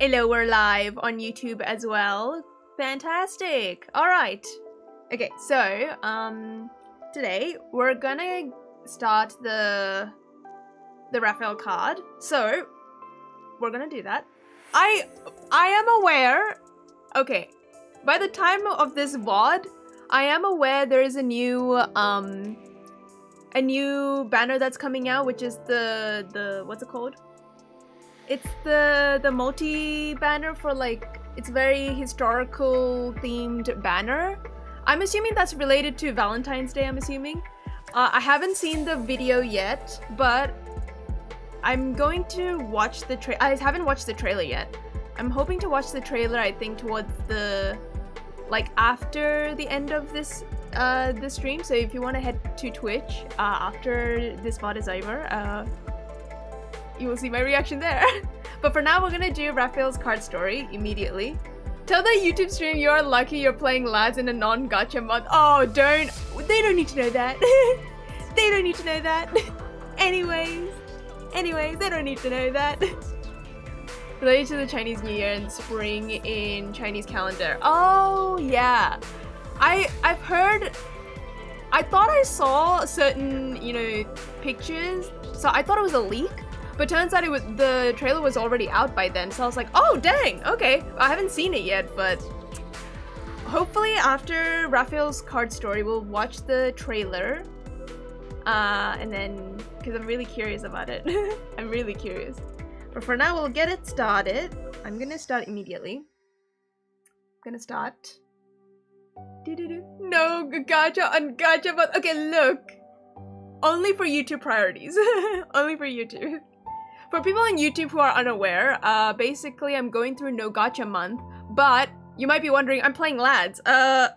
Hello, we're live on YouTube as well. Fantastic. Alright. Okay, so, today we're gonna start the Rafayel card. So, we're gonna do that. I am aware, okay, by the time of this VOD, I am aware there is a new banner that's coming out, which is the what's it called? It's the multi banner for, like, it's very historical themed banner. I'm assuming that's related to Valentine's Day, I'm assuming. I haven't seen the video yet, but I'm going to watch the I haven't watched the trailer yet. I'm hoping to watch the trailer, I think, towards the, like, after the end of this this stream. So if you want to head to Twitch after this VOD is over, you will see my reaction there. But for now, we're gonna do Rafayel's card story immediately. Tell the YouTube stream you're lucky you're playing lads in a non-gacha month. Oh, don't. They don't need to know that. They don't need to know that. Anyways, they don't need to know that. Related to the Chinese New Year and spring in Chinese calendar. Oh, yeah. I've heard. I thought I saw certain, you know, pictures. So I thought it was a leak. But turns out the trailer was already out by then, so I was like, oh dang, okay. I haven't seen it yet, but hopefully after Rafayel's card story, we'll watch the trailer. And then, because I'm really curious about it. I'm really curious. But for now, we'll get it started. I'm gonna start immediately. I'm gonna start. No, gacha on gacha, but okay, look. Only for YouTube priorities. Only for YouTube. For people on YouTube who are unaware, basically I'm going through no gacha month, but you might be wondering, I'm playing lads. For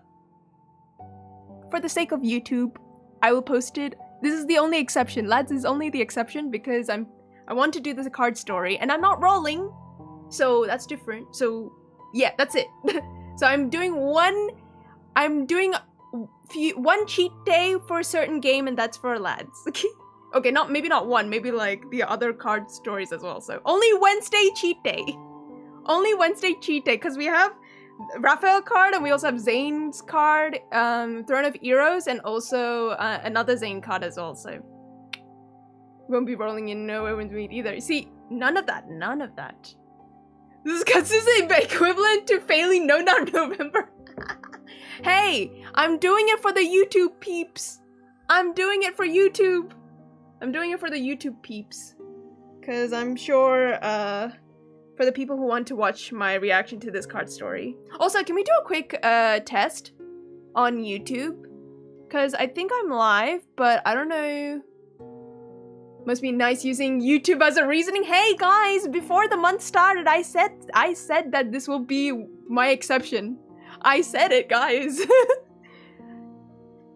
the sake of YouTube, I will post it. This is the only exception. Lads is only the exception because I want to do this card story and I'm not rolling, so that's different. So yeah, that's it. So I'm doing one cheat day for a certain game, and that's for lads. Okay, maybe not one, maybe like the other card stories as well. So only Wednesday cheat day. Only Wednesday cheat day, because we have Rafayel card and we also have Zayne's card, Throne of Heroes, and also another Zayne card as well. So won't be rolling in no Owen's meet either. See, none of that. This is the equivalent to failing No November. Hey, I'm doing it for the YouTube peeps. I'm doing it for YouTube. I'm doing it for the YouTube peeps. Because I'm sure, for the people who want to watch my reaction to this card story. Also, can we do a quick, test on YouTube? Because I think I'm live, but I don't know. Must be nice using YouTube as a reasoning. Hey guys, before the month started, I said that this will be my exception. I said it, guys.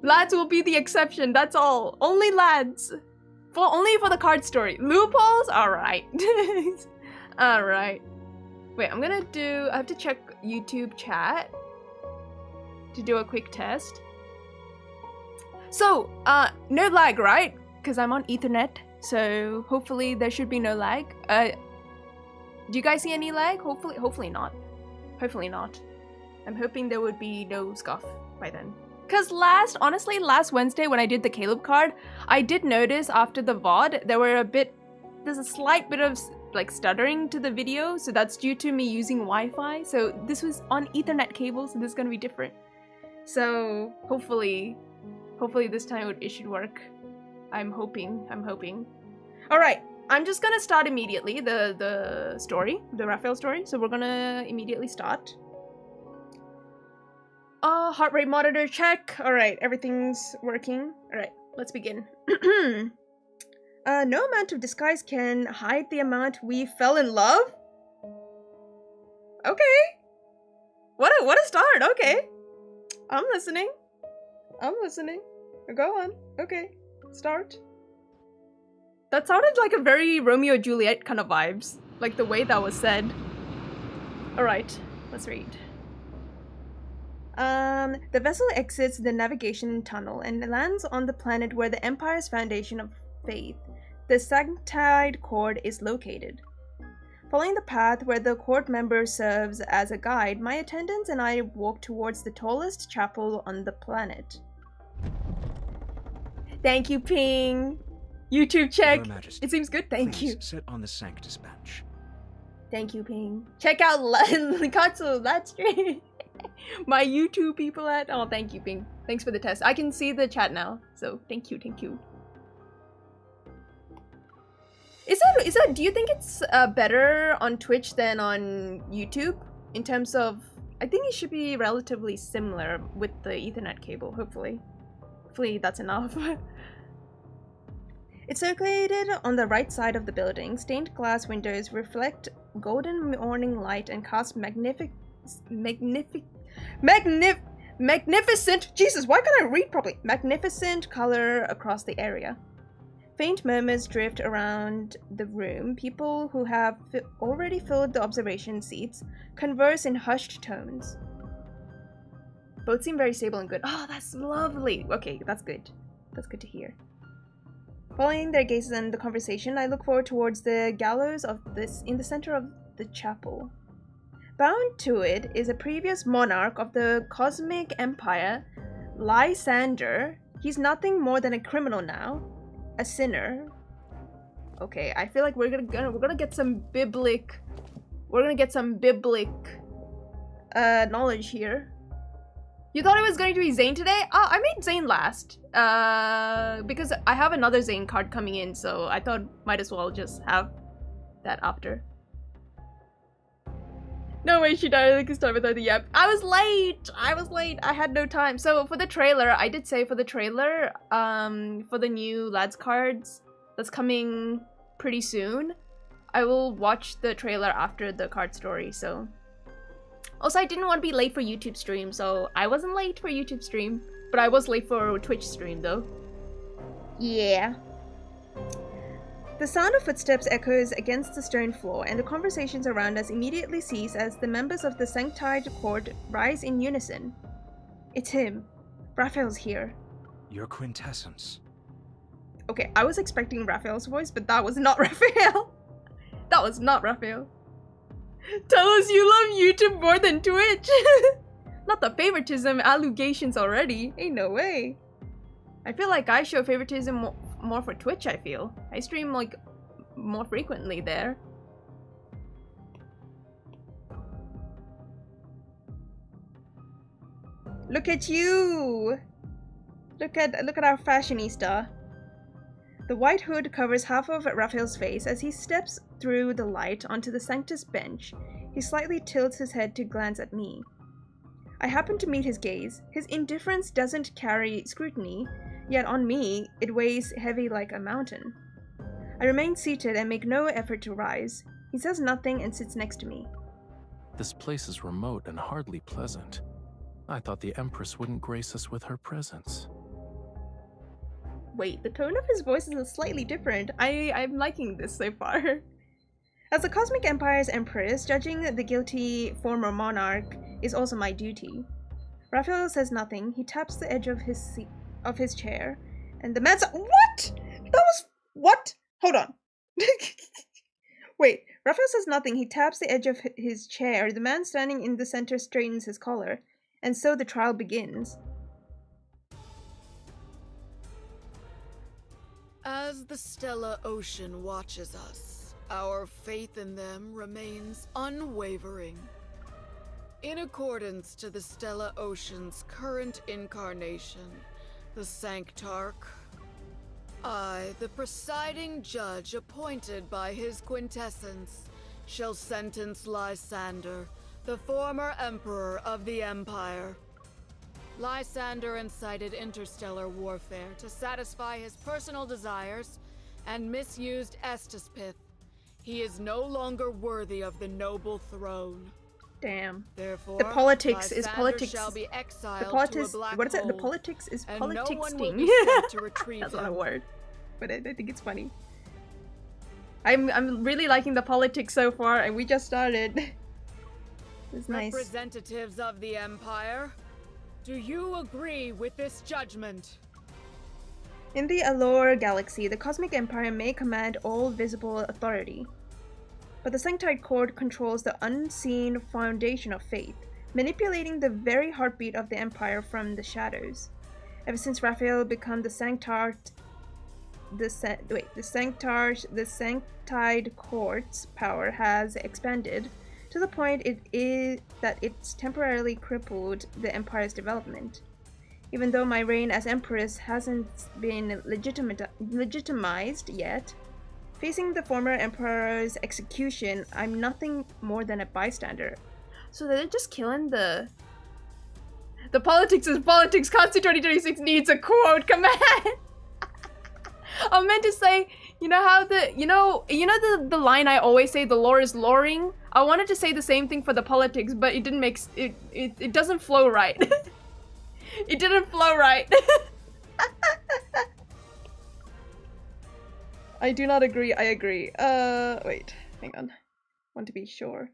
Lads will be the exception, that's all. Only lads. Only for the card story. Loopholes? Alright. Alright. Wait, I have to check YouTube chat to do a quick test. So, no lag, right? Because I'm on Ethernet, so hopefully there should be no lag. Do you guys see any lag? Hopefully not. Hopefully not. I'm hoping there would be no scuff by then. Because honestly, last Wednesday when I did the Caleb card, I did notice after the VOD, there's a slight bit of, like, stuttering to the video, so that's due to me using Wi-Fi. So this was on Ethernet cable, so this is gonna be different. So hopefully this time it should work. I'm hoping. Alright, I'm just gonna start immediately, the story, the Rafayel story. So we're gonna immediately start. Heart rate monitor check. Alright, everything's working. Alright, let's begin. No amount of disguise can hide the amount we fell in love? Okay. What a start, okay. I'm listening. Go on. Okay, start. That sounded like a very Romeo and Juliet kind of vibes. Like the way that was said. Alright, let's read. The vessel exits the navigation tunnel and lands on the planet where the Empire's foundation of faith, the Sanctide Cord, is located. Following the path where the court member serves as a guide, my attendants and I walk towards the tallest chapel on the planet. Thank you, Ping. YouTube check. Your Majesty, it seems good. Thank you. Sit on the Sanctus bench. Thank you, Ping. Check out Katsu. That's stream. My YouTube people at. Oh, thank you, Ping. Thanks for the test. I can see the chat now, so thank you, thank you. Is that? Do you think it's better on Twitch than on YouTube in terms of? I think it should be relatively similar with the Ethernet cable. Hopefully that's enough. It's circulated on the right side of the building. Stained glass windows reflect golden morning light and cast magnificent. Jesus, why can't I read properly? Magnificent color across the area. Faint murmurs drift around the room. People who have already filled the observation seats converse in hushed tones. Both seem very stable and good. Oh, that's lovely. Okay, that's good. That's good to hear. Following their gazes and the conversation, I look forward towards the gallows in the center of the chapel. Bound to it is a previous monarch of the Cosmic Empire, Lysander. He's nothing more than a criminal now. A sinner. Okay, I feel like we're gonna get some biblic knowledge here. You thought it was going to be Zayne today? Oh, I made Zayne last. Because I have another Zayne card coming in, so I thought might as well just have that after. No way she died like this time without the yep. I was late! I had no time. So for the trailer, I did say for the trailer, for the new lads cards that's coming pretty soon, I will watch the trailer after the card story, so. Also, I didn't want to be late for YouTube stream, so I wasn't late for YouTube stream, but I was late for Twitch stream though. Yeah. The sound of footsteps echoes against the stone floor, and the conversations around us immediately cease as the members of the Sanctide Court rise in unison. It's him. Rafayel's here. Your quintessence. Okay, I was expecting Rafayel's voice, but that was not Rafayel. That was not Rafayel. Tell us you love YouTube more than Twitch. Not the favoritism allegations already. Ain't no way. I feel like I show favoritism more for Twitch, I feel. I stream like more frequently there. Look at you! Look at our fashionista. The white hood covers half of Rafayel's face as he steps through the light onto the Sanctus bench. He slightly tilts his head to glance at me. I happen to meet his gaze. His indifference doesn't carry scrutiny, yet on me, it weighs heavy like a mountain. I remain seated and make no effort to rise. He says nothing and sits next to me. This place is remote and hardly pleasant. I thought the Empress wouldn't grace us with her presence. Wait, the tone of his voice is slightly different. I'm liking this so far. As the Cosmic Empire's Empress, judging the guilty former monarch is also my duty. Rafayel says nothing. He taps the edge of his chair, and the man's— What? That was— What? Hold on. Wait, Rafayel says nothing. He taps the edge of his chair. The man standing in the center straightens his collar, and so the trial begins. As the Stellar Ocean watches us, our faith in them remains unwavering. In accordance to the Stellar Ocean's current incarnation, the Sanctarch, I, the presiding judge appointed by his quintessence, shall sentence Lysander, the former emperor of the Empire. Lysander incited interstellar warfare to satisfy his personal desires and misused Estispith. He is no longer worthy of the noble throne. Damn. Therefore, the politics Lysander is politics. shall be exiled the politics. to a black what is it? The hole, politics is and politics. no one will be sent to retrieve That's him. not a word, but I think it's funny. I'm really liking the politics so far, and we just started. It's nice. Representatives of the Empire, do you agree with this judgment? In the Allure Galaxy, the Cosmic Empire may command all visible authority. but the Sanctite cord controls the unseen foundation of faith, manipulating the very heartbeat of the Empire from the shadows. Ever since Raphael became the Sanctite cord's power has expanded to the point that it's temporarily crippled the Empire's development. Even though my reign as Empress hasn't been legitimized yet, facing the former Emperor's execution, I'm nothing more than a bystander. So they're just killing the politics is politics. Consti 2026 needs a quote command. I meant to say, you know how the line I always say, the lore is loring. I wanted to say the same thing for the politics, but it didn't make it doesn't flow right. It didn't flow right. I do not agree. I agree. Wait, hang on. Want to be sure.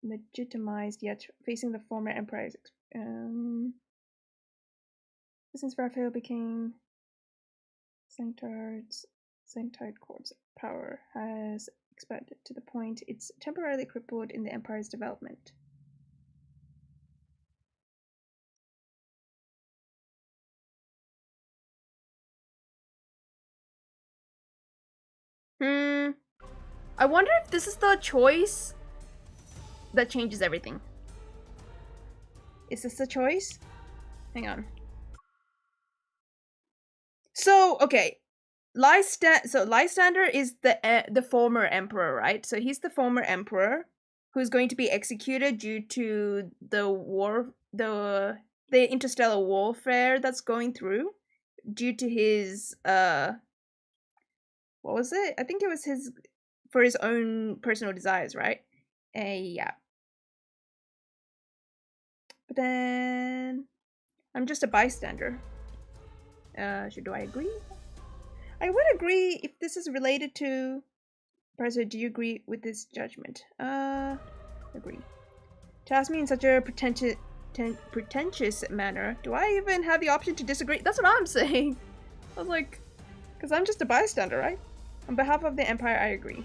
Legitimized yet facing the former emperors. Since Raphael became Sanctite Court's power has expanded to the point it's temporarily crippled in the Empire's development. I wonder if this is the choice that changes everything. Is this the choice? Hang on. So, okay. Lysander is the former emperor, right? So he's the former emperor who's going to be executed due to the interstellar warfare that's going through due to his what was it? I think it was for his own personal desires, right? Yeah. But then I'm just a bystander. Do I agree? I would agree if this is related to... Professor, do you agree with this judgment? Agree. To ask me in such a pretentious manner, do I even have the option to disagree? That's what I'm saying. I was like, because I'm just a bystander, right? On behalf of the Empire, I agree.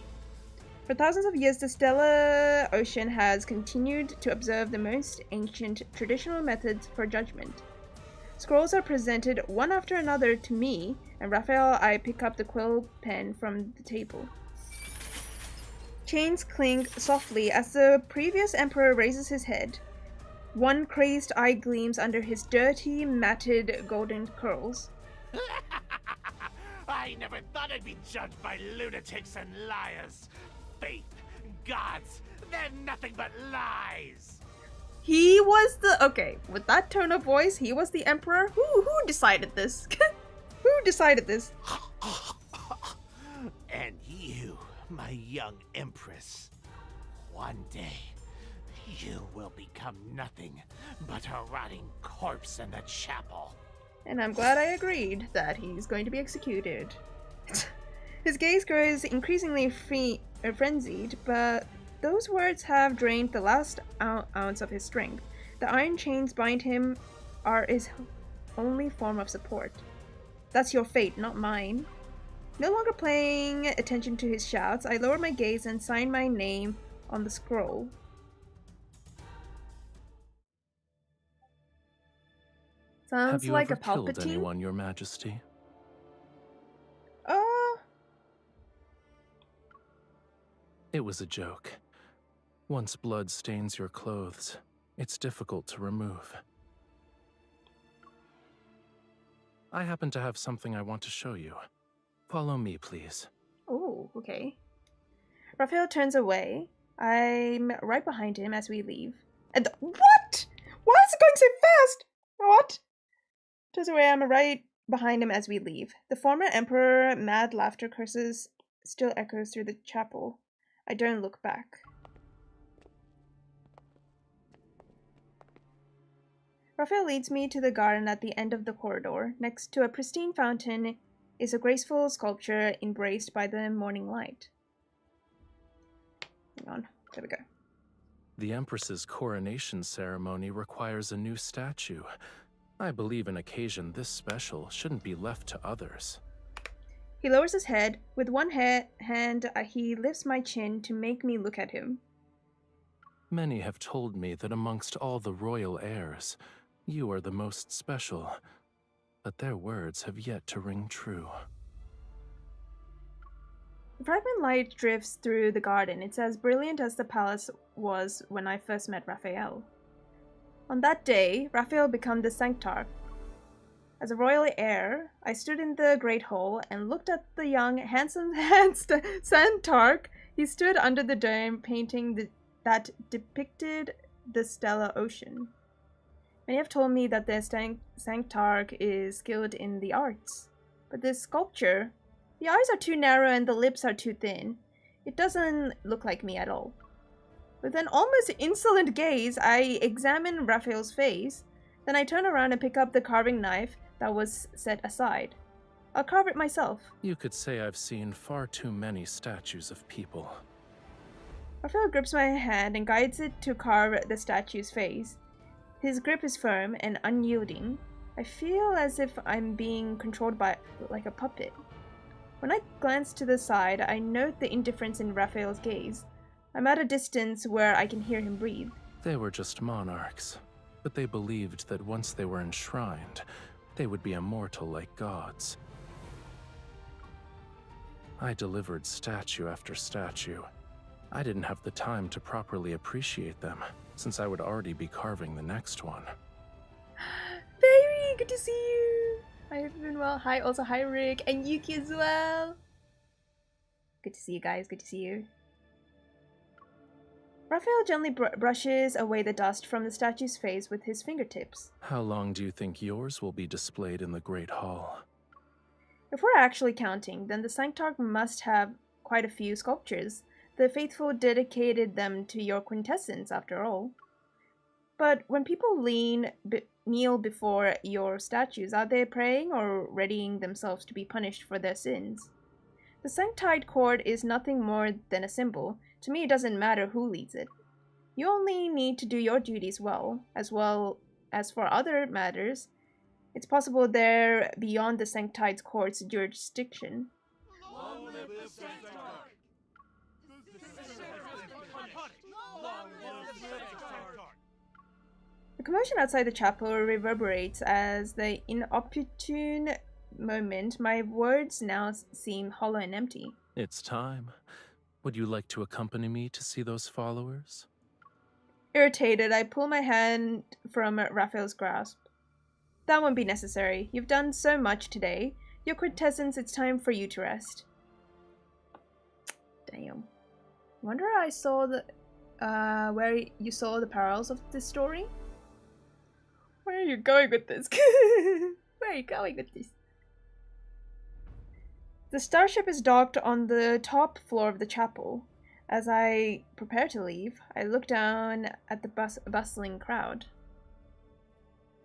For thousands of years, the stellar ocean has continued to observe the most ancient traditional methods for judgment. Scrolls are presented one after another to me, and Raphael, I pick up the quill pen from the table. Chains clink softly as the previous emperor raises his head. One crazed eye gleams under his dirty, matted golden curls. I never thought I'd be judged by lunatics and liars. Faith, gods, they're nothing but lies. He was okay, with that tone of voice, he was the emperor? Who decided this? Who decided this? And you, my young empress, one day, you will become nothing but a rotting corpse in the chapel. And I'm glad I agreed that he's going to be executed. His gaze grows increasingly frenzied, but those words have drained the last ounce of his strength. The iron chains bind him are his only form of support. That's your fate, not mine. No longer paying attention to his shouts, I lower my gaze and sign my name on the scroll. Sounds like a Palpatine. Have you ever killed anyone, Your Majesty? It was a joke. Once blood stains your clothes, it's difficult to remove. I happen to have something I want to show you. Follow me, please. Oh, okay. Raphael turns away. I'm right behind him as we leave. And what? Why is it going so fast? What? Turns away, I'm right behind him as we leave. The former emperor, mad laughter curses, still echoes through the chapel. I don't look back. Raphael leads me to the garden at the end of the corridor. Next to a pristine fountain is a graceful sculpture embraced by the morning light. Hang on, there we go. The Empress's coronation ceremony requires a new statue. I believe an occasion this special shouldn't be left to others. He lowers his head. With one hand, he lifts my chin to make me look at him. Many have told me that amongst all the royal heirs, you are the most special, but their words have yet to ring true. The fragment light drifts through the garden. It's as brilliant as the palace was when I first met Rafayel. On that day, Rafayel became the Sanctarch. As a royal heir, I stood in the great hall and looked at the young, handsome Sanctarch. He stood under the dome, painting that depicted the stellar ocean. Many have told me that the Sanctarch is skilled in the arts, but this sculpture, the eyes are too narrow and the lips are too thin. It doesn't look like me at all. With an almost insolent gaze, I examine Raphael's face. Then I turn around and pick up the carving knife that was set aside. I'll carve it myself. You could say I've seen far too many statues of people. Raphael grips my hand and guides it to carve the statue's face. His grip is firm and unyielding. I feel as if I'm being controlled by like a puppet. When I glance to the side, I note the indifference in Raphael's gaze. I'm at a distance where I can hear him breathe. They were just monarchs, but they believed that once they were enshrined, they would be immortal like gods. I delivered statue after statue. I didn't have the time to properly appreciate them, since I would already be carving the next one. Baby, good to see you. I have been well. Hi, also hi Rick and Yuki as well. Good to see you guys. Good to see you. Raphael gently brushes away the dust from the statue's face with his fingertips. How long do you think yours will be displayed in the Great Hall? If we're actually counting, then the Sanctarch must have quite a few sculptures. The faithful dedicated them to your quintessence, after all. But when people kneel before your statues, are they praying or readying themselves to be punished for their sins? The Sanctite Court is nothing more than a symbol. To me, it doesn't matter who leads it. You only need to do your duties well as for other matters. It's possible they're beyond the Sanctite Court's jurisdiction. Long live the Sanctarch! The commotion outside the chapel reverberates as the inopportune moment my words now seem hollow and empty. It's time. Would you like to accompany me to see those followers? Irritated, I pull my hand from Raphael's grasp. That won't be necessary. You've done so much today. Your quintessence, it's time for you to rest. Damn. Wonder I saw the where you saw the parallels of this story? Where are you going with this? Where are you going with this? The starship is docked on the top floor of the chapel. As I prepare to leave, I look down at the bustling crowd.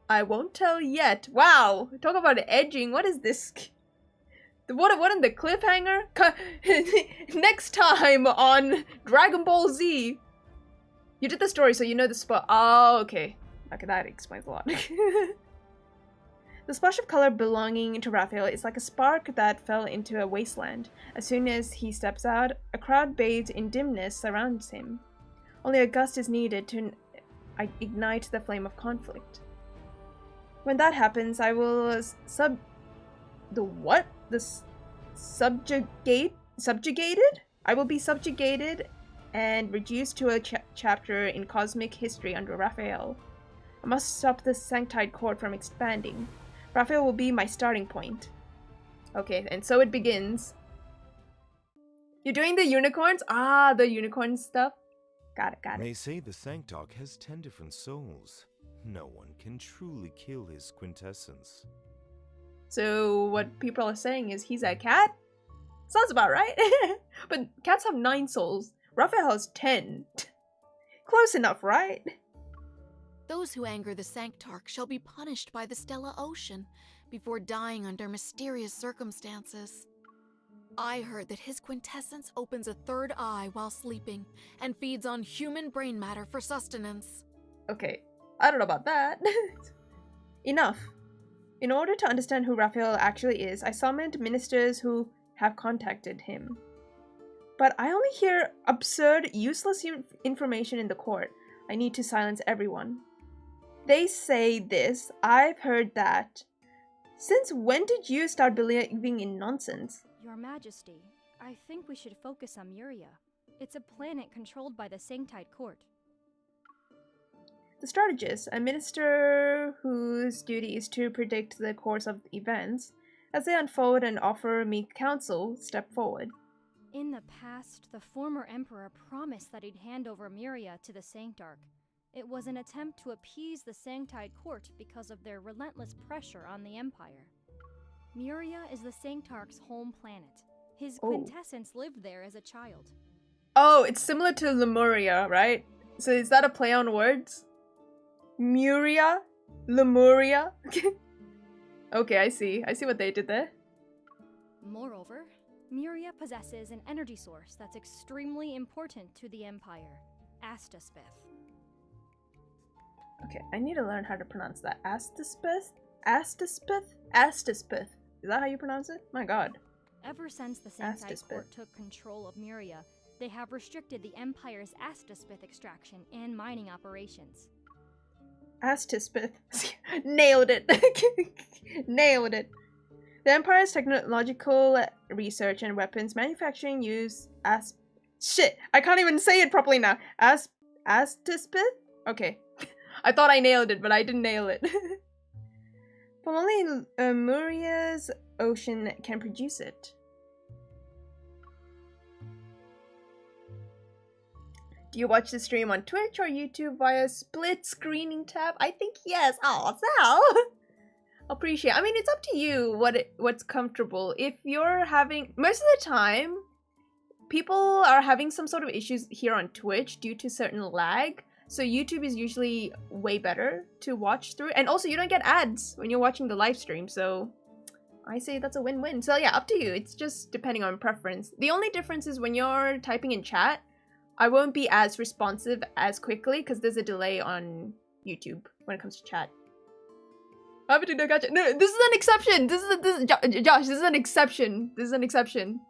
I won't tell yet. Wow! Talk about edging. What is this? What in the cliffhanger? Next time on Dragon Ball Z. You did the story, so you know the spot. Oh, okay. Okay, that explains a lot. The splash of color belonging to Raphael is like a spark that fell into a wasteland. As soon as he steps out, a crowd bathed in dimness surrounds him. Only a gust is needed to ignite the flame of conflict. When that happens, I will subjugated? I will be subjugated and reduced to a chapter in cosmic history under Raphael. I must stop the Sanctite Court from expanding. Raphael will be my starting point. Okay, and so it begins. You're doing the unicorns? Ah, the unicorn stuff. Got it. They say the Sanctarch has 10 different souls. No one can truly kill his quintessence. So what people are saying is he's a cat? Sounds about right. But cats have 9 souls. Raphael has 10. Close enough, right? Those who anger the Sanctarch shall be punished by the stellar ocean before dying under mysterious circumstances. I heard that his quintessence opens a third eye while sleeping and feeds on human brain matter for sustenance. Okay, I don't know about that. Enough. In order to understand who Raphael actually is, I summoned ministers who have contacted him. But I only hear absurd, useless information in the court. I need to silence everyone. They say this, I've heard that. Since when did you start believing in nonsense? Your Majesty, I think we should focus on Muria. It's a planet controlled by the Sanctide Court. The strategist, a minister whose duty is to predict the course of events, as they unfold and offer me counsel, step forward. In the past, the former Emperor promised that he'd hand over Muria to the Sanctarch. It was an attempt to appease the Sanctide Court because of their relentless pressure on the Empire. Muria is the Sanctarch's home planet. His quintessence lived there as a child. Oh, it's similar to Lemuria, right? So is that a play on words? Muria? Lemuria? Okay, I see. I see what they did there. Moreover, Muria possesses an energy source that's extremely important to the Empire, Astaspith. Okay, I need to learn how to pronounce that. Astaspith? Astaspith? Astaspith. Is that how you pronounce it? My god. Ever since the Sanctide Court took control of Muria, they have restricted the Empire's Astaspith extraction and mining operations. Astaspith. Nailed it. Nailed it. The Empire's technological research and weapons manufacturing use shit, I can't even say it properly now. Astaspith? Okay. I thought I nailed it, but I didn't nail it. But only Muria's ocean can produce it. Do you watch the stream on Twitch or YouTube via split screening tab? I think yes. Oh, Sal. Appreciate. I mean, it's up to you what's comfortable. If you're having most of the time, people are having some sort of issues here on Twitch due to certain lag. So YouTube is usually way better to watch through. And also you don't get ads when you're watching the live stream. So I say that's a win-win. So yeah, up to you. It's just depending on preference. The only difference is when you're typing in chat, I won't be as responsive as quickly because there's a delay on YouTube when it comes to chat. No, this is an exception. Josh, this is an exception. This is an exception.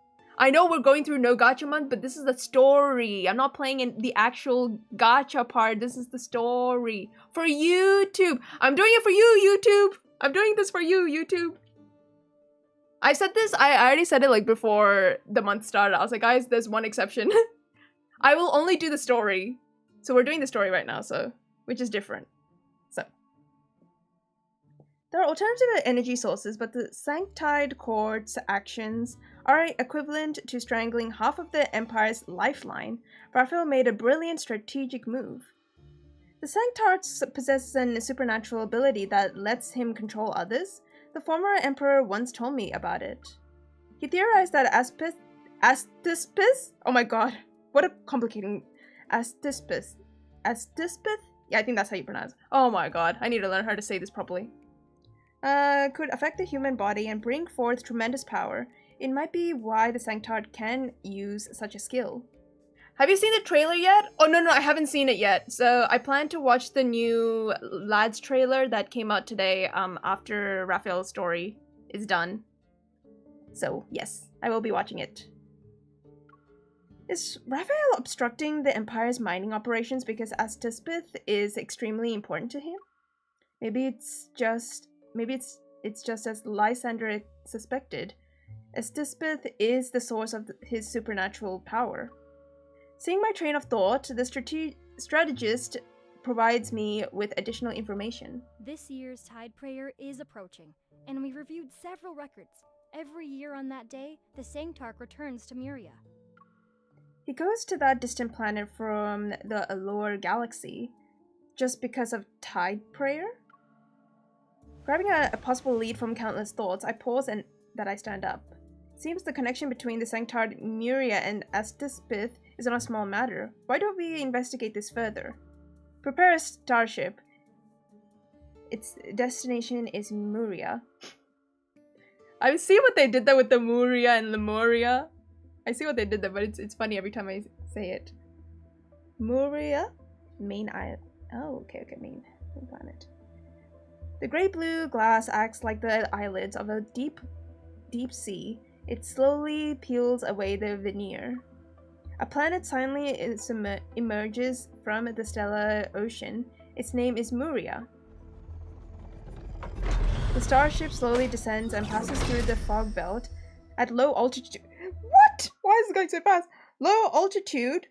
I know we're going through no gacha month, but this is the story. I'm not playing in the actual gacha part. This is the story. For YouTube. I'm doing it for you, YouTube. I'm doing this for you, YouTube. I said this, I already said it like before the month started. I was like, guys, there's one exception. I will only do the story. So we're doing the story right now, so which is different. So there are alternative energy sources, but the Sanctide Court's actions are equivalent to strangling half of the Empire's lifeline. Rafayel made a brilliant strategic move. The Sanctarch possesses a supernatural ability that lets him control others. The former Emperor once told me about it. He theorized that Astaspith? Oh my god, what a complicating... Astaspith? Yeah, I think that's how you pronounce it. Oh my god, I need to learn how to say this properly. Could affect the human body and bring forth tremendous power. It might be why the Sanctard can use such a skill. Have you seen the trailer yet? Oh no, I haven't seen it yet. So I plan to watch the new Lads trailer that came out today after Rafayel's story is done. So yes, I will be watching it. Is Rafayel obstructing the Empire's mining operations because Astaspith is extremely important to him? Maybe it's just as Lysander suspected. Astaspith is the source of his supernatural power. Seeing my train of thought, the strategist provides me with additional information. This year's Tide Prayer is approaching, and we reviewed several records. Every year on that day, the Sanctarch returns to Muria. He goes to that distant planet from the Allure galaxy just because of Tide Prayer? Grabbing a possible lead from countless thoughts, I pause and that I stand up. Seems the connection between the Sanctard Muria and Astaspith is not a small matter. Why don't we investigate this further? Prepare a starship. Its destination is Muria. I see what they did there with the Muria and Lemuria. I see what they did there, but it's funny every time I say it. Muria? Main island. Oh, okay, main planet. The gray-blue glass acts like the eyelids of a deep sea. It slowly peels away the veneer. A planet silently emerges from the stellar ocean. Its name is Muria. The starship slowly descends and passes through the fog belt at low altitude. What? Why is it going so fast? Low altitude.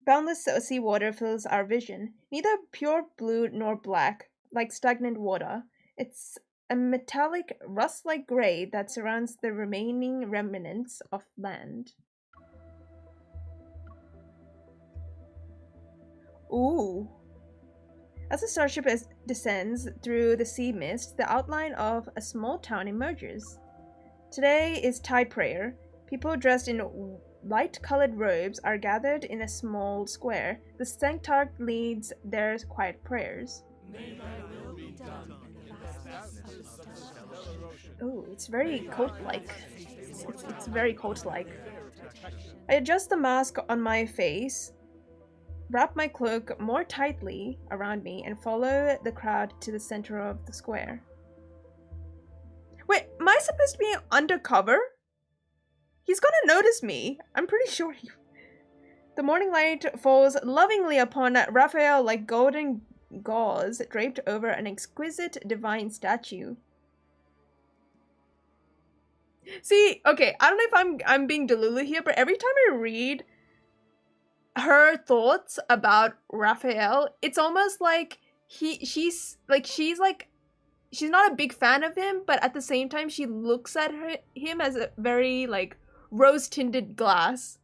Boundless seawater fills our vision. Neither pure blue nor black, like stagnant water. It's a metallic, rust-like gray that surrounds the remaining remnants of land. Ooh. As the starship descends through the sea mist, the outline of a small town emerges. Today is Tide Prayer. People dressed in light-colored robes are gathered in a small square. The Sanctarch leads their quiet prayers. May thy will be done in the vastness of the stellar ocean. Oh, it's very cult-like. It's very cult-like. I adjust the mask on my face, wrap my cloak more tightly around me, and follow the crowd to the center of the square. Wait, am I supposed to be undercover? He's gonna notice me. I'm pretty sure he... The morning light falls lovingly upon Rafayel like golden gauze draped over an exquisite divine statue. See, okay, I don't know if I'm being Delulu here, but every time I read her thoughts about Rafayel, it's almost like she's not a big fan of him, but at the same time she looks at him as a very like rose-tinted glass.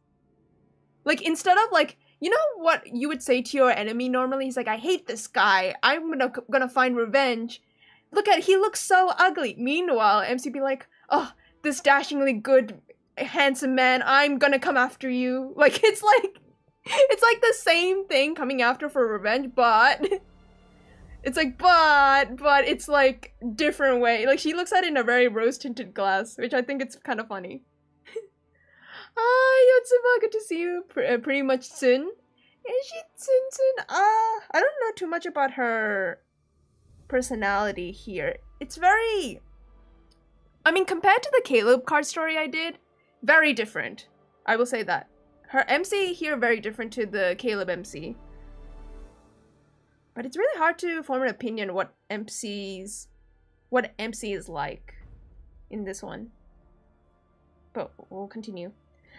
Like instead of like, you know what you would say to your enemy normally? He's like, I hate this guy. I'm gonna find revenge. He looks so ugly. Meanwhile, MC be like, oh, this dashingly good, handsome man, I'm gonna come after you. Like it's like the same thing coming after for revenge, but it's like, but it's like different way. Like she looks at it in a very rose-tinted glass, which I think it's kind of funny. Hi, Yotsuba, good to see you pretty much soon. Is she soon? I don't know too much about her personality here. It's very... I mean, compared to the Caleb card story I did, very different. I will say that. Her MC here very different to the Caleb MC. But it's really hard to form an opinion what MC is like in this one. But we'll continue.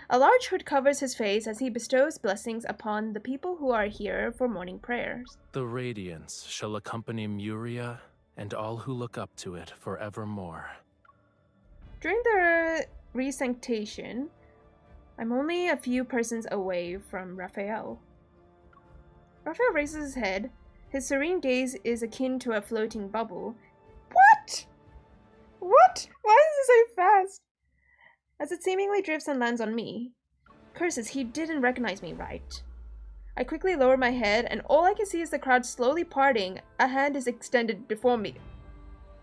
A large hood covers his face as he bestows blessings upon the people who are here for morning prayers. The radiance shall accompany Muria and all who look up to it forevermore. During the resanctation, I'm only a few persons away from Rafayel. Rafayel raises his head. His serene gaze is akin to a floating bubble. What? What? Why is it so fast? As it seemingly drifts and lands on me. Curses, he didn't recognize me right. I quickly lower my head, and all I can see is the crowd slowly parting. A hand is extended before me.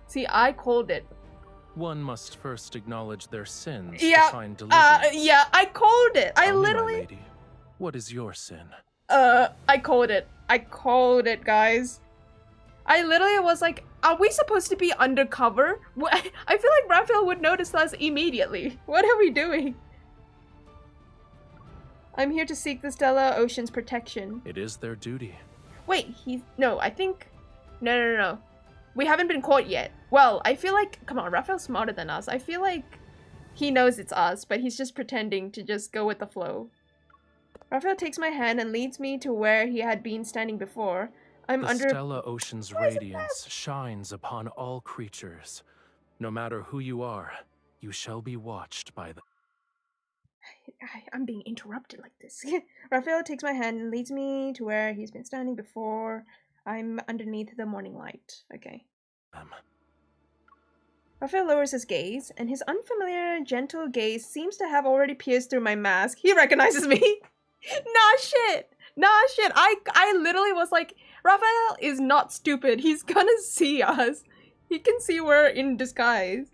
See, I called it. One must first acknowledge their sins Yeah, to find deliverance. yeah, I called it. I Tell me, my literally... lady, what is your sin? I called it. I called it, guys. I literally was like, are we supposed to be undercover? I feel like Raphael would notice us immediately. What are we doing? I'm here to seek the Stellar Ocean's protection. It is their duty. Wait, no, I think... No. We haven't been caught yet. Well, I feel like... Come on, Raphael's smarter than us. I feel like he knows it's us, but he's just pretending to just go with the flow. Raphael takes my hand and leads me to where he had been standing before. The Stellar Ocean's radiance shines upon all creatures. No matter who you are, you shall be watched by the... I'm being interrupted like this. Raphael takes my hand and leads me to where he's been standing before. I'm underneath the morning light. Okay. Raphael lowers his gaze, and his unfamiliar, gentle gaze seems to have already pierced through my mask. He recognizes me. Nah, shit. I literally was like, Raphael is not stupid. He's gonna see us. He can see we're in disguise.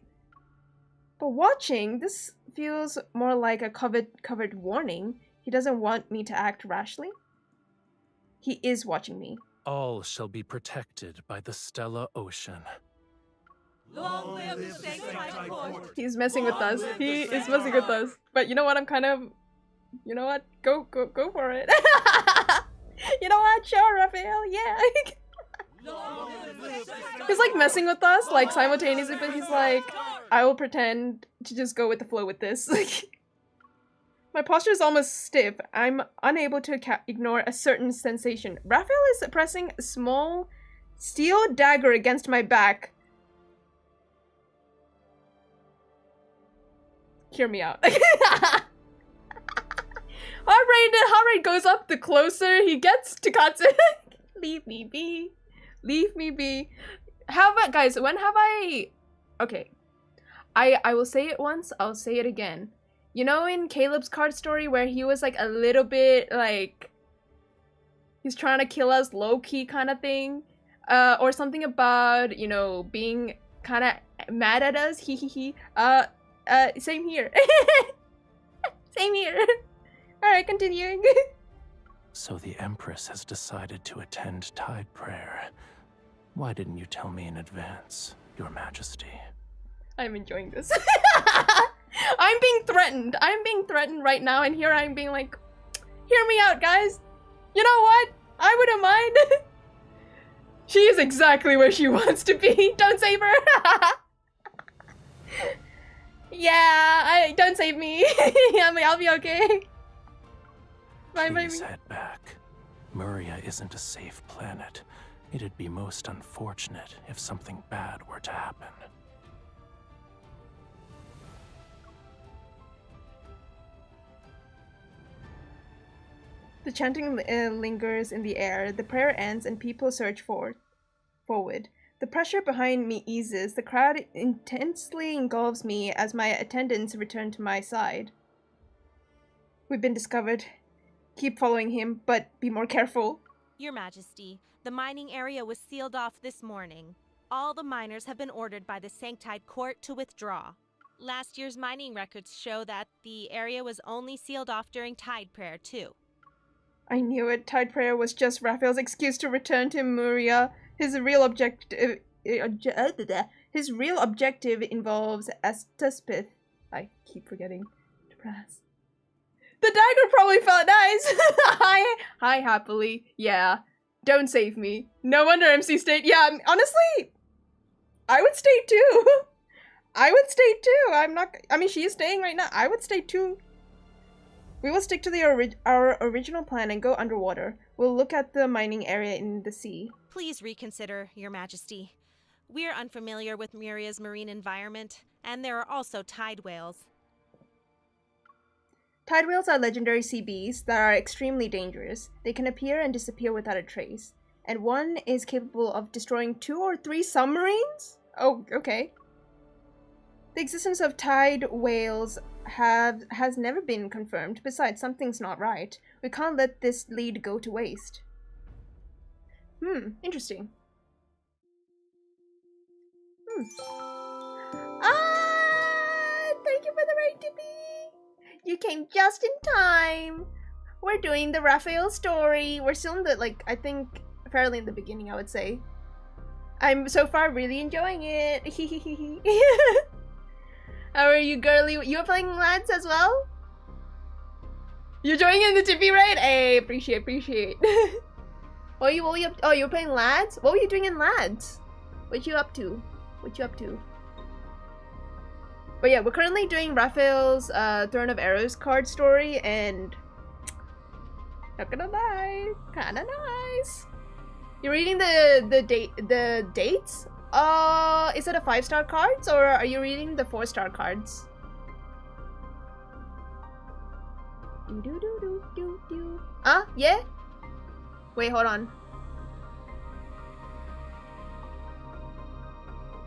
But watching, this feels more like a covered warning. He doesn't want me to act rashly. He is watching me. All shall be protected by the Stellar Ocean. Long live the Sanctite Court! He's messing with us. He is messing with us. But you know what? I'm kind of... You know what? Go for it. You know what? Sure, Raphael. Yeah. He's like messing with us, like simultaneously, but he's like, I will pretend to just go with the flow with this. My posture is almost stiff. I'm unable to ignore a certain sensation. Raphael is pressing a small steel dagger against my back. Hear me out. Heart rate goes up the closer he gets to Katsu. Leave me be. Leave me be. How about, guys, when have I... Okay. I will say it once, I'll say it again. You know in Caleb's card story where he was like a little bit like... He's trying to kill us low-key kind of thing? Or something about, you know, being kind of mad at us? Same here. Same here. Alright, continuing. So the Empress has decided to attend Tide Prayer. Why didn't you tell me in advance, Your Majesty? I'm enjoying this. I'm being threatened. I'm being threatened right now, and here I'm being like, hear me out, guys. You know what? I wouldn't mind. She is exactly where she wants to be. Don't save her. Yeah, don't save me. I'll be okay. Please head back. Muria isn't a safe planet. It'd be most unfortunate if something bad were to happen. The chanting lingers in the air. The prayer ends and people surge forward. The pressure behind me eases. The crowd intensely engulfs me as my attendants return to my side. We've been discovered. Keep following him, but be more careful. Your Majesty, the mining area was sealed off this morning. All the miners have been ordered by the Sanctite Court to withdraw. Last year's mining records show that the area was only sealed off during Tide Prayer, too. I knew it. Tide Prayer was just Raphael's excuse to return to Muria. His real objective involves Estespith. I keep forgetting to press. The dagger probably felt nice. Hi, happily. Yeah. Don't save me. No wonder MC stayed. Yeah, honestly, I would stay too. I would stay too. I mean, she is staying right now. I would stay too. We will stick to our original plan and go underwater. We'll look at the mining area in the sea. Please reconsider, Your Majesty. We're unfamiliar with Muria's marine environment, and there are also tide whales. Tide whales are legendary sea beasts that are extremely dangerous. They can appear and disappear without a trace. And one is capable of destroying 2 or 3 submarines? Oh, okay. The existence of tide whales has never been confirmed. Besides, something's not right. We can't let this lead go to waste. Interesting. Thank you for the right to be. You came just in time. We're doing the Raphael story. We're still in the, like, I think, fairly in the beginning, I would say. I'm so far really enjoying it. How are you, girly? You are playing lads as well? You're joining in the Tippy raid? Hey, appreciate. What were you up to? Oh, you were playing lads? What were you doing in lads? What you up to? But yeah, we're currently doing Raphael's Throne of Arrows card story, and not gonna lie, kinda nice. You're reading the dates? Is it a 5-star cards, or are you reading the 4-star cards? Yeah? Wait, hold on.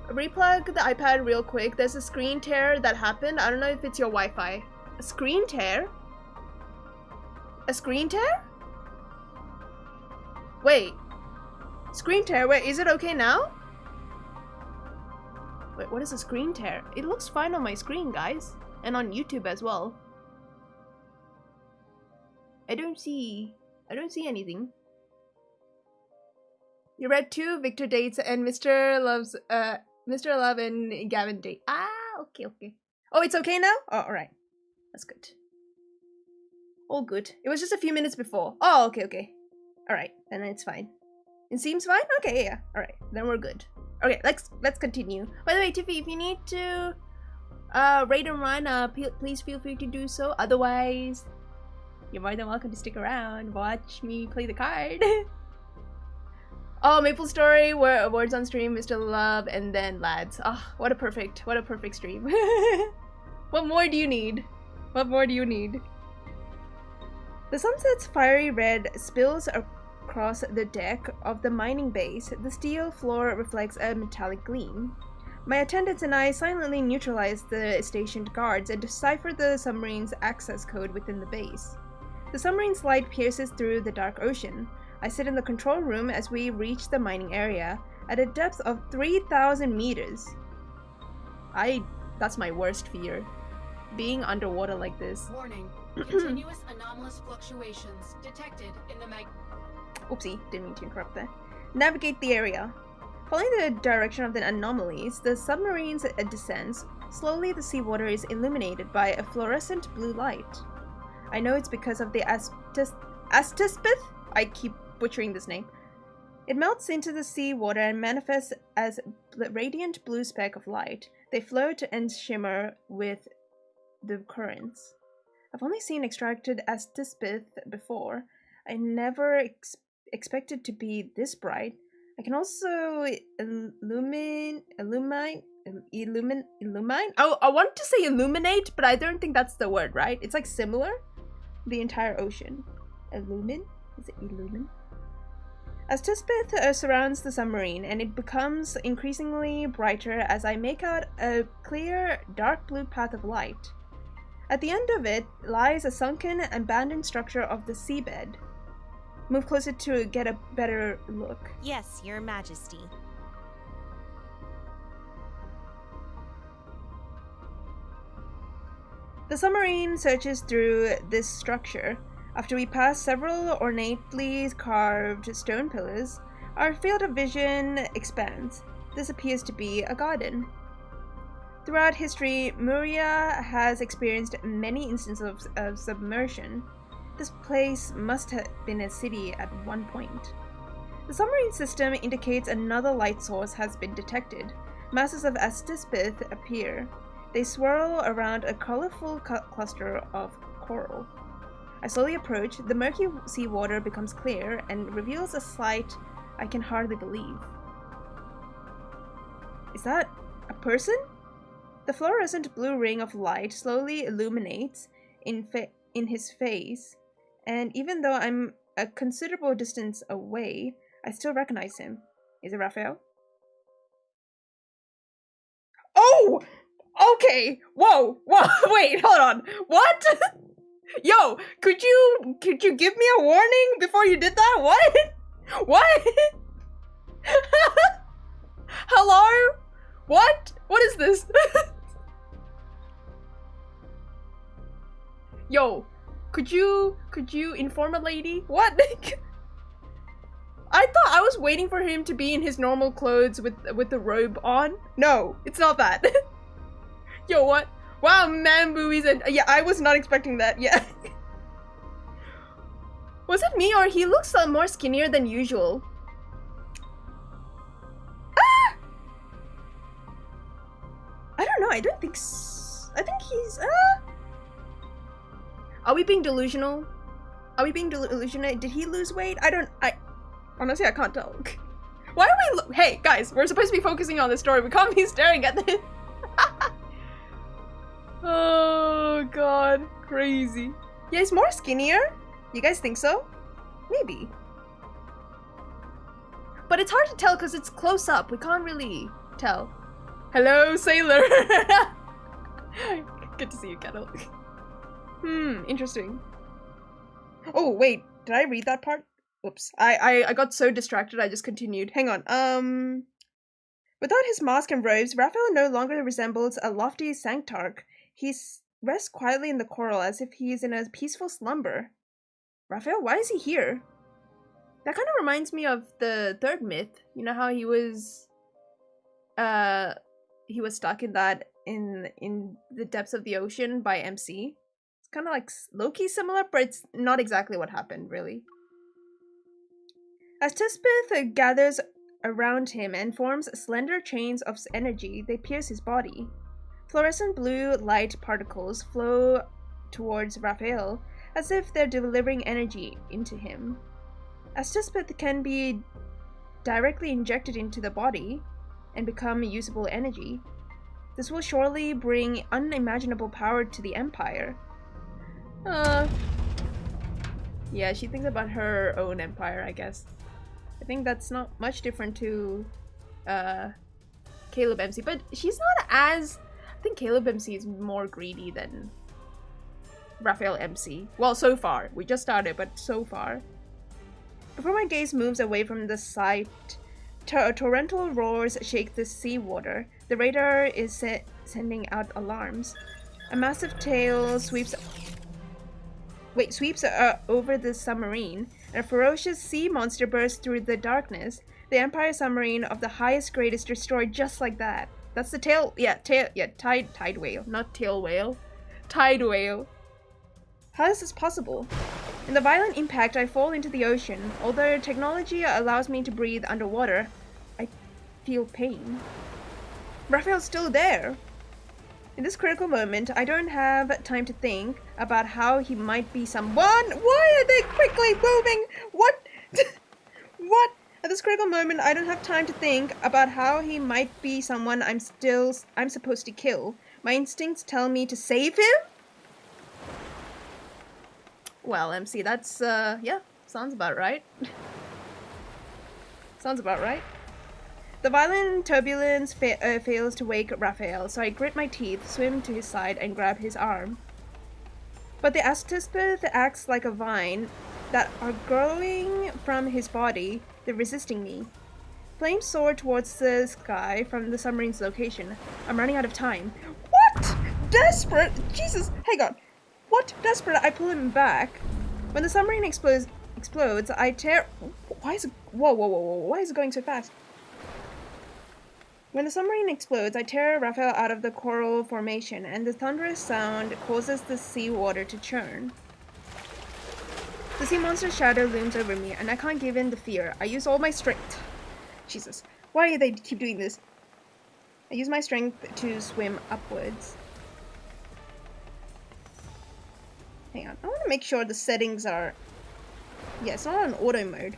Replug the iPad real quick. There's a screen tear that happened. I don't know if it's your Wi-Fi. A screen tear? A screen tear? Wait. Screen tear? Wait, is it okay now? Wait, what is a screen tear? It looks fine on my screen, guys. And on YouTube as well. I don't see anything. You read 2 Victor dates and Mr. loves Mr. Love and Gavin date. Ah, okay, okay. Oh, it's okay now? Oh, alright. That's good. All good. It was just a few minutes before. Oh, okay, okay. Alright, then it's fine. It seems fine? Okay, yeah. Alright, then we're good. Okay, let's continue. By the way, Tiffy, if you need to raid and run, please feel free to do so. Otherwise, you're more than welcome to stick around. Watch me play the card. Oh, Maple Story, words on stream, Mr. Love, and then lads. Oh, what a perfect stream. What more do you need? What more do you need? The sunset's fiery red spills across the deck of the mining base. The steel floor reflects a metallic gleam. My attendants and I silently neutralize the stationed guards and decipher the submarine's access code within the base. The submarine's light pierces through the dark ocean. I sit in the control room as we reach the mining area at a depth of 3,000 meters. That's my worst fear. Being underwater like this. Warning. Continuous anomalous fluctuations detected in the Oopsie, didn't mean to interrupt there. Navigate the area. Following the direction of the anomalies, the submarine descends. Slowly, the seawater is illuminated by a fluorescent blue light. I know it's because of the Astispith? I keep butchering this name. It melts into the seawater and manifests as a radiant blue speck of light. They float and shimmer with the currents. I've only seen extracted Astispith before. I never expected to be this bright. I can also illumine. Oh, I want to say illuminate, but I don't think that's the word, right? It's like similar. The entire ocean. Illumine? Is it illumine? As Tispith surrounds the submarine, and it becomes increasingly brighter as I make out a clear, dark blue path of light. At the end of it lies a sunken, abandoned structure of the seabed. Move closer to get a better look. Yes, Your Majesty. The submarine searches through this structure. After we pass several ornately carved stone pillars, our field of vision expands. This appears to be a garden. Throughout history, Muria has experienced many instances of submersion. This place must have been a city at one point. The submarine system indicates another light source has been detected. Masses of Astispith appear. They swirl around a colorful cluster of coral. I slowly approach. The murky seawater becomes clear and reveals a sight I can hardly believe. Is that a person? The fluorescent blue ring of light slowly illuminates in his face, and even though I'm a considerable distance away, I still recognize him. Is it Rafayel? Oh! Okay! Whoa! Wait, hold on. What? Yo, could you give me a warning before you did that? What? What? Hello? What? What is this? Yo, could you inform a lady? What? I thought I was waiting for him to be in his normal clothes with the robe on. No, it's not that. Yo, what? Wow, man boobies and yeah, I was not expecting that. Yeah. Was it me or he looks more skinnier than usual? Ah! I don't know. I don't think so. I think he's Are we being delusional? Are we being delusional? Did he lose weight? Honestly, I can't tell. Why are we hey, guys, we're supposed to be focusing on the story. We can't be staring at this. Oh, God. Crazy. Yeah, he's more skinnier. You guys think so? Maybe. But it's hard to tell because it's close up. We can't really tell. Hello, sailor. Good to see you, Kettle. Interesting. Oh, wait. Did I read that part? Oops. I got so distracted I just continued. Hang on. Without his mask and robes, Rafayel no longer resembles a lofty sanctarch. He rests quietly in the coral as if he is in a peaceful slumber. Rafayel, why is he here? That kind of reminds me of the third myth. You know how he was he was stuck in that in the depths of the ocean by MC. It's kind of like low-key similar, but it's not exactly what happened, really. As Tispith gathers around him and forms slender chains of energy, they pierce his body. Fluorescent blue light particles flow towards Rafayel, as if they're delivering energy into him. As Tispith can be directly injected into the body and become usable energy, this will surely bring unimaginable power to the Empire. Yeah, she thinks about her own empire, I guess. I think that's not much different to Caleb MC, but she's not as... I think Caleb MC is more greedy than Rafayel MC. Well, so far. We just started, but so far. Before my gaze moves away from the sight, torrential roars shake the seawater. The radar is sending out alarms. A massive tail sweeps over the submarine, and a ferocious sea monster bursts through the darkness. The Empire submarine of the highest grade is destroyed just like that. That's the tail. Tide whale, not tail whale. Tide whale. How is this possible? In the violent impact, I fall into the ocean. Although technology allows me to breathe underwater, I feel pain. Rafayel's still there. In this critical moment, I don't have time to think about how he might be someone. Why are they quickly moving? What? What? At this critical moment, I don't have time to think about how he might be someone I'm supposed to kill. My instincts tell me to save him? Well, MC, that's, yeah, sounds about right. Sounds about right. The violent turbulence fails to wake Rafayel, so I grit my teeth, swim to his side, and grab his arm. But the Tispith acts like a vine that are growing from his body. They're resisting me. Flames soar towards the sky from the submarine's location. I'm running out of time. What? Desperate? Jesus, hang on. What? Desperate, I pull him back. When the submarine explodes, I tear... Why is it... Whoa. Why is it going so fast? When the submarine explodes, I tear Rafayel out of the coral formation, and the thunderous sound causes the seawater to churn. The sea monster's shadow looms over me, and I can't give in to fear. I use all my strength. Jesus, why do they keep doing this? I use my strength to swim upwards. Hang on, I want to make sure the settings are... Yeah, it's not on auto mode.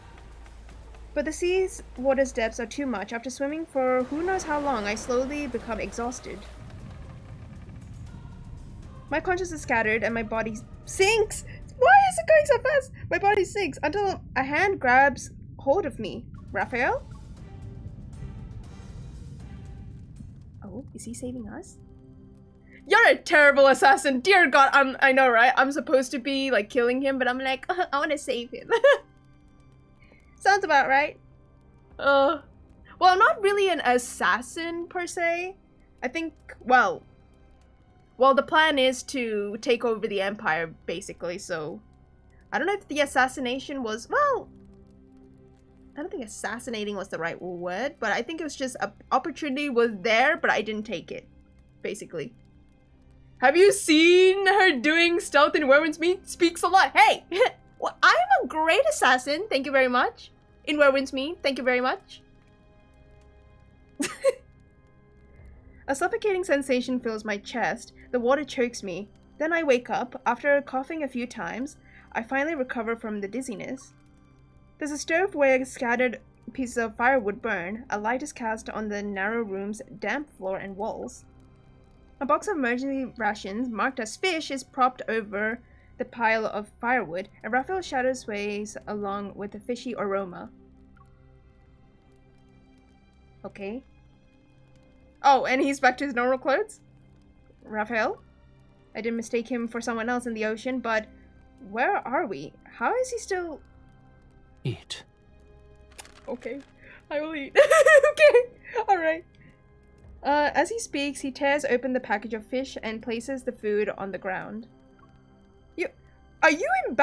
But the sea's water's depths are too much. After swimming for who knows how long, I slowly become exhausted. My consciousness is scattered and my body sinks! Why is it going so fast? My body sinks until a hand grabs hold of me. Rafayel? Oh, is he saving us? You're a terrible assassin! Dear God, I know, right? I'm supposed to be, like, killing him, but I'm like, I want to save him. Sounds about right. Well, I'm not really an assassin, per se. I think, well, the plan is to take over the Empire, basically, so... I don't know if the assassination was, well... I don't think assassinating was the right word, but I think it was just an opportunity was there, but I didn't take it, basically. Have you seen her doing stealth in Werewolf's Meat? Speaks a lot. Hey! Well, I'm a great assassin, thank you very much. In Werewolf's Meat, thank you very much. A suffocating sensation fills my chest. The water chokes me. Then I wake up. After coughing a few times, I finally recover from the dizziness. There's a stove where scattered pieces of firewood burn. A light is cast on the narrow room's damp floor and walls. A box of emergency rations marked as fish is propped over the pile of firewood, and Rafayel's shadow sways along with a fishy aroma. Okay. Oh, and he's back to his normal clothes? Rafayel? I didn't mistake him for someone else in the ocean, but where are we? How is he still... Eat. Okay, I will eat. Okay, alright. As he speaks, he tears open the package of fish and places the food on the ground. Are you in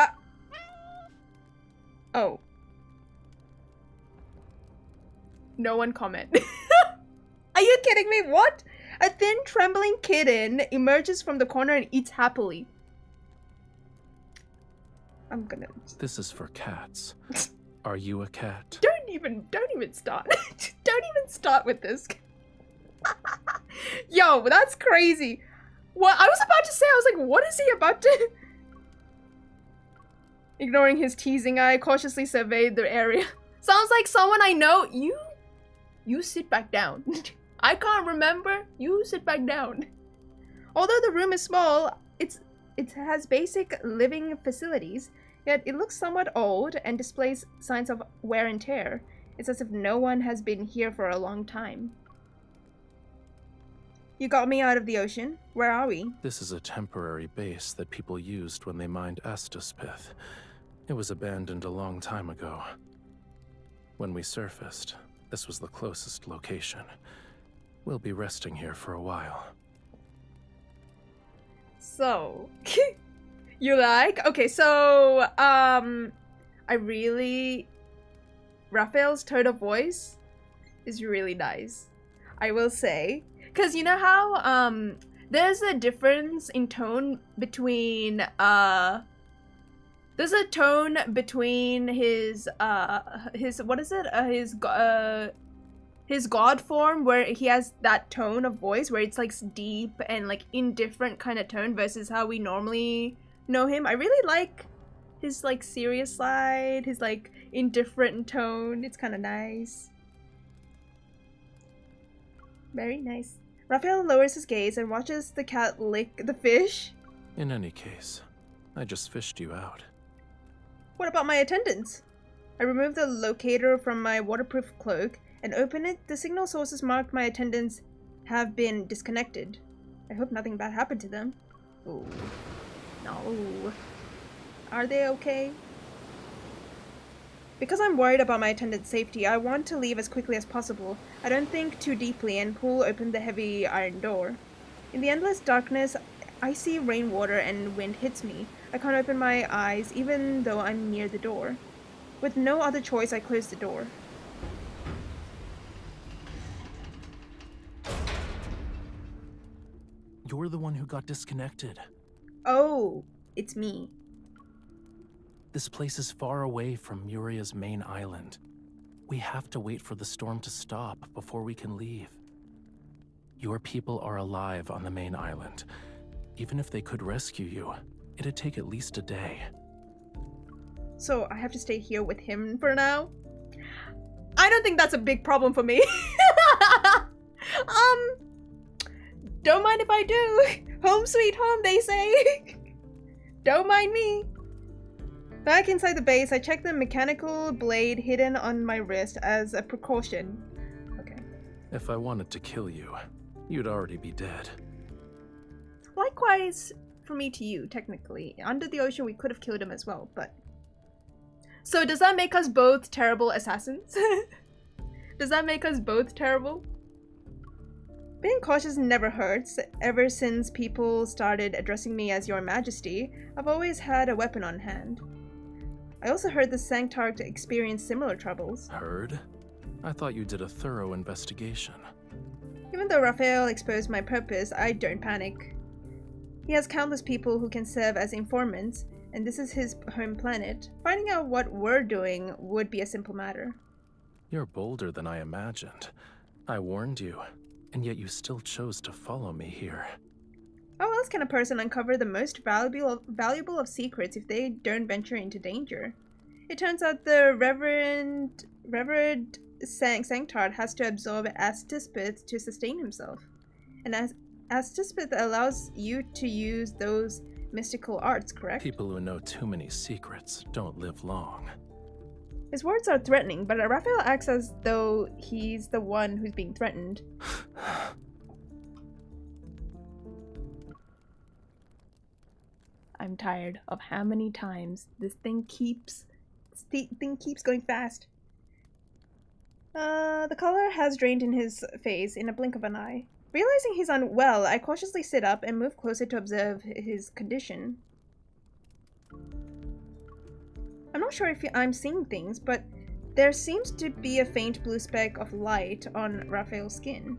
Oh. No one comment. Are you kidding me? What? A thin, trembling kitten emerges from the corner and eats happily. I'm gonna... This is for cats. Are you a cat? Don't even start. Don't even start with this. Yo, that's crazy. What I was about to say, I was like, what is he about to... Ignoring his teasing, I cautiously surveyed the area. Sounds like someone I know. You sit back down. I can't remember. You sit back down. Although the room is small, it has basic living facilities, yet it looks somewhat old and displays signs of wear and tear. It's as if no one has been here for a long time. You got me out of the ocean. Where are we? This is a temporary base that people used when they mined Astaspith. It was abandoned a long time ago. When we surfaced, this was the closest location. We'll be resting here for a while. So, you like? Okay, so, Raphael's tone of voice is really nice, I will say. Because you know how, there's a difference in tone between, there's a tone between his god form, where he has that tone of voice where it's like deep and like indifferent kind of tone versus how we normally know him. I really like his like serious side, his like indifferent tone. It's kind of nice. Very nice. Raphael lowers his gaze and watches the cat lick the fish. In any case, I just fished you out. What about my attendants? I removed the locator from my waterproof cloak and open it. The signal sources marked my attendants have been disconnected. I hope nothing bad happened to them. Ooh. No. Are they okay? Because I'm worried about my attendants' safety, I want to leave as quickly as possible. I don't think too deeply and pull open the heavy iron door. In the endless darkness, icy rainwater and wind hits me. I can't open my eyes even though I'm near the door. With no other choice, I close the door. You're the one who got disconnected. Oh, it's me. This place is far away from Muria's main island. We have to wait for the storm to stop before we can leave. Your people are alive on the main island. Even if they could rescue you, it'd take at least a day. So I have to stay here with him for now? I don't think that's a big problem for me. Don't mind if I do. Home sweet home, they say. Don't mind me. Back inside the base, I checked the mechanical blade hidden on my wrist as a precaution. Okay. If I wanted to kill you, you'd already be dead. Likewise for me to you, technically. Under the ocean, we could have killed him as well, but... So does that make us both terrible assassins? Does that make us both terrible? Being cautious never hurts. Ever since people started addressing me as Your Majesty, I've always had a weapon on hand. I also heard the Sanctarch experienced similar troubles. Heard? I thought you did a thorough investigation. Even though Raphael exposed my purpose, I don't panic. He has countless people who can serve as informants, and this is his home planet. Finding out what we're doing would be a simple matter. You're bolder than I imagined. I warned you, and yet you still chose to follow me here. How else can a person uncover the most valuable of secrets if they don't venture into danger? It turns out the Reverend Sanctarch has to absorb Astaspith to sustain himself. And Astaspith allows you to use those mystical arts, correct? People who know too many secrets don't live long. His words are threatening, but Raphael acts as though he's the one who's being threatened. I'm tired of how many times this thing keeps going fast. The color has drained in his face in a blink of an eye. Realizing he's unwell, I cautiously sit up and move closer to observe his condition. I'm not sure if I'm seeing things, but there seems to be a faint blue speck of light on Raphael's skin.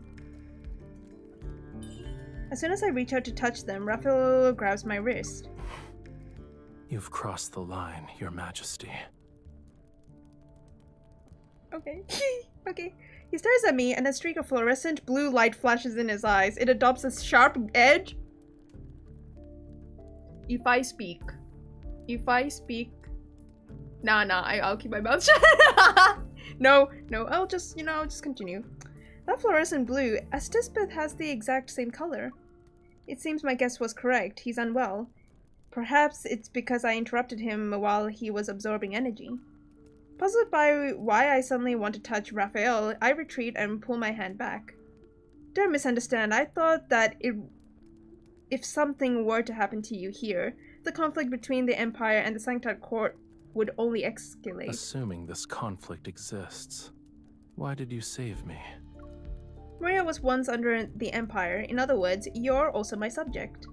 As soon as I reach out to touch them, Rafayel grabs my wrist. You've crossed the line, Your Majesty. Okay. Okay. He stares at me and a streak of fluorescent blue light flashes in his eyes. It adopts a sharp edge. If I speak. Nah, I'll keep my mouth shut. No, I'll just continue. That fluorescent blue, as Deepspace has the exact same color. It seems my guess was correct. He's unwell. Perhaps it's because I interrupted him while he was absorbing energy. Puzzled by why I suddenly want to touch Rafayel, I retreat and pull my hand back. Don't misunderstand. I thought that if something were to happen to you here, the conflict between the Empire and the Sanctite Court would only escalate. Assuming this conflict exists, why did you save me? Maria was once under the Empire. In other words, you're also my subject.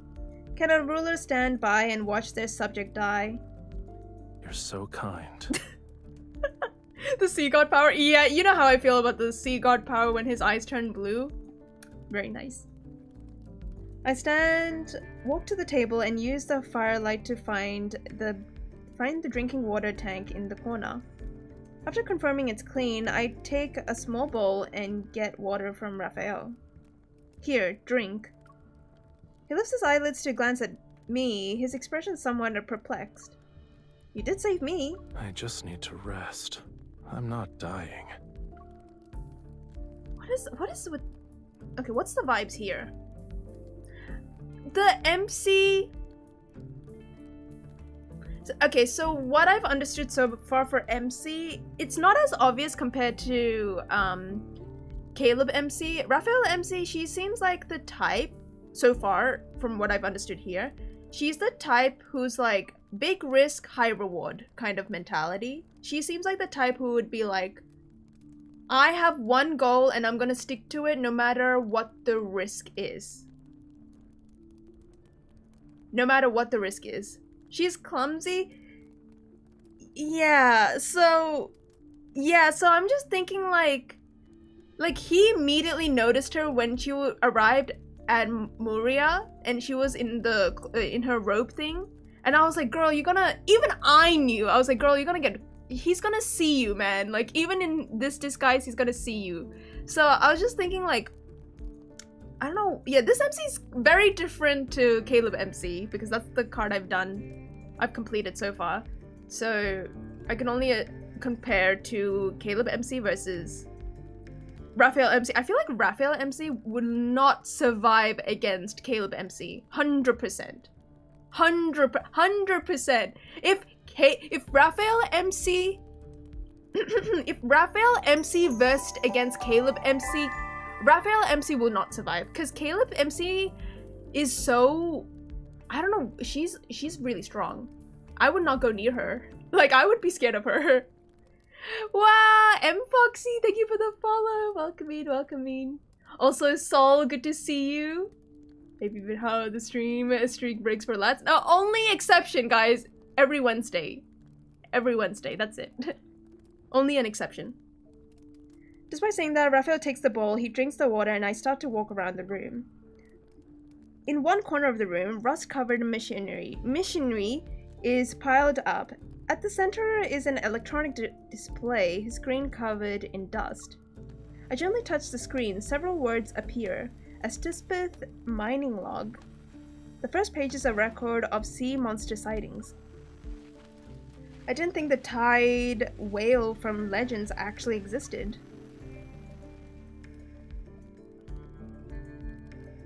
Can a ruler stand by and watch their subject die? You're so kind. The sea god power? Yeah, you know how I feel about the sea god power when his eyes turn blue. Very nice. I walk to the table and use the firelight to find the drinking water tank in the corner. After confirming it's clean, I take a small bowl and get water from Rafayel. Here, drink. He lifts his eyelids to glance at me, his expression somewhat perplexed. You did save me. I just need to rest. I'm not dying. What is with... Okay, what's the vibes here? The MC... Okay, so what I've understood so far for MC, it's not as obvious compared to Caleb MC. Rafayel MC, she seems like the type, so far, from what I've understood here, she's the type who's like big risk, high reward kind of mentality. She seems like the type who would be like, I have one goal and I'm gonna stick to it no matter what the risk is. No matter what the risk is. She's clumsy. Yeah, so I'm just thinking like he immediately noticed her when she arrived at Muria and she was in her robe thing. And I was like, girl, even I knew. I was like, girl, he's gonna see you, man. Like, even in this disguise, he's gonna see you. So I was just thinking, like, I don't know. Yeah, this MC is very different to Caleb MC because that's the card I've completed so far. So I can only compare to Caleb MC versus Rafayel MC. I feel like Rafayel MC would not survive against Caleb MC. 100%. 100%. If Rafayel MC versed against Caleb MC, Rafayel MC will not survive because Caleb MC is so, I don't know, she's really strong. I would not go near her. Like, I would be scared of her. Wow, M Foxy, thank you for the follow. Welcome in. Also, Sol, good to see you. Maybe how the streak breaks for lads. No, only exception, guys. Every Wednesday, that's it. Only an exception. Despite saying that, Rafayel takes the bowl, he drinks the water, and I start to walk around the room. In one corner of the room, rust-covered machinery is piled up. At the center is an electronic display, screen covered in dust. I gently touch the screen. Several words appear. A Deepspace mining log. The first page is a record of sea monster sightings. I didn't think the tide whale from Legends actually existed.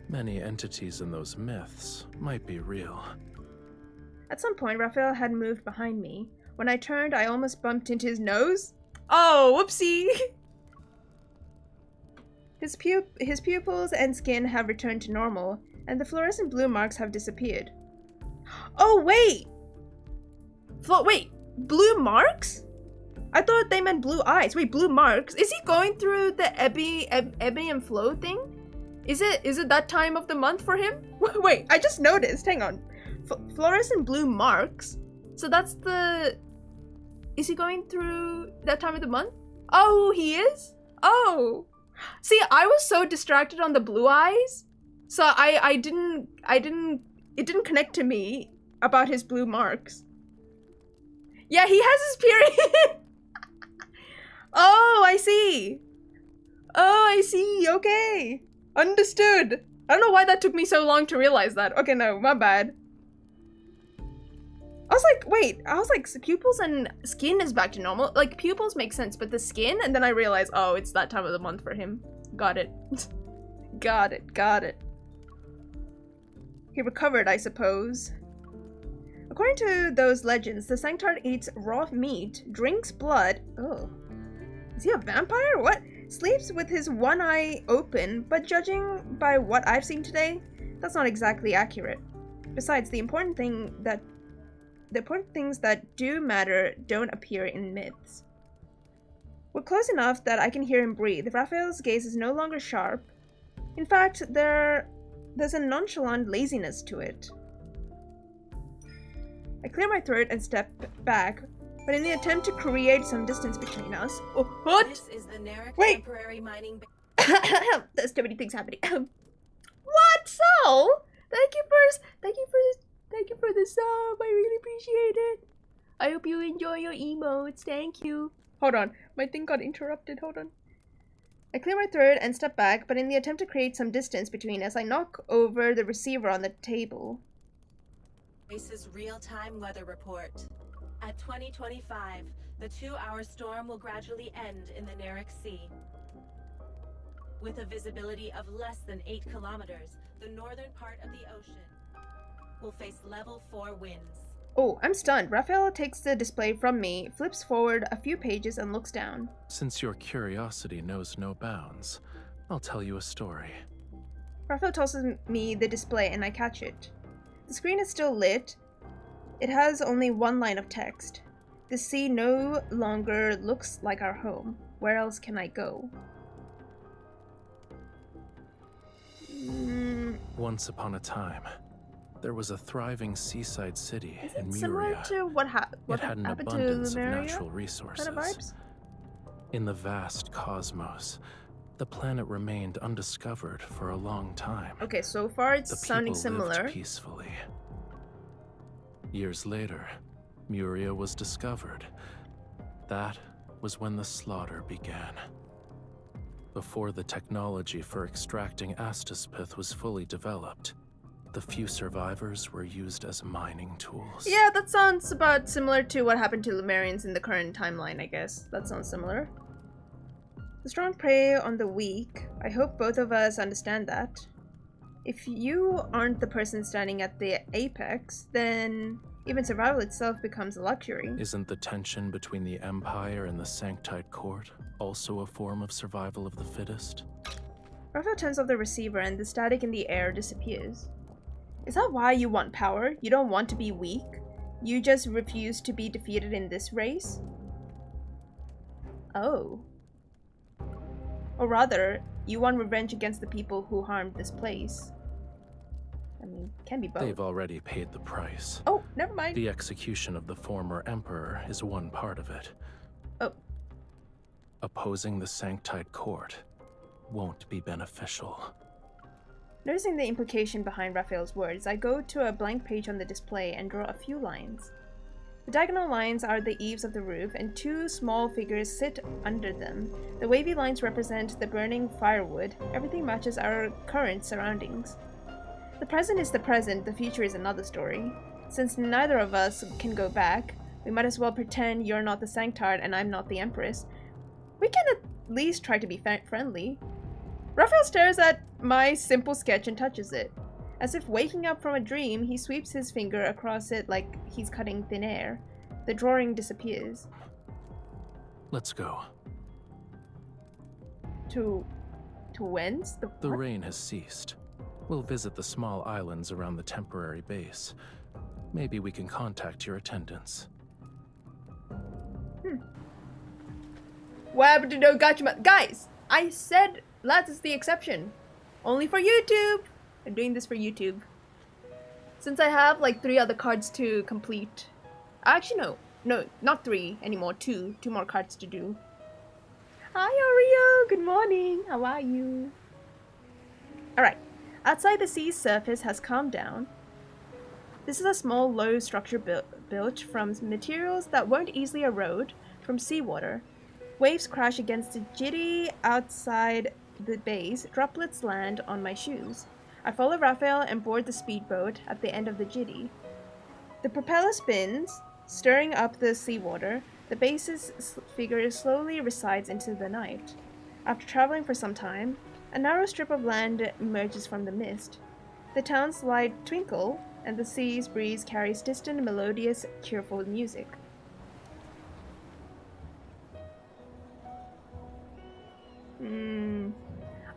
Many entities in those myths might be real. At some point, Rafayel had moved behind me. When I turned, I almost bumped into his nose. Oh, whoopsie! His pupils and skin have returned to normal, and the fluorescent blue marks have disappeared. Oh, wait! Wait, blue marks? I thought they meant blue eyes. Wait, blue marks? Is he going through the ebby and flow thing? Is it that time of the month for him? Wait, I just noticed. Hang on. Fluorescent blue marks? So that's the... Is he going through that time of the month? Oh, he is? Oh. See, I was so distracted on the blue eyes So I didn't, it didn't connect to me about his blue marks. Yeah, he has his period. Oh, I see. Oh, I see. Okay. Understood. I don't know why that took me so long to realize that. Okay, no, my bad. I was like, wait, pupils and skin is back to normal. Like, pupils make sense, but the skin? And then I realized, oh, it's that time of the month for him. Got it. Got it. He recovered, I suppose. According to those legends, the Sanctard eats raw meat, drinks blood. Oh. Is he a vampire? What? Sleeps with his one eye open, but judging by what I've seen today, that's not exactly accurate. Besides, the important things that do matter don't appear in myths. We're close enough that I can hear him breathe. Raphael's gaze is no longer sharp. In fact, there's a nonchalant laziness to it. I clear my throat and step back, but in the attempt to create some distance between us... Oh, what? This is the Narek Wait! temporary mining There's too many things happening. What? So? Thank you for the sub. I really appreciate it. I hope you enjoy your emotes. Thank you. Hold on. My thing got interrupted. Hold on. I clear my throat and step back, but in the attempt to create some distance between us, I knock over the receiver on the table. Base's real-time weather report. At 2025, the 2-hour storm will gradually end in the Narek Sea. With a visibility of less than 8 kilometers, the northern part of the ocean will face level 4 winds. Oh, I'm stunned. Raphael takes the display from me, flips forward a few pages, and looks down. Since your curiosity knows no bounds, I'll tell you a story. Raphael tosses me the display, and I catch it. The screen is still lit. It has only one line of text. The sea no longer looks like our home. Where else can I go? Once upon a time, there was a thriving seaside city in Similar Muria. to what It had an happened to abundance of Lemuria? natural resources. Kind of vibes? In the vast cosmos, the planet remained undiscovered for a long time. Okay, so far it's The sounding people similar. lived peacefully. Years later, Muria was discovered. That was when the slaughter began. Before the technology for extracting Astaspith was fully developed, the few survivors were used as mining tools. Yeah, that sounds about similar to what happened to Lemurians in the current timeline, I guess. That sounds similar. The strong prey on the weak. I hope both of us understand that. If you aren't the person standing at the apex, then even survival itself becomes a luxury. Isn't the tension between the Empire and the Sanctite Court also a form of survival of the fittest? Raphael turns off the receiver and the static in the air disappears. Is that why you want power? You don't want to be weak? You just refuse to be defeated in this race? Oh. Or rather, you want revenge against the people who harmed this place. I mean, can be both. They've already paid the price. Oh, never mind. The execution of the former Emperor is one part of it. Oh. Opposing the Sanctite Court won't be beneficial. Noticing the implication behind Raphael's words, I go to a blank page on the display and draw a few lines. The diagonal lines are the eaves of the roof, and two small figures sit under them. The wavy lines represent the burning firewood. Everything matches our current surroundings. The present is the present, the future is another story. Since neither of us can go back, we might as well pretend you're not the Sanctard and I'm not the Empress. We can at least try to be friendly. Raphael stares at my simple sketch and touches it. As if waking up from a dream, he sweeps his finger across it like he's cutting thin air. The drawing disappears. Let's go. To whence? The rain has ceased. We'll visit the small islands around the temporary base. Maybe we can contact your attendants. What happened to no gotcha? Guys, I said that is the exception. Only for YouTube. I'm doing this for YouTube. Since I have like 3 other cards to complete. Actually, no, not 3 anymore. 2 more cards to do. Hi, Oreo. Good morning. How are you? All right. Outside, the sea's surface has calmed down. This is a small, low structure built from materials that won't easily erode from seawater. Waves crash against the jetty outside the base. Droplets land on my shoes. I follow Raphael and board the speedboat at the end of the jetty. The propeller spins, stirring up the seawater. The base's figure slowly recedes into the night. After traveling for some time, a narrow strip of land emerges from the mist. The town's light twinkle, and the sea's breeze carries distant, melodious, cheerful music.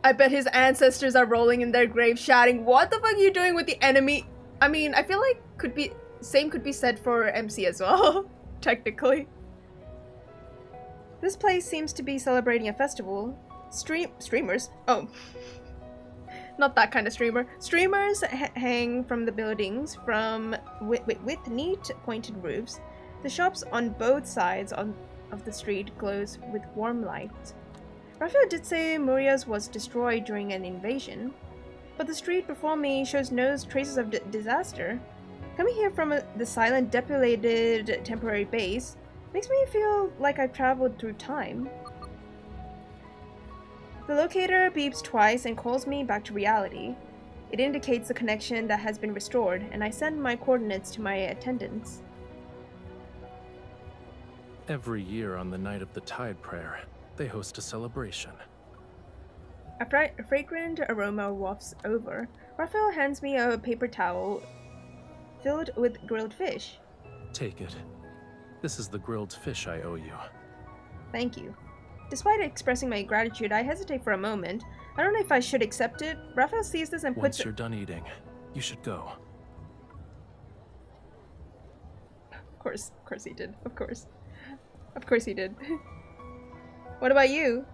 I bet his ancestors are rolling in their graves shouting, "What the fuck are you doing with the enemy?" I mean, I feel like same could be said for MC as well, technically. This place seems to be celebrating a festival. Streamers? Oh. Not that kind of streamer. Streamers hang from the buildings with neat pointed roofs. The shops on both sides of the street glows with warm light. Raphael did say Muria's was destroyed during an invasion, but the street before me shows no traces of disaster. Coming here from the silent, depopulated temporary base makes me feel like I've traveled through time. The locator beeps twice and calls me back to reality. It indicates the connection that has been restored, and I send my coordinates to my attendants. Every year on the night of the Tide Prayer, they host a celebration. A fragrant aroma wafts over. Raphael hands me a paper towel filled with grilled fish. Take it. This is the grilled fish I owe you. Thank you. Despite expressing my gratitude, I hesitate for a moment. I don't know if I should accept it. Raphael sees this and puts Once you're done eating, you should go. Of course he did. Of course he did. What about you?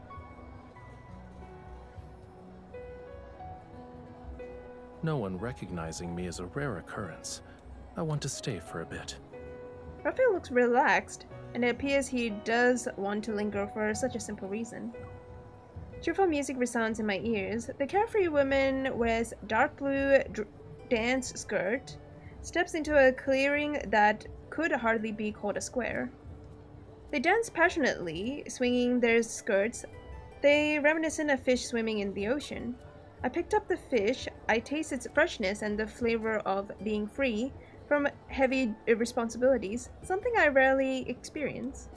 No one recognizing me is a rare occurrence. I want to stay for a bit. Raphael looks relaxed, and it appears he does want to linger for such a simple reason. Cheerful music resounds in my ears. The carefree woman wears dark blue dance skirt, steps into a clearing that could hardly be called a square. They dance passionately, swinging their skirts. They reminiscent of fish swimming in the ocean. I picked up the fish. I taste its freshness and the flavor of being free from heavy responsibilities, something I rarely experience.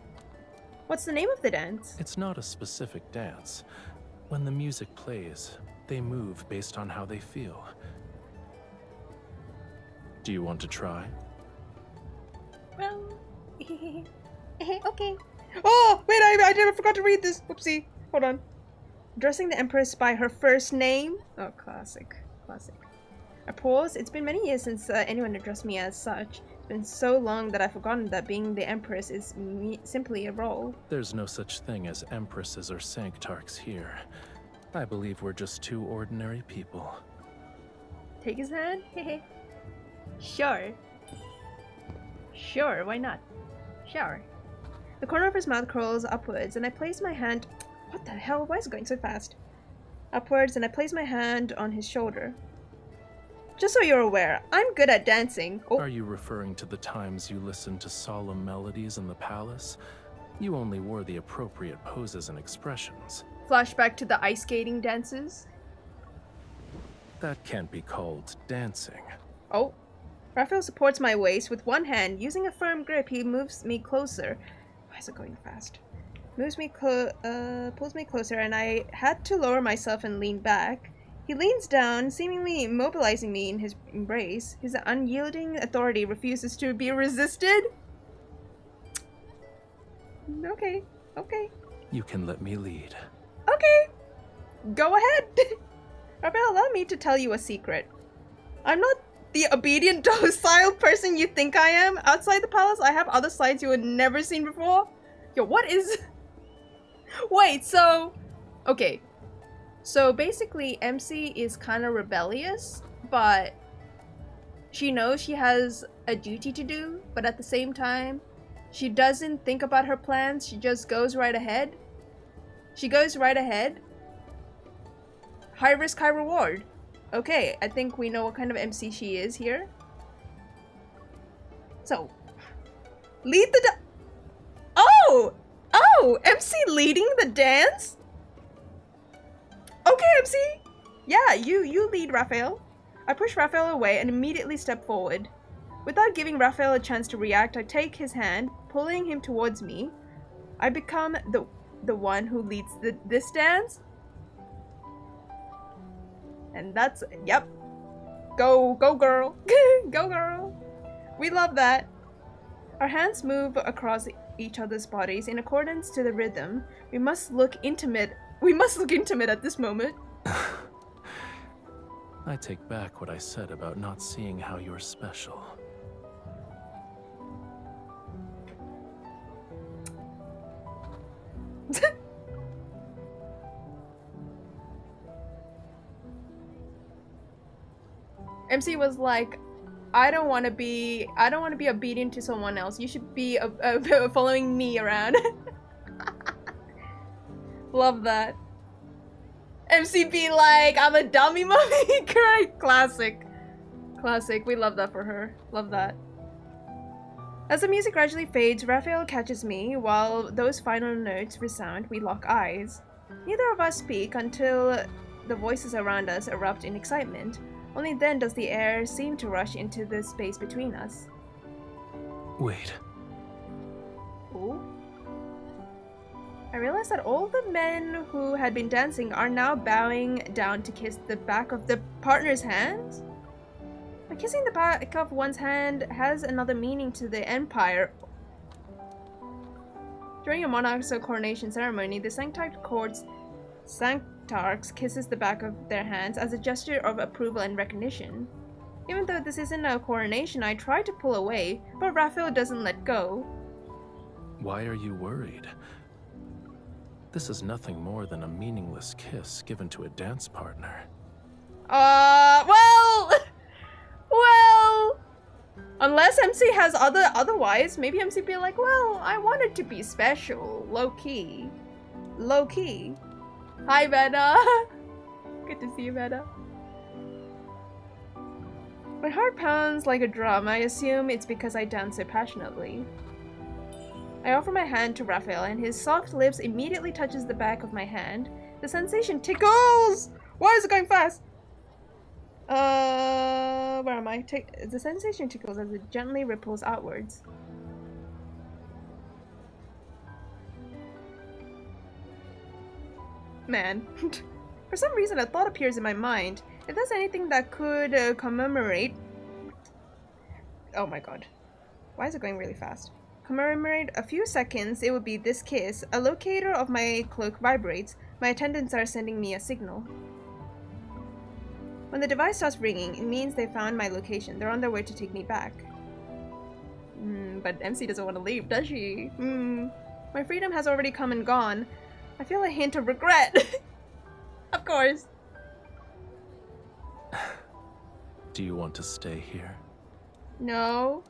What's the name of the dance? It's not a specific dance. When the music plays, they move based on how they feel. Do you want to try? Well, okay. Oh, wait, I forgot to read this. Whoopsie. Hold on. Addressing the Empress by her first name. Oh, classic. I pause. It's been many years since anyone addressed me as such. It's been so long that I've forgotten that being the Empress is simply a role. There's no such thing as Empresses or Sanctarchs here. I believe we're just two ordinary people. Take his hand? Sure, why not? Sure. The corner of his mouth curls upwards, and I place my hand... What the hell? Why is it going so fast? Upwards, and I place my hand on his shoulder. Just so you're aware, I'm good at dancing. Oh. Are you referring to the times you listened to solemn melodies in the palace? You only wore the appropriate poses and expressions. Flashback to the ice skating dances. That can't be called dancing. Oh. Raphael supports my waist with one hand. Using a firm grip, he moves me closer. Why is it going fast? Pulls me closer, and I had to lower myself and lean back. He leans down, seemingly immobilizing me in his embrace. His unyielding authority refuses to be resisted. Okay. You can let me lead. Okay. Go ahead. Raphael, allow me to tell you a secret. I'm not the obedient, docile person you think I am. Outside the palace, I have other sides you had never seen before. Yo, what is... Wait, so... Okay. So basically, MC is kind of rebellious, but she knows she has a duty to do, but at the same time, she doesn't think about her plans, she just goes right ahead. High risk, high reward. Okay, I think we know what kind of MC she is here. So, lead the Oh! Oh! MC leading the dance? Okay, MC! Yeah, you lead, Raphael. I push Raphael away and immediately step forward. Without giving Raphael a chance to react, I take his hand, pulling him towards me. I become the one who leads this dance. And that's, yep. Go girl. Go girl. We love that. Our hands move across each other's bodies in accordance to the rhythm. We must look intimate. We must look intimate at this moment. I take back what I said about not seeing how you're special. MC was like, I don't want to be obedient to someone else. You should be following me around. Love that. MC be like, I'm a dummy mommy. Great. Classic. We love that for her. Love that. As the music gradually fades, Raphael catches me. While those final notes resound, we lock eyes. Neither of us speak until the voices around us erupt in excitement. Only then does the air seem to rush into the space between us. Wait. Ooh. I realized that all the men who had been dancing are now bowing down to kiss the back of the partner's hand. But kissing the back of one's hand has another meaning to the Empire. During a monarch's coronation ceremony, the Sanctite Court's Sanctarchs kisses the back of their hands as a gesture of approval and recognition. Even though this isn't a coronation, I try to pull away, but Raphael doesn't let go. Why are you worried? This is nothing more than a meaningless kiss given to a dance partner. Well, unless MC has otherwise, maybe MC be like, well, I want it to be special, low key. Hi, Veda. Good to see you, Veda. My heart pounds like a drum. I assume it's because I dance so passionately. I offer my hand to Raphael, and his soft lips immediately touches the back of my hand. The sensation tickles! Why is it going fast? Where am I? The sensation tickles as it gently ripples outwards. Man. For some reason, a thought appears in my mind. If there's anything that could commemorate... Oh my god. Why is it going really fast? Commemorate a few seconds, it would be this kiss. A locator of my cloak vibrates. My attendants are sending me a signal. When the device starts ringing, it means they found my location. They're on their way to take me back. But MC doesn't want to leave, does she? My freedom has already come and gone. I feel a hint of regret. Of course. Do you want to stay here? No.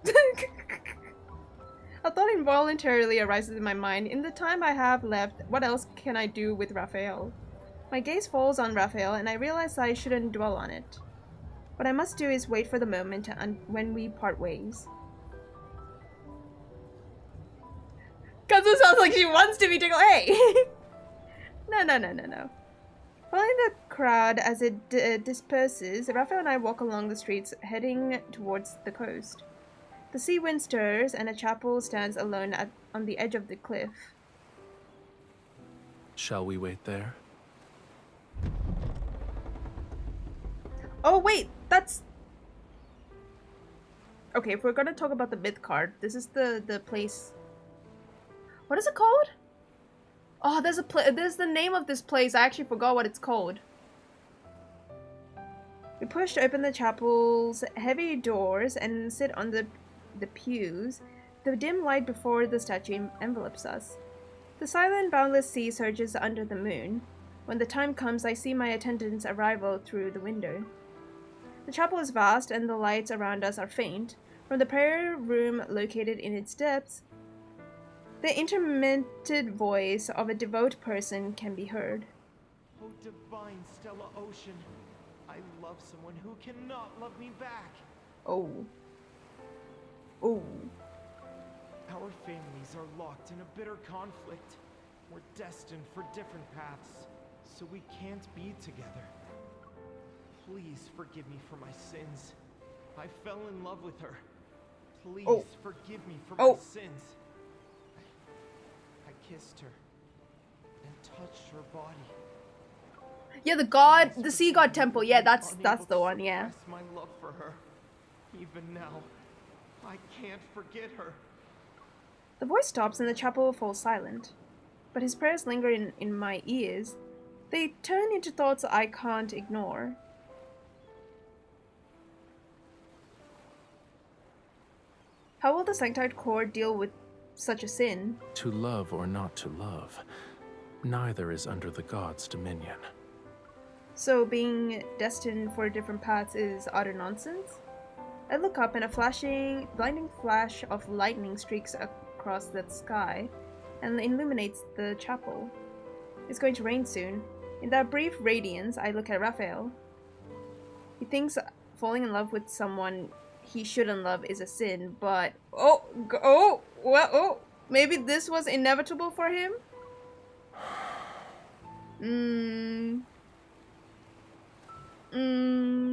A thought involuntarily arises in my mind. In the time I have left, what else can I do with Raphael? My gaze falls on Raphael, and I realize I shouldn't dwell on it. What I must do is wait for the moment when we part ways. Kazu sounds like she wants to be tickled. Hey! No. Following the crowd as it disperses, Raphael and I walk along the streets, heading towards the coast. The sea wind stirs, and a chapel stands alone on the edge of the cliff. Shall we wait there? Oh wait, that's... Okay, if we're gonna talk about the myth card, this is the place... What is it called? Oh, there's the name of this place. I actually forgot what it's called. We pushed open the chapel's heavy doors and sit on the pews. The dim light before the statue envelops us. The silent, boundless sea surges under the moon. When the time comes, I see my attendant's arrival through the window. The chapel is vast, and the lights around us are faint. From the prayer room located in its depths, the intermittent voice of a devout person can be heard. O divine Stella Ocean, I love someone who cannot love me back. Oh. Oh. Our families are locked in a bitter conflict. We're destined for different paths, so we can't be together. Please forgive me for my sins. I fell in love with her. Please forgive me for my sins. I kissed her and touched her body. Yeah, the sea god temple. Yeah, that's the one. Yeah. My love for her. Even now, I can't forget her. The voice stops and the chapel falls silent, but his prayers linger in my ears. They turn into thoughts I can't ignore. How will the Sanctite Court deal with such a sin? To love or not to love, neither is under the gods' dominion. So being destined for different paths is utter nonsense? I look up and a blinding flash of lightning streaks across the sky and illuminates the chapel. It's going to rain soon. In that brief radiance, I look at Rafayel. He thinks falling in love with someone he shouldn't love is a sin, but maybe this was inevitable for him?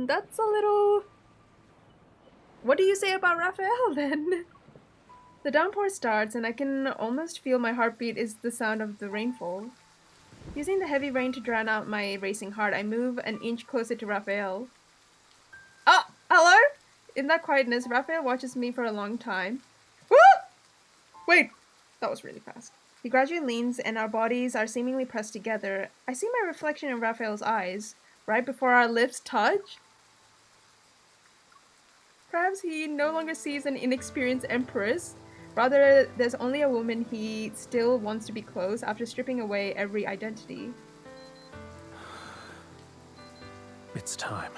That's a little... What do you say about Rafayel then? The downpour starts and I can almost feel my heartbeat is the sound of the rainfall. Using the heavy rain to drown out my racing heart, I move an inch closer to Rafayel. Ah! Hello? In that quietness, Rafayel watches me for a long time. Woo! Wait! That was really fast. He gradually leans and our bodies are seemingly pressed together. I see my reflection in Rafayel's eyes, right before our lips touch. Perhaps he no longer sees an inexperienced empress. Rather, there's only a woman he still wants to be close after stripping away every identity. It's time.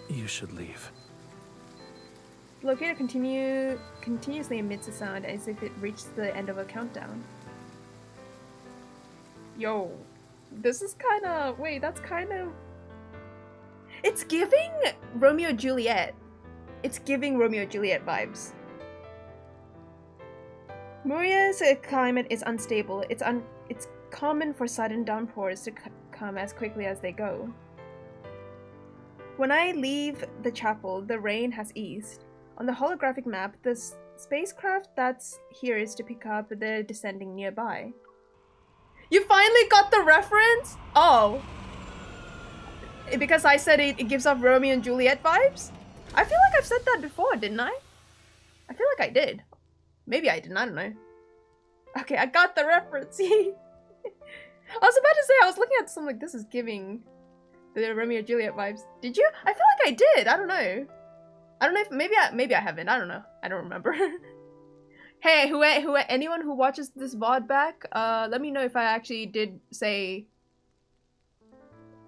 You should leave. The locator continuously emits a sound as if it reached the end of a countdown. Yo, this is kinda... Wait, that's kind of... It's giving Romeo and Juliet. It's giving Romeo and Juliet vibes. Muria's climate is unstable. It's common for sudden downpours to come as quickly as they go. When I leave the chapel, the rain has eased. On the holographic map, the spacecraft that's here is to pick up the descending nearby. You finally got the reference? Oh. Because I said it gives off Romeo and Juliet vibes? I feel like I've said that before, didn't I? I feel like I did. Maybe I didn't, I don't know. Okay, I got the reference. I was about to say, I was looking at something like, this is giving the Romeo and Juliet vibes. Did you? I feel like I did, I don't know. I don't know if, maybe I haven't, I don't know. I don't remember. Hey, anyone who watches this VOD back, let me know if I actually did say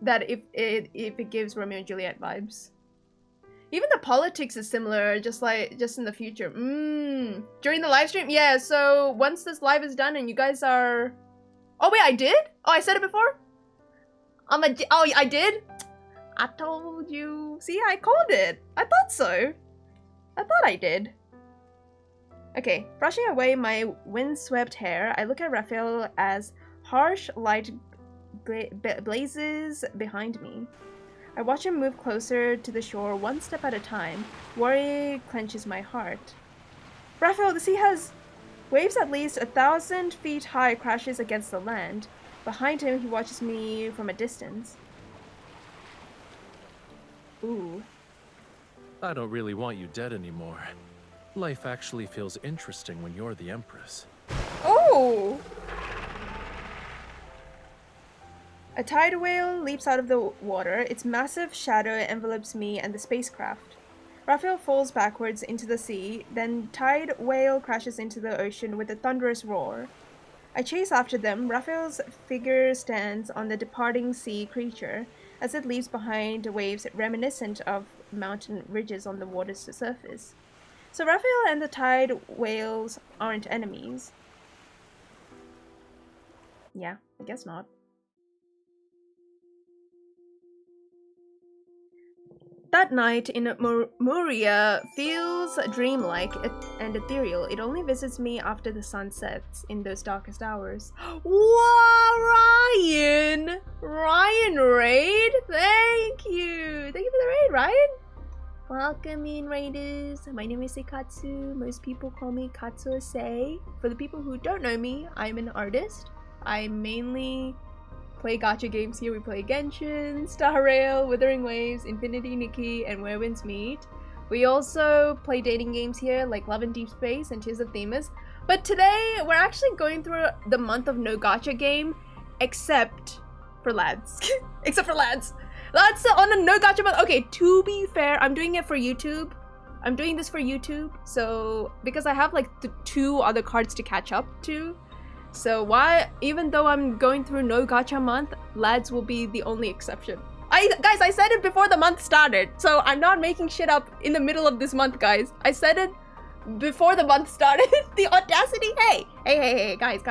that if it gives Romeo and Juliet vibes. Even the politics is similar, just in the future. During the live stream? Yeah, so once this live is done and you guys are... Oh wait, I did? Oh, I said it before? Oh, I did? I told you. See, I called it. I thought so. I thought I did. Okay, brushing away my windswept hair, I look at Rafayel as harsh light blazes behind me. I watch him move closer to the shore one step at a time. Worry clenches my heart. Rafayel, the sea has waves at least 1,000 feet high crashes against the land. Behind him, he watches me from a distance. Ooh. I don't really want you dead anymore. Life actually feels interesting when you're the Empress. Oh! A tide whale leaps out of the water. Its massive shadow envelopes me and the spacecraft. Rafayel falls backwards into the sea, then tide whale crashes into the ocean with a thunderous roar. I chase after them. Rafayel's figure stands on the departing sea creature as it leaves behind waves reminiscent of mountain ridges on the water's surface. So Rafayel and the tide whales aren't enemies. Yeah, I guess not. at night in Muria feels dreamlike and ethereal. It only visits me after the sun sets in those darkest hours. Wow, Ryan! Ryan raid? Thank you! Thank you for the raid, Ryan! Welcome in, raiders. My name is Seikatsu. Most people call me Katsuose. For the people who don't know me, I'm an artist. I mainly play gacha games here. We play Genshin, Star Rail, Withering Waves, Infinity Nikki, and Where Winds Meet. We also play dating games here like Love and Deepspace and Tears of Themis. But today, we're actually going through the month of no gacha game, except for lads. Except for lads. Lads on a no gacha month. Okay, to be fair, I'm doing it for YouTube. I'm doing this for YouTube. So, because I have like the 2 other cards to catch up to. So why, even though I'm going through no gacha month, lads will be the only exception. Guys, I said it before the month started, so I'm not making shit up in the middle of this month, guys. I said it before the month started. The audacity, hey, guys.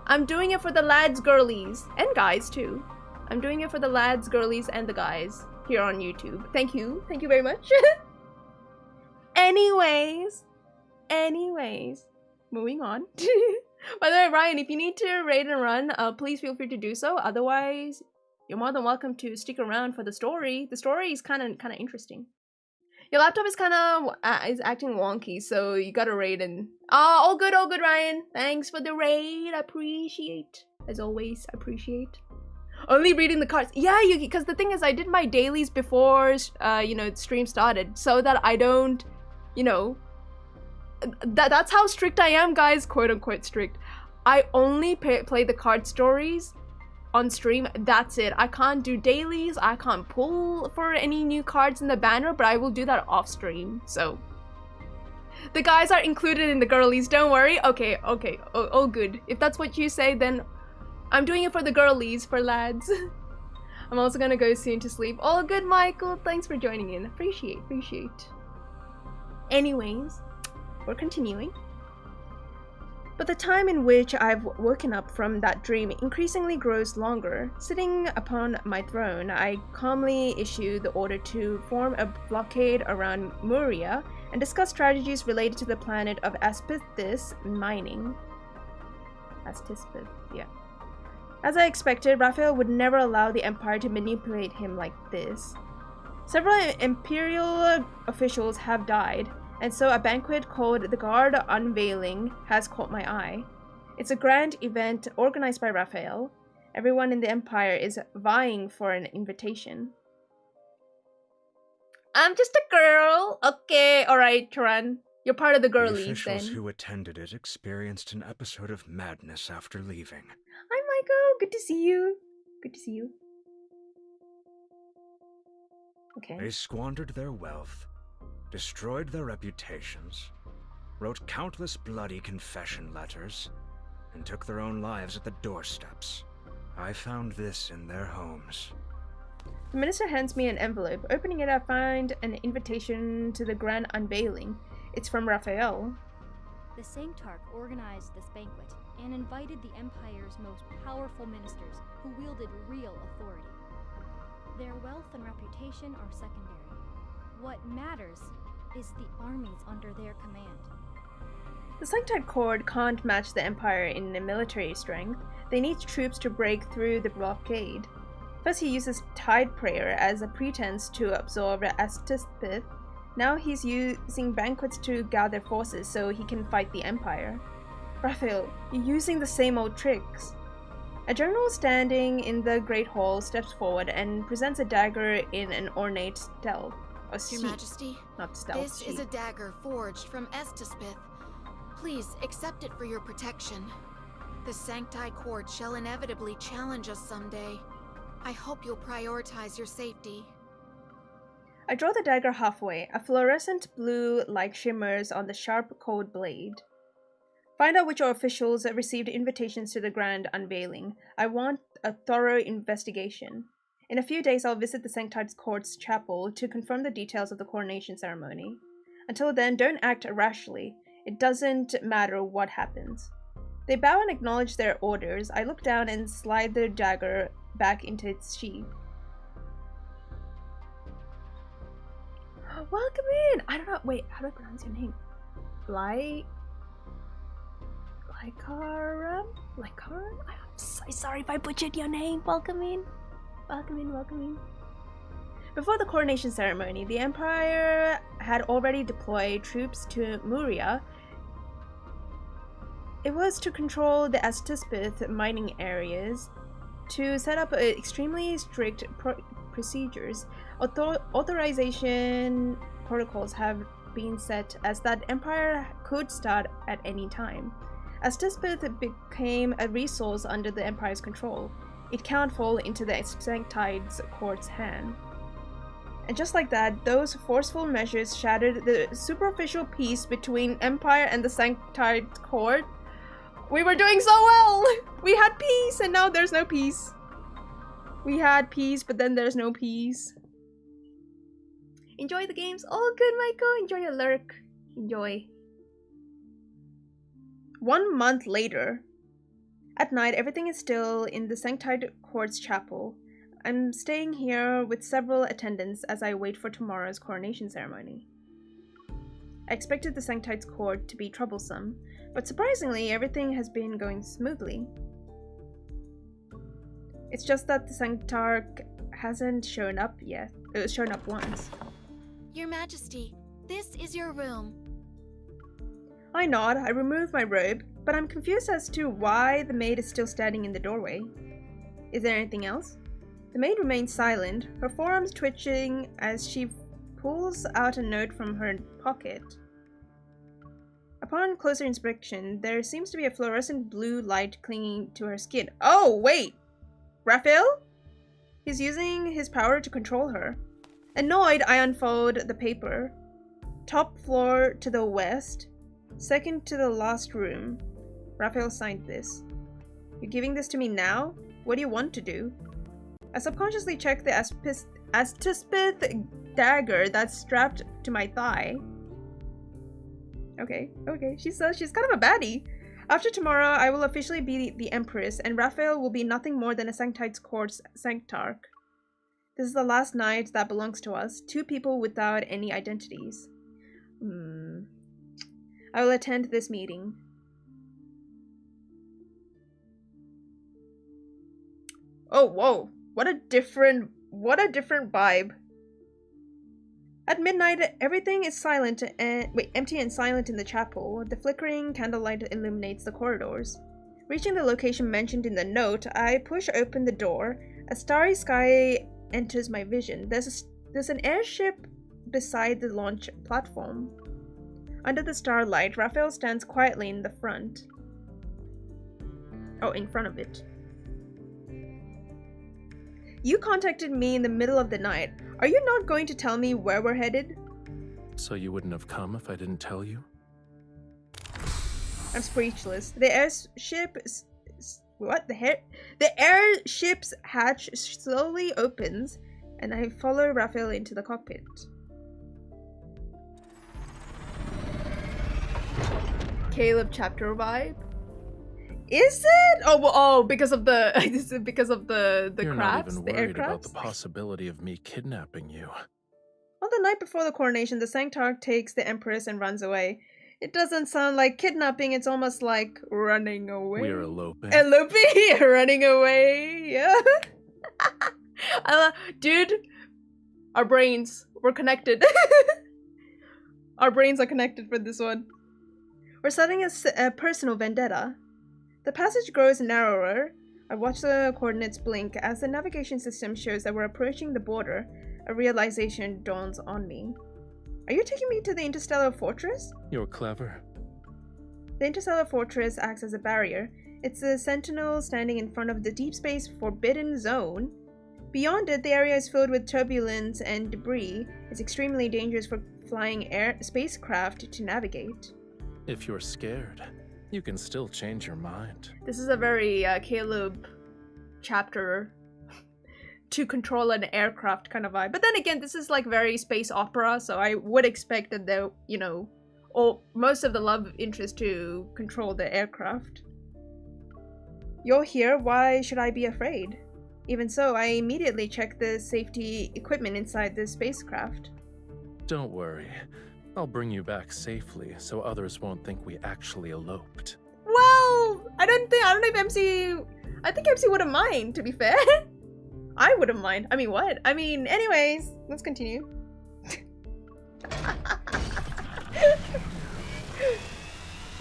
I'm doing it for the lads, girlies, and guys too. I'm doing it for the lads, girlies, and the guys here on YouTube. Thank you very much. Anyways, moving on. By the way, Ryan, if you need to raid and run, please feel free to do so. Otherwise, you're more than welcome to stick around for the story. The story is kind of interesting. Your laptop is is acting wonky, so you gotta raid and... all good, Ryan. Thanks for the raid. Appreciate. As always, appreciate. Only reading the cards. Yeah, Yuki, because the thing is, I did my dailies before, stream started, so that I don't, that's how strict I am, guys, quote unquote strict. I only play the card stories on stream. That's it. I can't do dailies. I can't pull for any new cards in the banner, but I will do that off stream. So the guys are included in the girlies. Don't worry. Okay. All good. If that's what you say, then I'm doing it for the girlies, for lads. I'm also gonna go soon to sleep. All good, Michael. Thanks for joining in. Appreciate. Anyways, we're continuing. But the time in which I've woken up from that dream increasingly grows longer. Sitting upon my throne, I calmly issue the order to form a blockade around Muria and discuss strategies related to the planet of Aspithis mining. Aspithis, yeah. As I expected, Rafayel would never allow the Empire to manipulate him like this. Several Imperial officials have died, and so a banquet called the Guard Unveiling has caught my eye. It's a grand event organized by Rafayel. Everyone in the Empire is vying for an invitation. I'm just a girl. Okay, alright, Turan. You're part of the girlies, The officials then. who attended it experienced an episode of madness after leaving. Hi, Michael. Good to see you. Okay. They squandered their wealth, destroyed their reputations, wrote countless bloody confession letters, and took their own lives at the doorsteps. I found this in their homes. The minister hands me an envelope. Opening it, I find an invitation to the Grand Unveiling. It's from Rafayel. The Sanctarch organized this banquet and invited the Empire's most powerful ministers who wielded real authority. Their wealth and reputation are secondary. What matters is the armies under their command. The Sanctite Court can't match the Empire in military strength. They need troops to break through the blockade. First he uses Tide Prayer as a pretense to absorb Astithith. Now he's using banquets to gather forces so he can fight the Empire. Rafayel, you're using the same old tricks. A general standing in the Great Hall steps forward and presents a dagger in an ornate stealth. Your Majesty, not stealth. This is a dagger forged from Estespith. Please accept it for your protection. The Sancti Court shall inevitably challenge us someday. I hope you'll prioritize your safety. I draw the dagger halfway. A fluorescent blue light shimmers on the sharp, cold blade. Find out which officials received invitations to the Grand Unveiling. I want a thorough investigation. In a few days, I'll visit the Sanctite Court's chapel to confirm the details of the coronation ceremony. Until then, don't act rashly. It doesn't matter what happens. They bow and acknowledge their orders. I look down and slide the dagger back into its sheath. welcome in! I don't know, wait, how do I pronounce your name? Lycarum? I'm so sorry if I butchered your name. Welcome in. Welcome in, welcome in. Before the coronation ceremony, the Empire had already deployed troops to Muria. It was to control the Aeon mining areas, to set up extremely strict procedures. Authorization protocols have been set as that Empire could start at any time. As Deepspace became a resource under the Empire's control, it can't fall into the Sanctide Court's hand. And just like that, those forceful measures shattered the superficial peace between Empire and the Sanctide Court. We were doing so well! We had peace, and now there's no peace. We had peace, but then there's no peace. Enjoy the games. Oh, good, Michael. Enjoy your lurk. Enjoy. 1 month later. At night, everything is still in the Sanctide Court's chapel. I'm staying here with several attendants as I wait for tomorrow's coronation ceremony. I expected the Sanctide Court to be troublesome, but surprisingly, everything has been going smoothly. It's just that the Sanctarch hasn't shown up yet. It was shown up once. Your Majesty, this is your room. I nod, I remove my robe, but I'm confused as to why the maid is still standing in the doorway. Is there anything else? The maid remains silent, her forearms twitching as she pulls out a note from her pocket. Upon closer inspection, there seems to be a fluorescent blue light clinging to her skin. Oh, wait! Rafayel? He's using his power to control her. Annoyed, I unfold the paper. Top floor to the west, second to the last room. Rafayel signed this. You're giving this to me now? What do you want to do? I subconsciously check the Aeon dagger that's strapped to my thigh. Okay. She's kind of a baddie. After tomorrow, I will officially be the Empress, and Rafayel will be nothing more than a Sanctide Court's Sanctarch. This is the last night that belongs to us, two people without any identities. I will attend this meeting. Oh, whoa. What a different vibe. At midnight, everything is empty and silent in the chapel. The flickering candlelight illuminates the corridors. Reaching the location mentioned in the note, I push open the door. A starry sky enters my vision. There's an airship beside the launch platform. Under the starlight, Rafayel stands quietly in the front. Oh, in front of it. You contacted me in the middle of the night. Are you not going to tell me where we're headed? So you wouldn't have come if I didn't tell you? I'm speechless. The airship's hatch slowly opens, and I follow Rafayel into the cockpit. Caleb chapter vibe. Is it? Oh, because of the You're crafts, not even the worried aircrafts. about the possibility of me kidnapping you. On the night before the coronation, the Sanctarch takes the Empress and runs away. It doesn't sound like kidnapping, it's almost like running away. We're eloping. Eloping? Running away, yeah. Dude, our brains, we're connected. Our brains are connected for this one. We're starting a personal vendetta. The passage grows narrower. I watch the coordinates blink as the navigation system shows that we're approaching the border. A realization dawns on me. Are you taking me to the Interstellar Fortress? You're clever. The Interstellar Fortress acts as a barrier. It's a sentinel standing in front of the Deepspace Forbidden Zone. Beyond it, the area is filled with turbulence and debris. It's extremely dangerous for flying spacecraft to navigate. If you're scared, you can still change your mind. This is a very Caleb chapter to control an aircraft kind of vibe. But then again, this is like very space opera, so I would expect that they'll, or most of the love interest to control the aircraft. You're here, why should I be afraid? Even so, I immediately check the safety equipment inside the spacecraft. Don't worry. I'll bring you back safely so others won't think we actually eloped. Well, I don't know if MC... I think MC wouldn't mind, to be fair. I wouldn't mind. I mean, what? I mean, anyways, let's continue.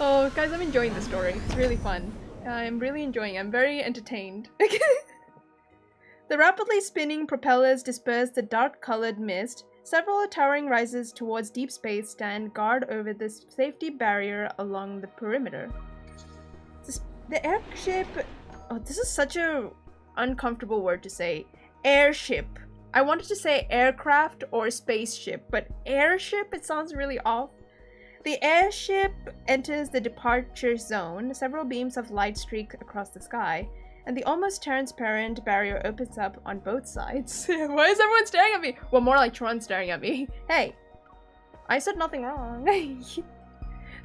Oh, guys, I'm enjoying the story. It's really fun. I'm really enjoying it. I'm very entertained. The rapidly spinning propellers disperse the dark-colored mist. Several towering rises towards deep space stand guard over the safety barrier along the perimeter. The airship... Oh, this is such a uncomfortable word to say. Airship. I wanted to say aircraft or spaceship, but airship, it sounds really off. The airship enters the departure zone. Several beams of light streak across the sky, and the almost transparent barrier opens up on both sides. Why is everyone staring at me? Well, more like Tron staring at me. Hey, I said nothing wrong.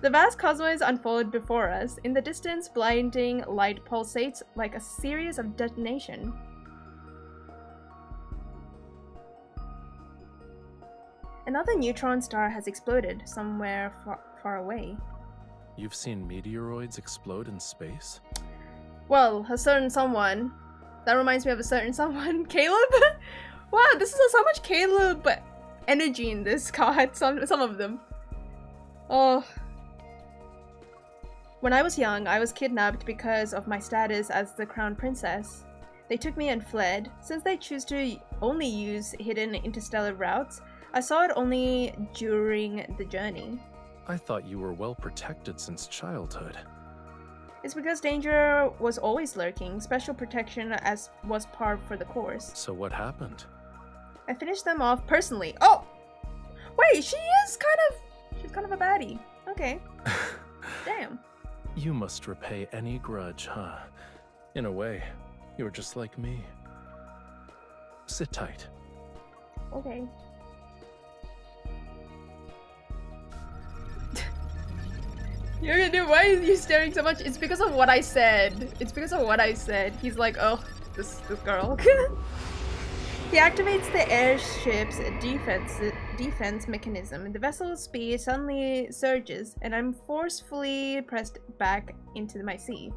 The vast cosmos unfold before us. In the distance, blinding light pulsates like a series of detonation. Another neutron star has exploded somewhere far away. You've seen meteoroids explode in space? Well, a certain someone. That reminds me of a certain someone. Caleb? Wow, this is so much Caleb energy in this card. Some of them. Oh. When I was young, I was kidnapped because of my status as the crown princess. They took me and fled. Since they choose to only use hidden interstellar routes, I saw it only during the journey. I thought you were well protected since childhood. It's because danger was always lurking. Special protection as was par for the course. So what happened? I finished them off personally. Oh! Wait, she's kind of a baddie. Okay. Damn. You must repay any grudge, huh? In a way, you're just like me. Sit tight. Okay. You're gonna do. Why are you staring so much? It's because of what I said. It's because of what I said. He's like, oh, this girl. He activates the airship's defense mechanism. The vessel's speed suddenly surges, and I'm forcefully pressed back into my seat.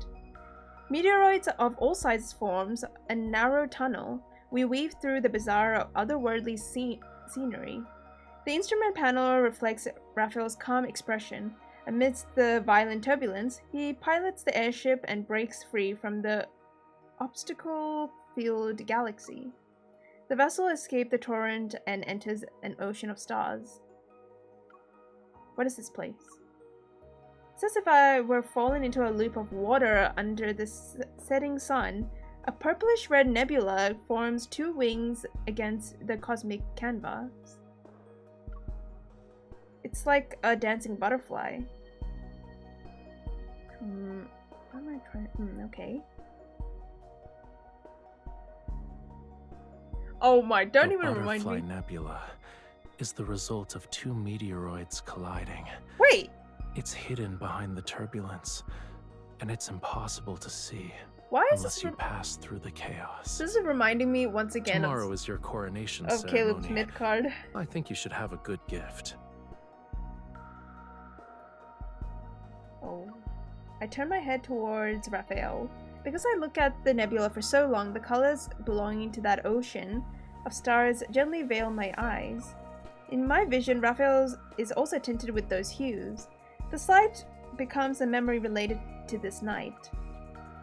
Meteoroids of all sizes forms a narrow tunnel. We weave through the bizarre, otherworldly scenery. The instrument panel reflects Rafayel's calm expression. Amidst the violent turbulence, he pilots the airship and breaks free from the obstacle-filled galaxy. The vessel escapes the torrent and enters an ocean of stars. What is this place? It's as if I were fallen into a loop of water under the setting sun. A purplish-red nebula forms two wings against the cosmic canvas. It's like a dancing butterfly. What am I trying? Okay. Oh my, don't even remind me. The Butterfly Nebula is the result of two meteoroids colliding. Wait! It's hidden behind the turbulence, and it's impossible to see. Why is unless you pass through the chaos. This is reminding me once again Tomorrow is your coronation of ceremony. Caleb's mid card. I think you should have a good gift. Oh. I turn my head towards Rafayel. Because I look at the nebula for so long, the colors belonging to that ocean of stars gently veil my eyes. In my vision, Rafayel is also tinted with those hues. The sight becomes a memory related to this night.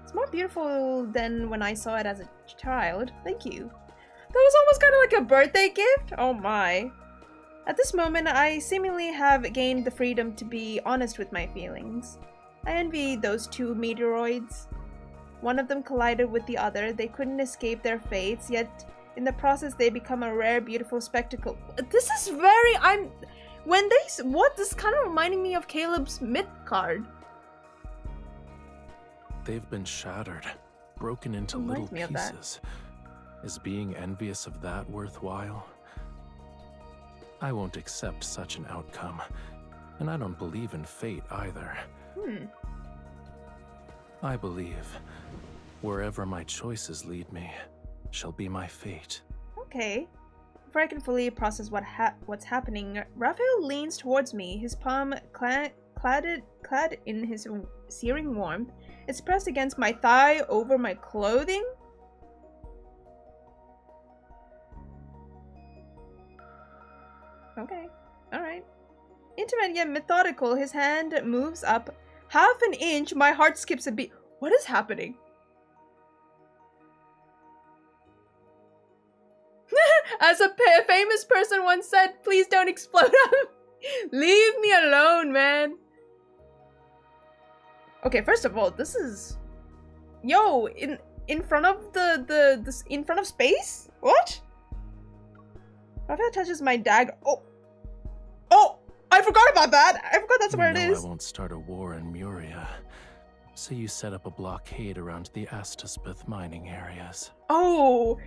It's more beautiful than when I saw it as a child. Thank you. That was almost kind of like a birthday gift. Oh my. At this moment, I seemingly have gained the freedom to be honest with my feelings. I envy those two meteoroids. One of them collided with the other. They couldn't escape their fates, yet in the process they become a rare, beautiful spectacle. This is very... This is kind of reminding me of Caleb's myth card. They've been shattered, broken into little pieces. Is being envious of that worthwhile? I won't accept such an outcome, and I don't believe in fate either. I believe wherever my choices lead me shall be my fate. Okay. Before I can fully process what's happening, Raphael leans towards me, his palm clad in his searing warmth. It's pressed against my thigh over my clothing. Okay, alright. Intimate yet methodical, his hand moves up half an inch. My heart skips a beat. What is happening? As a famous person once said, please don't explode him. Leave me alone, man. Okay, first of all, this is... Yo, in front of in front of space? What? Raphael touches my dagger. Oh! Oh! I forgot about that! I forgot that's where it is. I won't start a war in Muria. So you set up a blockade around the Astaspith mining areas. Oh!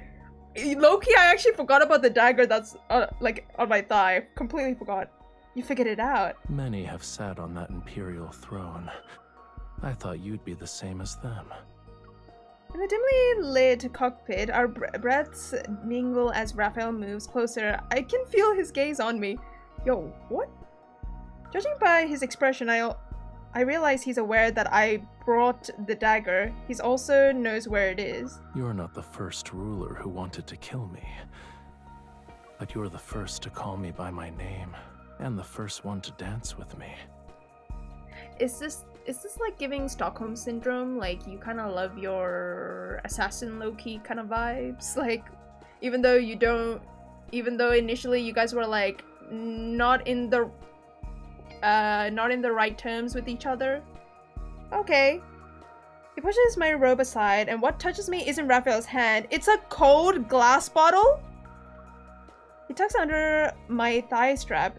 Loki, I actually forgot about the dagger that's like on my thigh. Completely forgot. You figured it out. Many have sat on that imperial throne. I thought you'd be the same as them. In the dimly lit cockpit, our breaths mingle as Raphael moves closer. I can feel his gaze on me. Yo, what? Judging by his expression, I realize he's aware that I brought the dagger. He also knows where it is. You're not the first ruler who wanted to kill me. But you're the first to call me by my name, and the first one to dance with me. Is this like giving Stockholm Syndrome? Like, you kind of love your assassin Loki kind of vibes? Like, even though initially you guys were like, not in the right terms with each other. Okay. He pushes my robe aside, and what touches me isn't Raphael's hand. It's a cold glass bottle. He tucks under my thigh strap.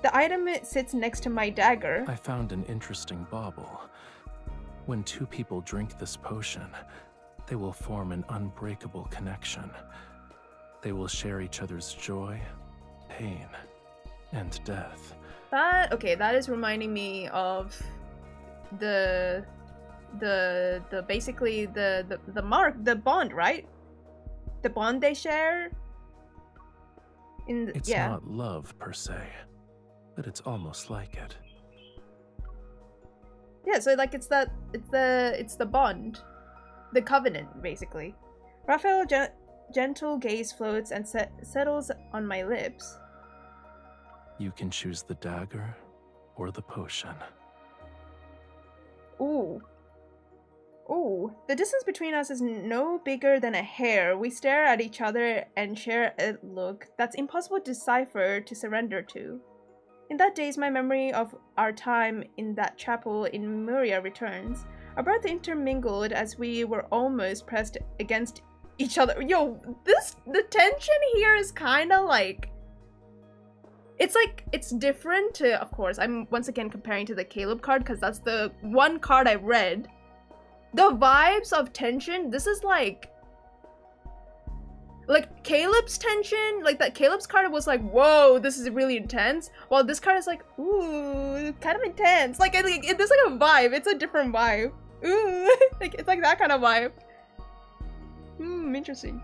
The item sits next to my dagger. I found an interesting bauble. When two people drink this potion, they will form an unbreakable connection. They will share each other's joy, pain, and death. That is reminding me of the bond, right? The bond they share. It's not love per se, but it's almost like it. Yeah, so like it's the bond, the covenant, basically. Raphael's gentle gaze floats and settles on my lips. You can choose the dagger or the potion. Ooh. Ooh. The distance between us is no bigger than a hair. We stare at each other and share a look that's impossible to decipher, to surrender to. In that daze, my memory of our time in that chapel in Muria returns. Our breath intermingled as we were almost pressed against each other. Yo, the tension here is kind of like... It's different to, of course, I'm once again comparing to the Caleb card because that's the one card I read. The vibes of tension, this is like Caleb's tension, like that Caleb's card was like, whoa, this is really intense. While this card is like, ooh, kind of intense. There's like a vibe, it's a different vibe. Ooh, it's like that kind of vibe. Interesting.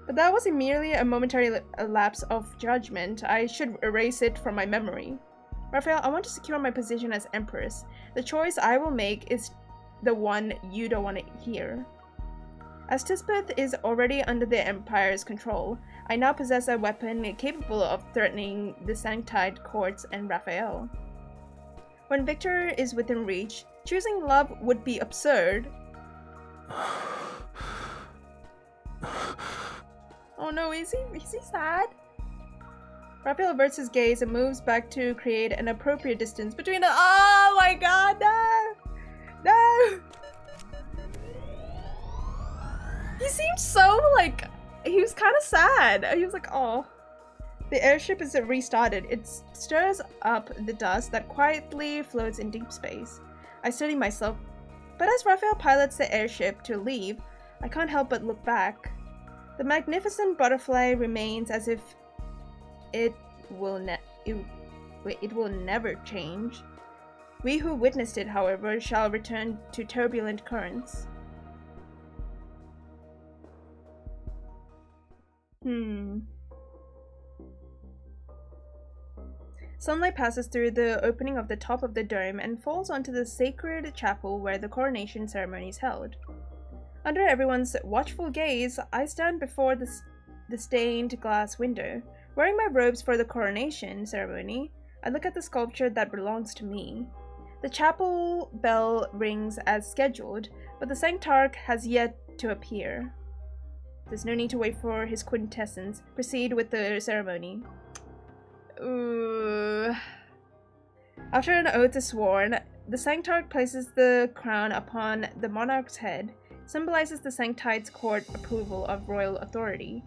But that wasn't merely a momentary lapse of judgment. I should erase it from my memory. Raphael, I want to secure my position as Empress. The choice I will make is the one you don't want to hear. As Tispeth is already under the Empire's control, I now possess a weapon capable of threatening the Sanctide Courts and Raphael. When Victor is within reach, choosing love would be absurd. Oh no, is he sad? Raphael averts his gaze and moves back to create an appropriate distance between us. Oh my god, no! No! He seemed so, like, he was kind of sad. He was like, oh. The airship is restarted. It stirs up the dust that quietly floats in deep space. I steady myself, but as Raphael pilots the airship to leave, I can't help but look back. The magnificent butterfly remains as if it will never change. We who witnessed it, however, shall return to turbulent currents. Sunlight passes through the opening of the top of the dome and falls onto the sacred chapel where the coronation ceremony is held. Under everyone's watchful gaze, I stand before the stained glass window. Wearing my robes for the coronation ceremony, I look at the sculpture that belongs to me. The chapel bell rings as scheduled, but the Sanctarch has yet to appear. There's no need to wait for his quintessence. Proceed with the ceremony. Ooh. After an oath is sworn, the Sanctarch places the crown upon the monarch's head, symbolizes the Sanctite's court approval of royal authority.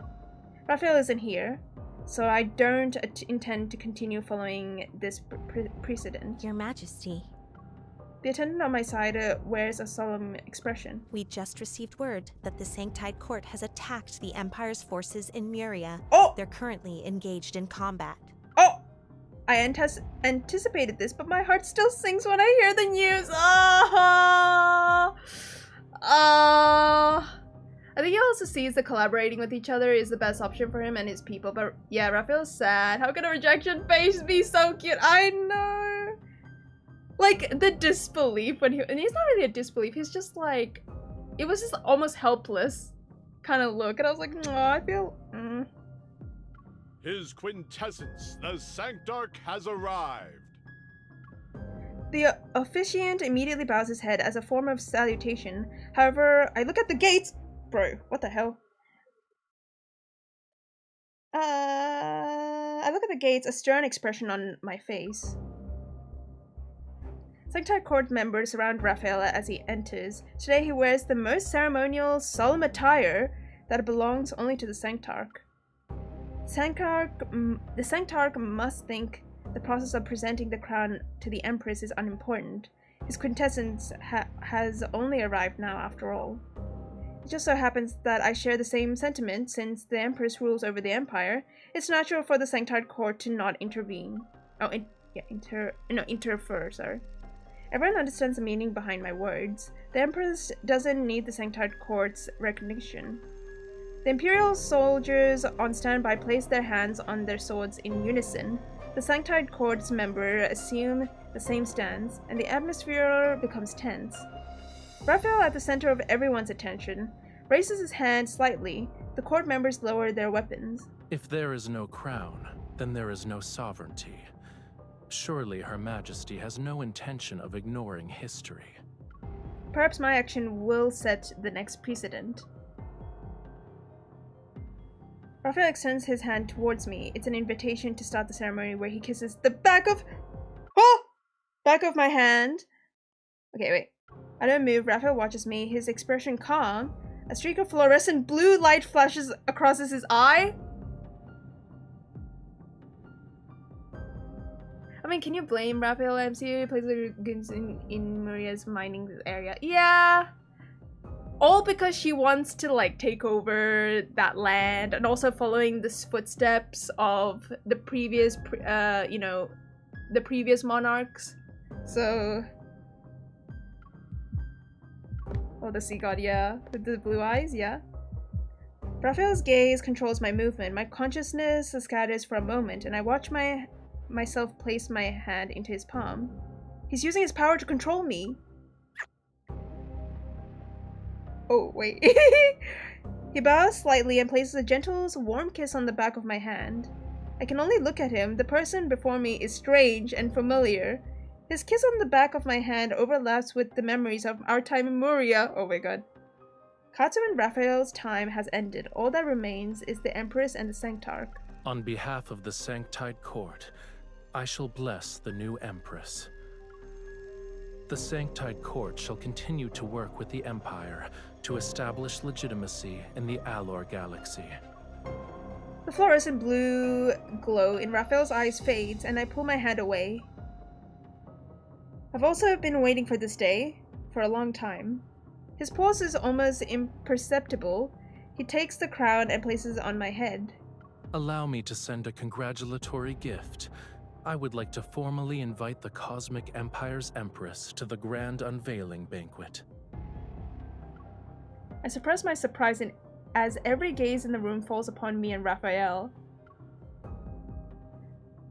Rafayel isn't here, so I don't intend to continue following this precedent. Your Majesty, The attendant on my side wears a solemn expression. we just received word that the Sanctite Court has attacked the Empire's forces in Muria. Oh! They're currently engaged in combat. Oh! I anticipated this, but my heart still sinks when I hear the news. I think he also sees that collaborating with each other is the best option for him and his people. But yeah, Rafayel's sad. How can a rejection face be so cute? I know. Like the disbelief when and he's not really a disbelief. He's just like, it was just almost helpless kind of look, and I was like, oh, I feel. His quintessence, the Sanctarch, has arrived. The officiant immediately bows his head as a form of salutation. However, I look at the gates. Bro, what the hell? I look at the gates, a stern expression on my face. Sanctite Court members surround Rafayel as he enters. Today he wears the most ceremonial, solemn attire that belongs only to the Sanctarch. The Sanctarch must think the process of presenting the crown to the Empress is unimportant. His quintessence has only arrived now, after all. It just so happens that I share the same sentiment. Since the Empress rules over the Empire, it's natural for the Sanctite Court to not intervene. Interfere, sorry. Everyone understands the meaning behind my words. The Empress doesn't need the Sanctite Court's recognition. The Imperial soldiers on standby place their hands on their swords in unison. The Sanctite Court's members assume the same stance, and the atmosphere becomes tense. Rafayel, at the center of everyone's attention, raises his hand slightly. The court members lower their weapons. If there is no crown, then there is no sovereignty. Surely Her Majesty has no intention of ignoring history. Perhaps my action will set the next precedent. Rafayel extends his hand towards me. It's an invitation to start the ceremony where he kisses the back of my hand. Okay, wait. I don't move. Rafayel watches me, his expression calm. A streak of fluorescent blue light flashes across his eye. I mean, can you blame Rafayel MCU? He plays the goods in Maria's mining area. Yeah. All because she wants to, like, take over that land, and also following the footsteps of the previous, the previous monarchs. So... Oh, the sea god, yeah. With the blue eyes, yeah. Rafayel's gaze controls my movement. My consciousness scatters for a moment, and I watch myself place my hand into his palm. He's using his power to control me. Oh, wait. He bows slightly and places a gentle, warm kiss on the back of my hand. I can only look at him. The person before me is strange and familiar. His kiss on the back of my hand overlaps with the memories of our time in Muria. Oh my god. Katsu and Rafayel's time has ended. All that remains is the Empress and the Sanctarch. On behalf of the Sanctite Court, I shall bless the new Empress. The Sanctite Court shall continue to work with the Empire to establish legitimacy in the Alor Galaxy. The fluorescent blue glow in Rafayel's eyes fades, and I pull my hand away. I've also been waiting for this day for a long time. His pulse is almost imperceptible. He takes the crown and places it on my head. Allow me to send a congratulatory gift. I would like to formally invite the Cosmic Empire's Empress to the grand unveiling banquet. I suppress my surprise as every gaze in the room falls upon me and Rafayel.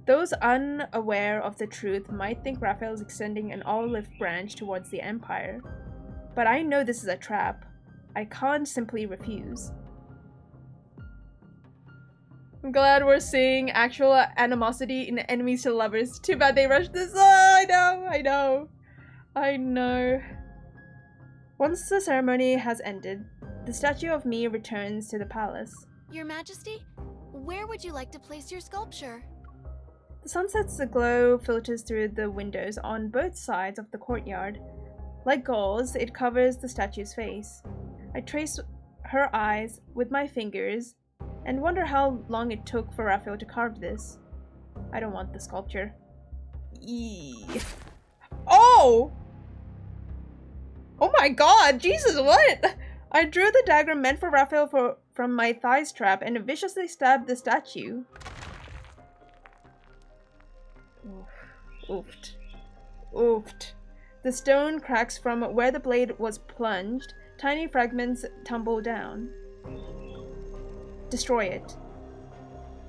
Those unaware of the truth might think Raphael is extending an olive branch towards the Empire. But I know this is a trap. I can't simply refuse. I'm glad we're seeing actual animosity in enemies to lovers. Too bad they rushed this. Oh, I know. Once the ceremony has ended, the statue of me returns to the palace. Your Majesty, where would you like to place your sculpture? The sunset's glow filters through the windows on both sides of the courtyard. Like gauze, it covers the statue's face. I trace her eyes with my fingers and wonder how long it took for Raphael to carve this. I don't want the sculpture. Eee. Oh! Oh my god, Jesus, what? I drew the dagger meant for Raphael from my thigh strap and viciously stabbed the statue. Oofed. Oofed. The stone cracks from where the blade was plunged. Tiny fragments tumble down. Destroy it.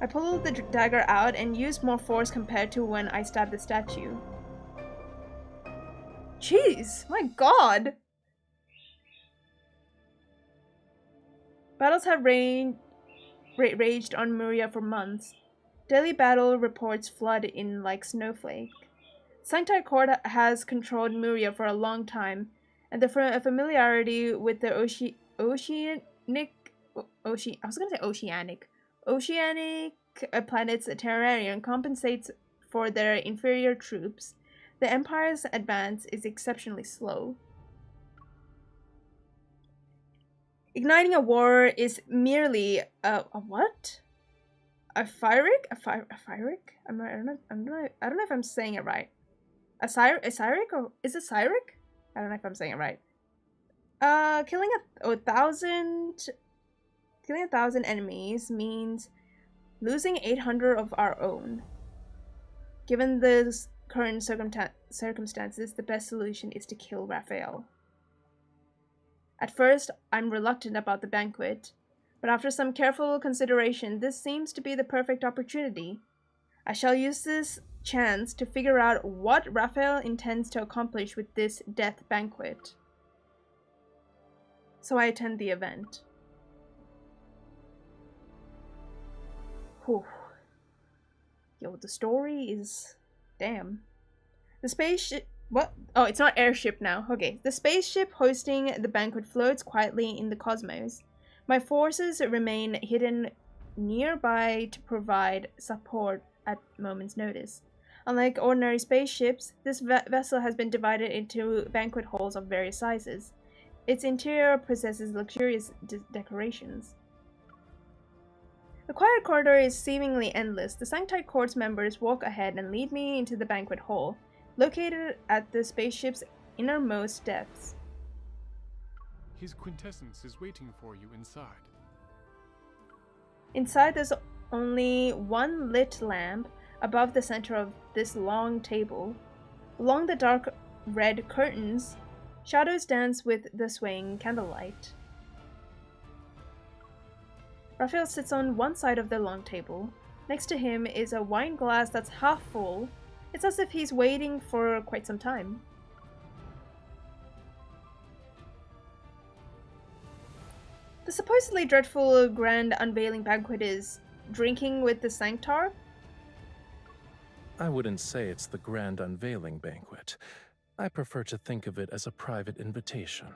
I pulled the dagger out and used more force compared to when I stabbed the statue. Jeez, my god! Battles have raged on Muria for months. Daily battle reports flood in like snowflake. Sanctite Court has controlled Muria for a long time, and the familiarity with the oceanic planet's terrarium compensates for their inferior troops. The Empire's advance is exceptionally slow. Igniting a war is merely a what? A Fyric? A Fyric? I don't know if I'm saying it right. A Cyric? Or is it Cyric? I don't know if I'm saying it right. Killing a thousand enemies means losing 800 of our own. Given the current circumstances, the best solution is to kill Raphael. At first, I'm reluctant about the banquet, but after some careful consideration, this seems to be the perfect opportunity. I shall use this chance to figure out what Raphael intends to accomplish with this death banquet. So I attend the event. Whew. Yo, the story is... damn. The spaceship... What? Oh, it's not airship now. Okay. The spaceship hosting the banquet floats quietly in the cosmos. My forces remain hidden nearby to provide support at moment's notice. Unlike ordinary spaceships, this vessel has been divided into banquet halls of various sizes. Its interior possesses luxurious decorations. The quiet corridor is seemingly endless. The Sanctite Court's members walk ahead and lead me into the banquet hall, located at the spaceship's innermost depths. His quintessence is waiting for you inside. Inside, there's only one lit lamp above the center of this long table. Along the dark red curtains, shadows dance with the swaying candlelight. Raphael sits on one side of the long table. Next to him is a wine glass that's half full. It's as if he's waiting for quite some time. The supposedly dreadful grand unveiling banquet is drinking with the Sanctar? I wouldn't say it's the grand unveiling banquet. I prefer to think of it as a private invitation.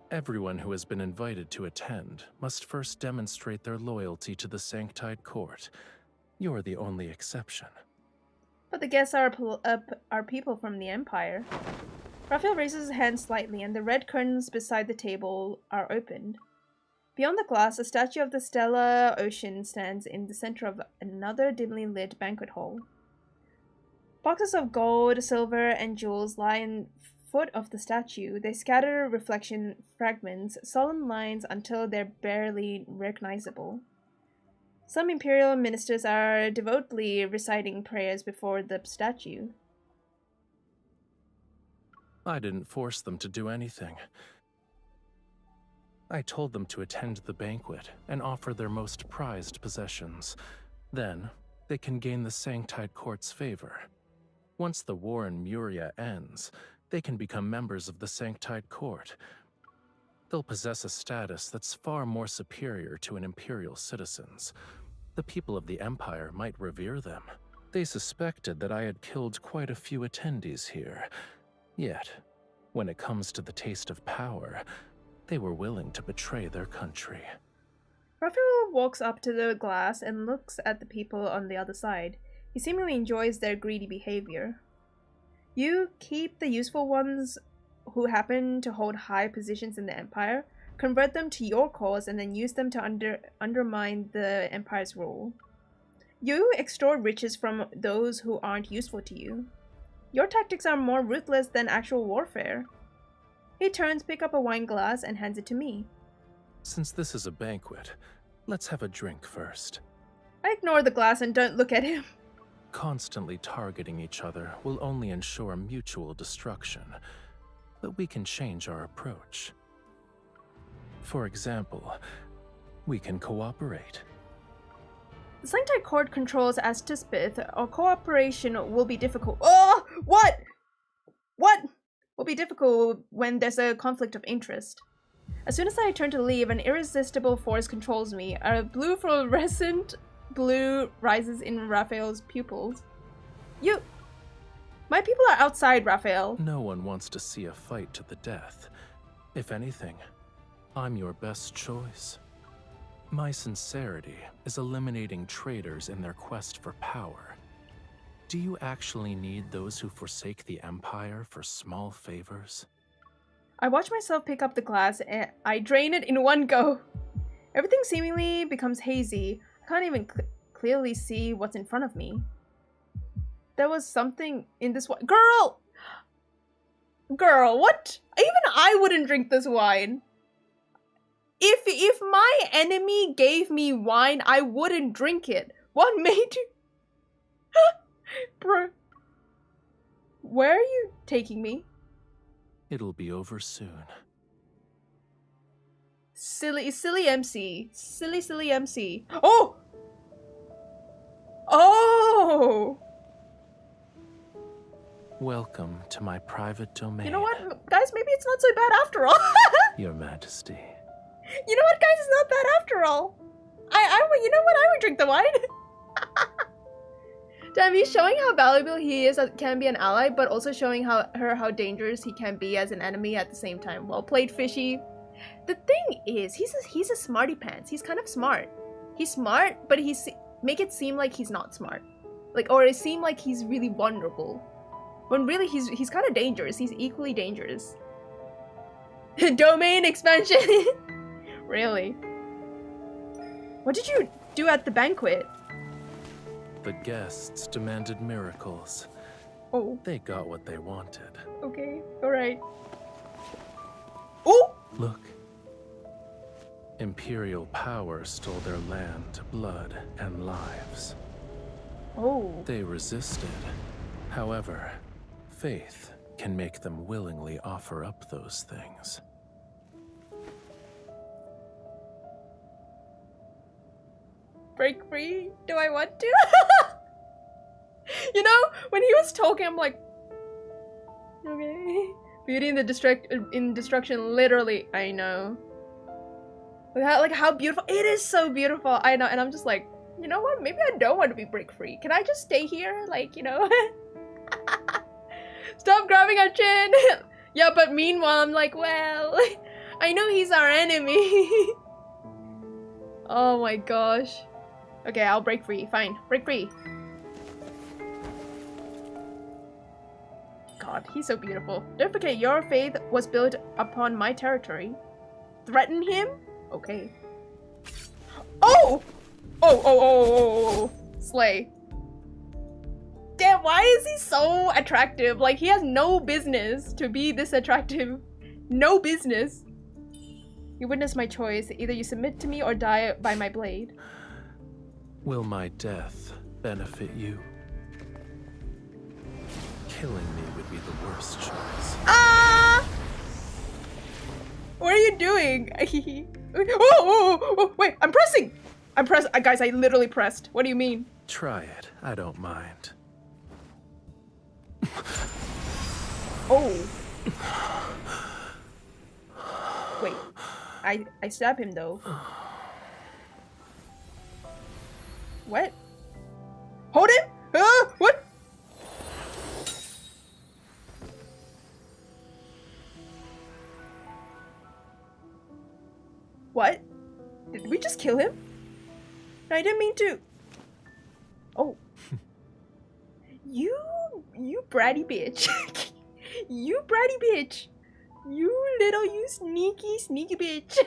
Everyone who has been invited to attend must first demonstrate their loyalty to the Sanctite Court. You're the only exception. But the guests are people from the Empire. Raphael raises his hand slightly and the red curtains beside the table are opened. Beyond the glass, a statue of the Stella Ocean stands in the center of another dimly lit banquet hall. Boxes of gold, silver, and jewels lie in foot of the statue. They scatter reflection fragments, solemn lines until they're barely recognizable. Some imperial ministers are devotedly reciting prayers before the statue. I didn't force them to do anything. I told them to attend the banquet and offer their most prized possessions. Then, they can gain the Sanctite Court's favor. Once the war in Muria ends, they can become members of the Sanctite Court. They'll possess a status that's far more superior to an Imperial citizen's. The people of the Empire might revere them. They suspected that I had killed quite a few attendees here. Yet, when it comes to the taste of power, they were willing to betray their country. Raphael walks up to the glass and looks at the people on the other side. He seemingly enjoys their greedy behavior. You keep the useful ones who happen to hold high positions in the Empire, convert them to your cause, and then use them to undermine the Empire's rule. You extort riches from those who aren't useful to you. Your tactics are more ruthless than actual warfare. He turns, picks up a wine glass, and hands it to me. Since this is a banquet, let's have a drink first. I ignore the glass and don't look at him. Constantly targeting each other will only ensure mutual destruction, but we can change our approach. For example, we can cooperate. The Sanctite Court controls Deepspace. Our cooperation will be difficult. Oh! What? What? Will be difficult when there's a conflict of interest. As soon as I turn to leave, an irresistible force controls me. A blue fluorescent blue rises in Raphael's pupils. My people are outside, Rafayel. No one wants to see a fight to the death. If anything, I'm your best choice. My sincerity is eliminating traitors in their quest for power. Do you actually need those who forsake the Empire for small favors? I watch myself pick up the glass and I drain it in one go. Everything seemingly becomes hazy. I can't even clearly see what's in front of me. There was something in this wine. Girl! Girl, what? Even I wouldn't drink this wine. If my enemy gave me wine, I wouldn't drink it. What made you? Bro. Where are you taking me? It'll be over soon. Silly MC. Silly MC. Oh! Oh! Welcome to my private domain. You know what, guys? Maybe it's not so bad after all. Your Majesty. You know what, guys? It's not bad after all. You know what? I would drink the wine. Damn, he's showing how valuable he is can be an ally, but also showing how dangerous he can be as an enemy at the same time. Well played, Fishy. The thing is, he's a smarty pants. He's kind of smart. He's smart, but make it seem like he's not smart, or it seem like he's really vulnerable, when really he's kind of dangerous. He's equally dangerous. Domain expansion. Really? What did you do at the banquet? The guests demanded miracles. Oh. They got what they wanted. Okay, alright. Oh! Look. Imperial power stole their land, blood, and lives. Oh. They resisted. However, faith can make them willingly offer up those things. Break free? Do I want to? You know, when he was talking, I'm like, okay. Beauty in the destruction, literally. I know. Like how beautiful. It is so beautiful. I know, and I'm just like, you know what? Maybe I don't want to be break free. Can I just stay here? Like, you know. Stop grabbing our chin. Yeah, but meanwhile, I'm like, well, I know he's our enemy. Oh my gosh. Okay, I'll break free. Fine. Break free. God, he's so beautiful. Don't forget, your faith was built upon my territory. Threaten him? Okay. Oh! Oh. Slay. Damn, why is he so attractive? Like, he has no business to be this attractive. No business. You witness my choice. Either you submit to me or die by my blade. Will my death benefit you? Killing me would be the worst choice. Ah! What are you doing? Oh, wait, I'm pressing! Guys, I literally pressed. What do you mean? Try it. I don't mind. Oh. Wait. I stab him though. What? Hold him? What? What? Did we just kill him? I didn't mean to. Oh. You bratty bitch. You bratty bitch. You sneaky bitch.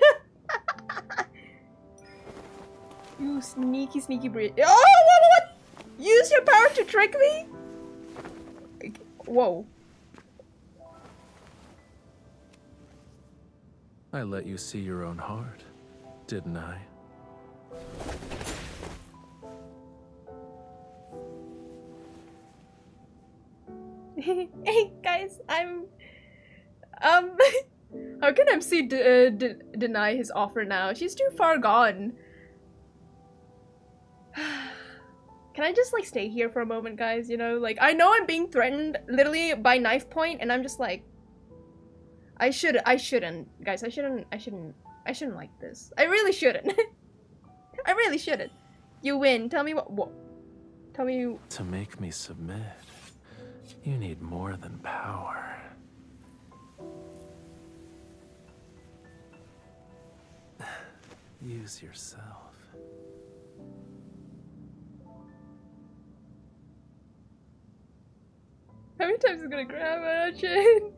You sneaky bitch. Oh, what? Use your power to trick me? Whoa. I let you see your own heart, didn't I? Hey guys, I'm how can MC deny his offer now? She's too far gone. Can I just like stay here for a moment, guys? You know, like I know I'm being threatened literally by knife point, and I'm just like, I shouldn't, guys. I shouldn't like this. I really shouldn't. I really shouldn't. You win. Tell me what? Tell me you. To make me submit, you need more than power. Use yourself. How many times is gonna grab our chin?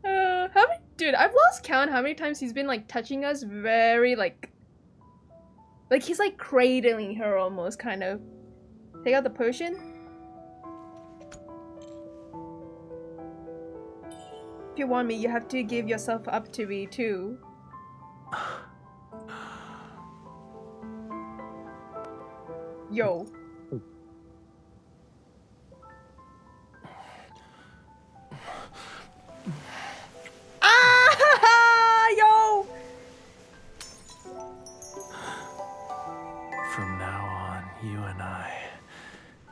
How many? Dude, I've lost count how many times he's been like touching us very like he's like cradling her almost, kind of. Take out the potion. If you want me, you have to give yourself up to me too. Yo. Ah! Yo! From now on, you and I,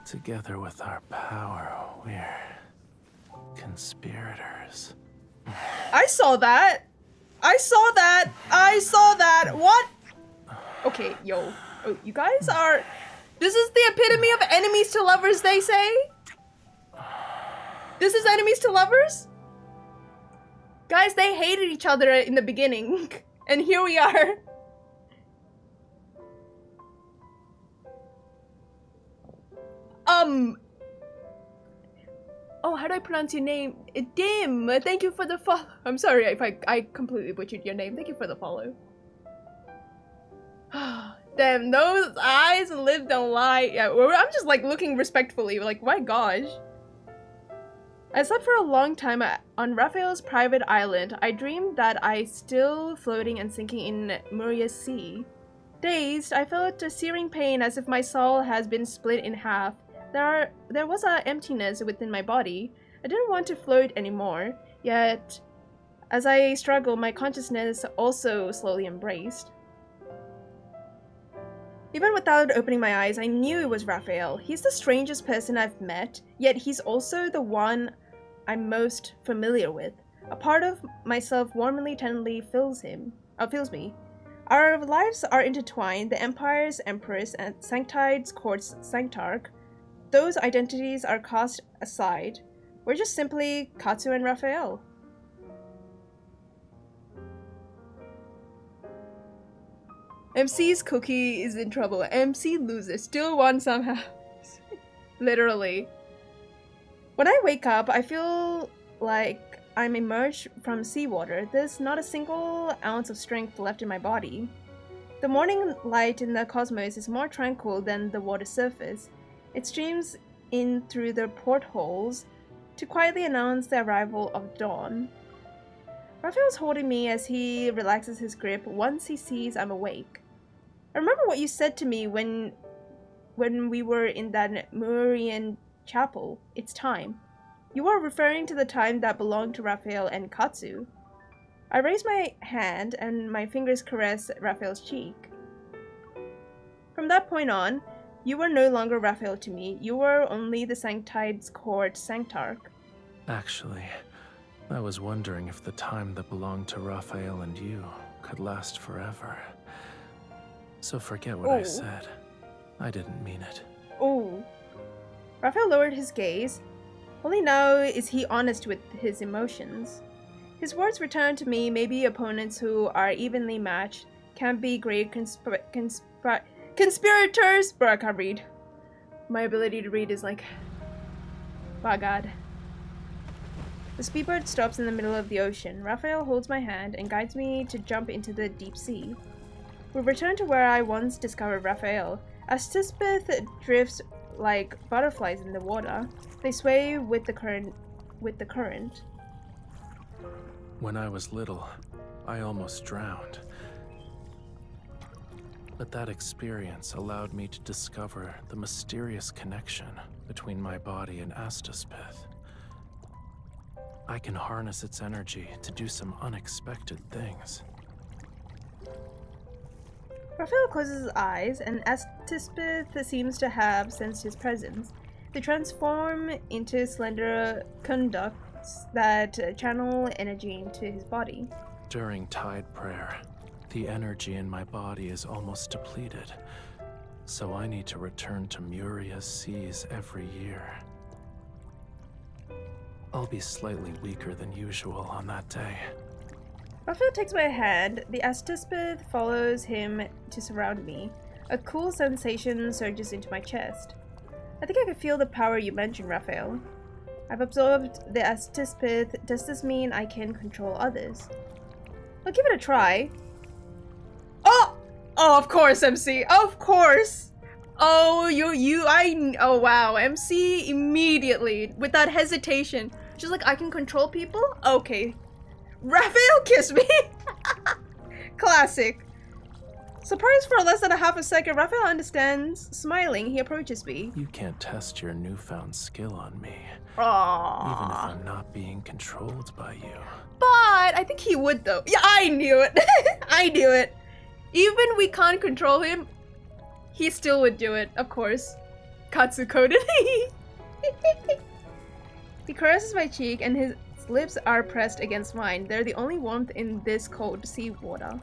together with our power, we're conspirators. I saw that! I saw that! I saw that! What? Okay, yo. Oh, you guys are... This is the epitome of enemies to lovers, they say? This is enemies to lovers? Guys, they hated each other in the beginning. And here we are. Oh, how do I pronounce your name? Dim! Thank you for the follow. I'm sorry if I completely butchered your name. Thank you for the follow. Damn, those eyes live, don't lie. Yeah, I'm just like looking respectfully, like, my gosh. I slept for a long time on Rafayel's private island. I dreamed that I still floating and sinking in Muria's sea. Dazed, I felt a searing pain as if my soul has been split in half. There was an emptiness within my body. I didn't want to float anymore, yet as I struggled, my consciousness also slowly embraced. Even without opening my eyes, I knew it was Rafayel. He's the strangest person I've met, yet he's also the one I'm most familiar with. A part of myself warmly, tenderly fills me. Our lives are intertwined, the Empire's Empress and Sanctide's Court's Sanctarch. Those identities are cast aside. We're just simply Katsu and Rafayel. MC's cookie is in trouble. MC loses. Still won somehow. Literally. When I wake up, I feel like I'm emerged from seawater. There's not a single ounce of strength left in my body. The morning light in the cosmos is more tranquil than the water surface. It streams in through the portholes to quietly announce the arrival of dawn. Raphael's holding me as he relaxes his grip once he sees I'm awake. I remember what you said to me when we were in that Murian chapel. It's time. You were referring to the time that belonged to Rafayel and Katsu. I raise my hand and my fingers caress Raphael's cheek. From that point on, You were no longer Raphael to me. You were only the Sanctide's court Sanctarch. Actually, I was wondering if the time that belonged to Raphael and you could last forever. So forget what I said. I didn't mean it. Oh. Raphael lowered his gaze. Only now is he honest with his emotions. His words returned to me. Maybe opponents who are evenly matched can be great conspirators. Bro, I can't read. My ability to read is like... by God. The speedboat stops in the middle of the ocean. Raphael holds my hand and guides me to jump into the deep sea. We return to where I once discovered Raphael. As Tisbeth drifts like butterflies in the water, they sway with the current. When I was little, I almost drowned. But that experience allowed me to discover the mysterious connection between my body and Astaspith. I can harness its energy to do some unexpected things. Raphael closes his eyes, and Astaspith seems to have sensed his presence. They transform into slender conducts that channel energy into his body. During tide prayer, the energy in my body is almost depleted, so I need to return to Muria's seas every year. I'll be slightly weaker than usual on that day. Raphael takes my hand. The Astaspith follows him to surround me. A cool sensation surges into my chest. I think I can feel the power you mentioned, Raphael. I've absorbed the Astaspith. Does this mean I can control others? I'll give it a try. Oh! Oh, of course, MC. Of course! Oh, oh wow. MC immediately, with that hesitation. She's like, I can control people? Okay. Raphael kissed me! Classic. Surprised for less than a half a second, Raphael understands. Smiling, he approaches me. You can't test your newfound skill on me. Aww. Even if I'm not being controlled by you. But I think he would though. Yeah, I knew it. I knew it. Even we can't control him, he still would do it, of course. Katsu coded. He caresses my cheek and his lips are pressed against mine. They're the only warmth in this cold sea water.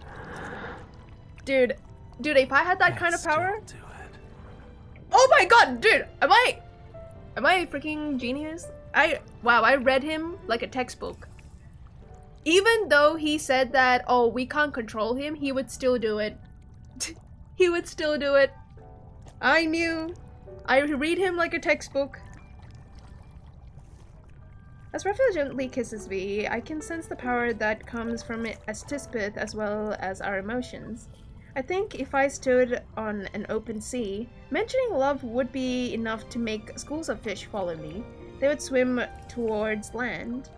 Dude, if I had that kind of power... Do it. Oh my god, dude! Am I a freaking genius? Wow, I read him like a textbook. Even though he said that, oh, we can't control him, he would still do it. He would still do it. I knew. I read him like a textbook. As Raphael gently kisses me, I can sense the power that comes from Astaspith as well as our emotions. I think if I stood on an open sea, mentioning love would be enough to make schools of fish follow me. They would swim towards land.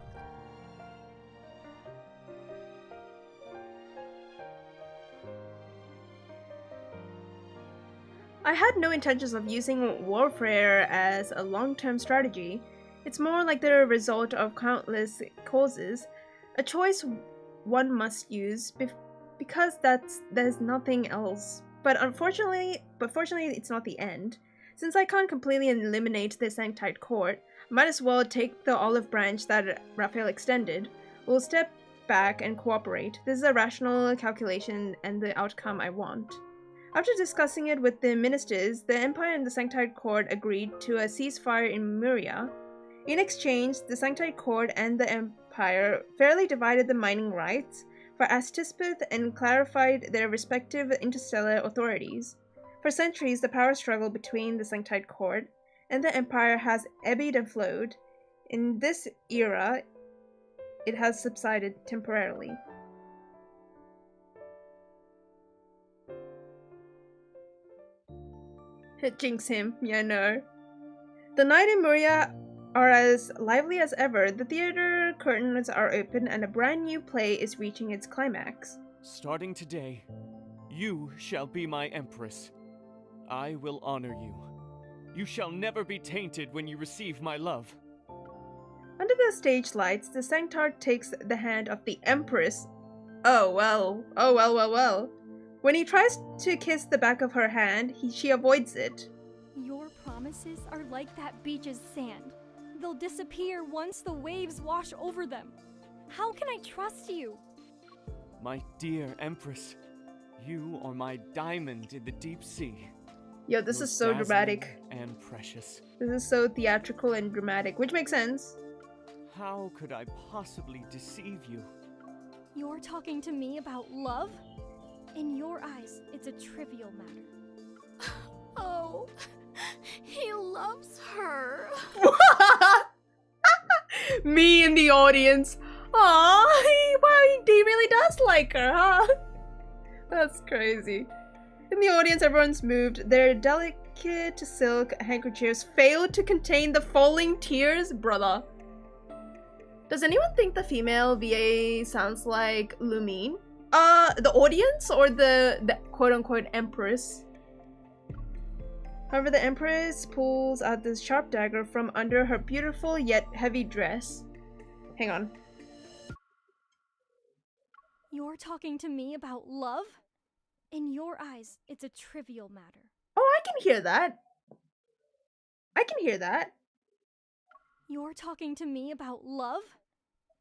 I had no intentions of using warfare as a long-term strategy. It's more like the result of countless causes, a choice one must use because there's nothing else. But fortunately, it's not the end. Since I can't completely eliminate the Sanctide Court, I might as well take the olive branch that Raphael extended. We'll step back and cooperate. This is a rational calculation and the outcome I want. After discussing it with the ministers, the Empire and the Sanctide Court agreed to a ceasefire in Muria. In exchange, the Sanctide Court and the Empire fairly divided the mining rights for Astaspith and clarified their respective interstellar authorities. For centuries, the power struggle between the Sanctide Court and the Empire has ebbed and flowed. In this era, it has subsided temporarily. Jinx him, yeah, no. The night in Muria are as lively as ever. The theater curtains are open and a brand new play is reaching its climax. Starting today, you shall be my empress. I will honor you. You shall never be tainted when you receive my love. Under the stage lights, the Sanctarch takes the hand of the empress. Oh well. When he tries to kiss the back of her hand, she avoids it. promises are like that beach's sand. They'll disappear once the waves wash over them. How can I trust you? My dear Empress, you are my diamond in the deep sea. Yo, this is so dramatic. And precious. This is so theatrical and dramatic, which makes sense. How could I possibly deceive you? You're talking to me about love? In your eyes, it's a trivial matter. Oh, he loves her. Me in the audience. Aww, wow, he really does like her, huh? That's crazy. In the audience, everyone's moved. Their delicate silk handkerchiefs failed to contain the falling tears, brother. Does anyone think the female VA sounds like Lumine? The audience or the quote-unquote Empress? However, the Empress pulls out this sharp dagger from under her beautiful yet heavy dress. Hang on. You're talking to me about love? In your eyes, it's a trivial matter. Oh, I can hear that. I can hear that. You're talking to me about love?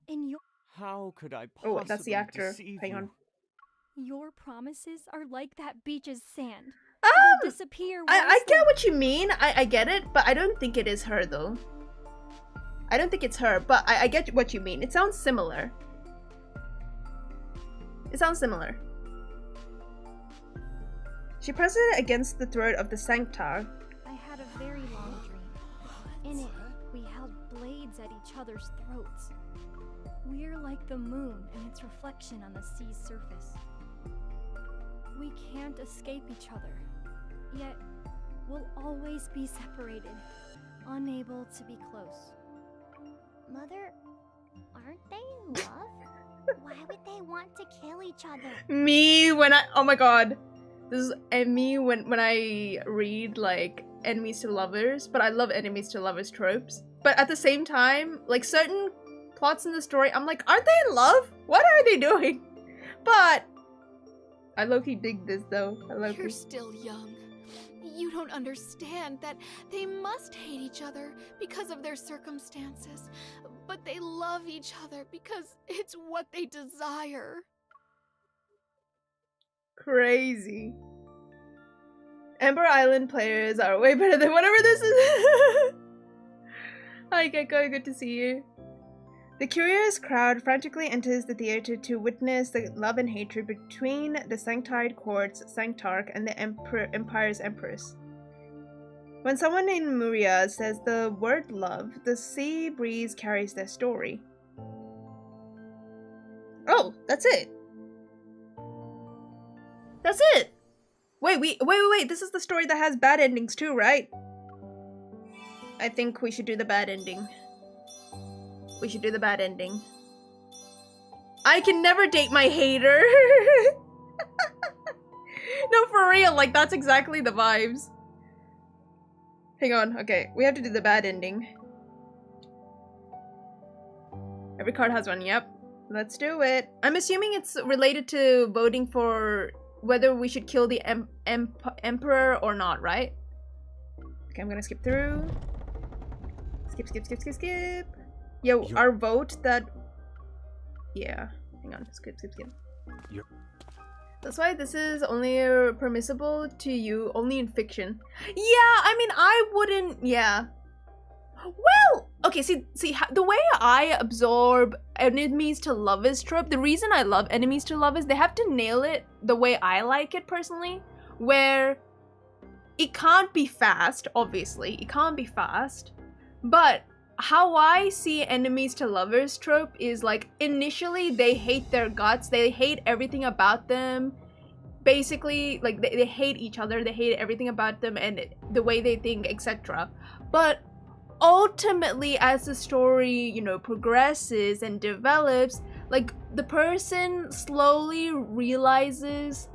In your... How could I possibly Oh, that's the actor. deceive Hang you? on. Your promises are like that beach's sand. Oh! They'll disappear I get what you mean. I get it, but I don't think it is her, though. I don't think it's her, but I get what you mean. It sounds similar. It sounds similar. She pressed it against the throat of the Sanctar. I had a very long dream. In it, we held blades at each other's throats. We're like the moon and its reflection on the sea's surface. We can't escape each other, yet we'll always be separated, unable to be close. Mother, aren't they in love? Why would they want to kill each other? Me when I— oh my god. This is me when I read like enemies to lovers, but I love enemies to lovers tropes. But at the same time, like certain plots in the story, I'm like, aren't they in love? What are they doing? But I low-key dig this though. You're still young. You don't understand that they must hate each other because of their circumstances, but they love each other because it's what they desire. Crazy. Ember Island players are way better than whatever this is. Hi Gecko, good to see you. The curious crowd frantically enters the theater to witness the love and hatred between the Sanctide Court's Sanctarch and the Empire's Empress. When someone in Muria says the word love, the sea breeze carries their story. Oh, that's it. That's it! Wait, this is the story that has bad endings too, right? I think we should do the bad ending. We should do the bad ending. I can never date my hater! No, for real, like that's exactly the vibes. Hang on, okay, we have to do the bad ending. Every card has one, yep. Let's do it. I'm assuming it's related to voting for whether we should kill the Emperor or not, right? Okay, I'm gonna skip through. Skip. Yeah, our vote that... Yeah, hang on, skip. That's why this is only permissible to you only in fiction. Yeah, I mean, I wouldn't... Yeah. Well, okay, see, the way I absorb enemies to lovers trope, the reason I love enemies to lovers, they have to nail it the way I like it personally, where it can't be fast, obviously, it can't be fast, but how I see enemies to lovers trope is like, initially they hate their guts, they hate everything about them, basically, like, they hate each other, they hate everything about them and the way they think, etc. But ultimately, as the story, you know, progresses and develops, like, the person slowly realizes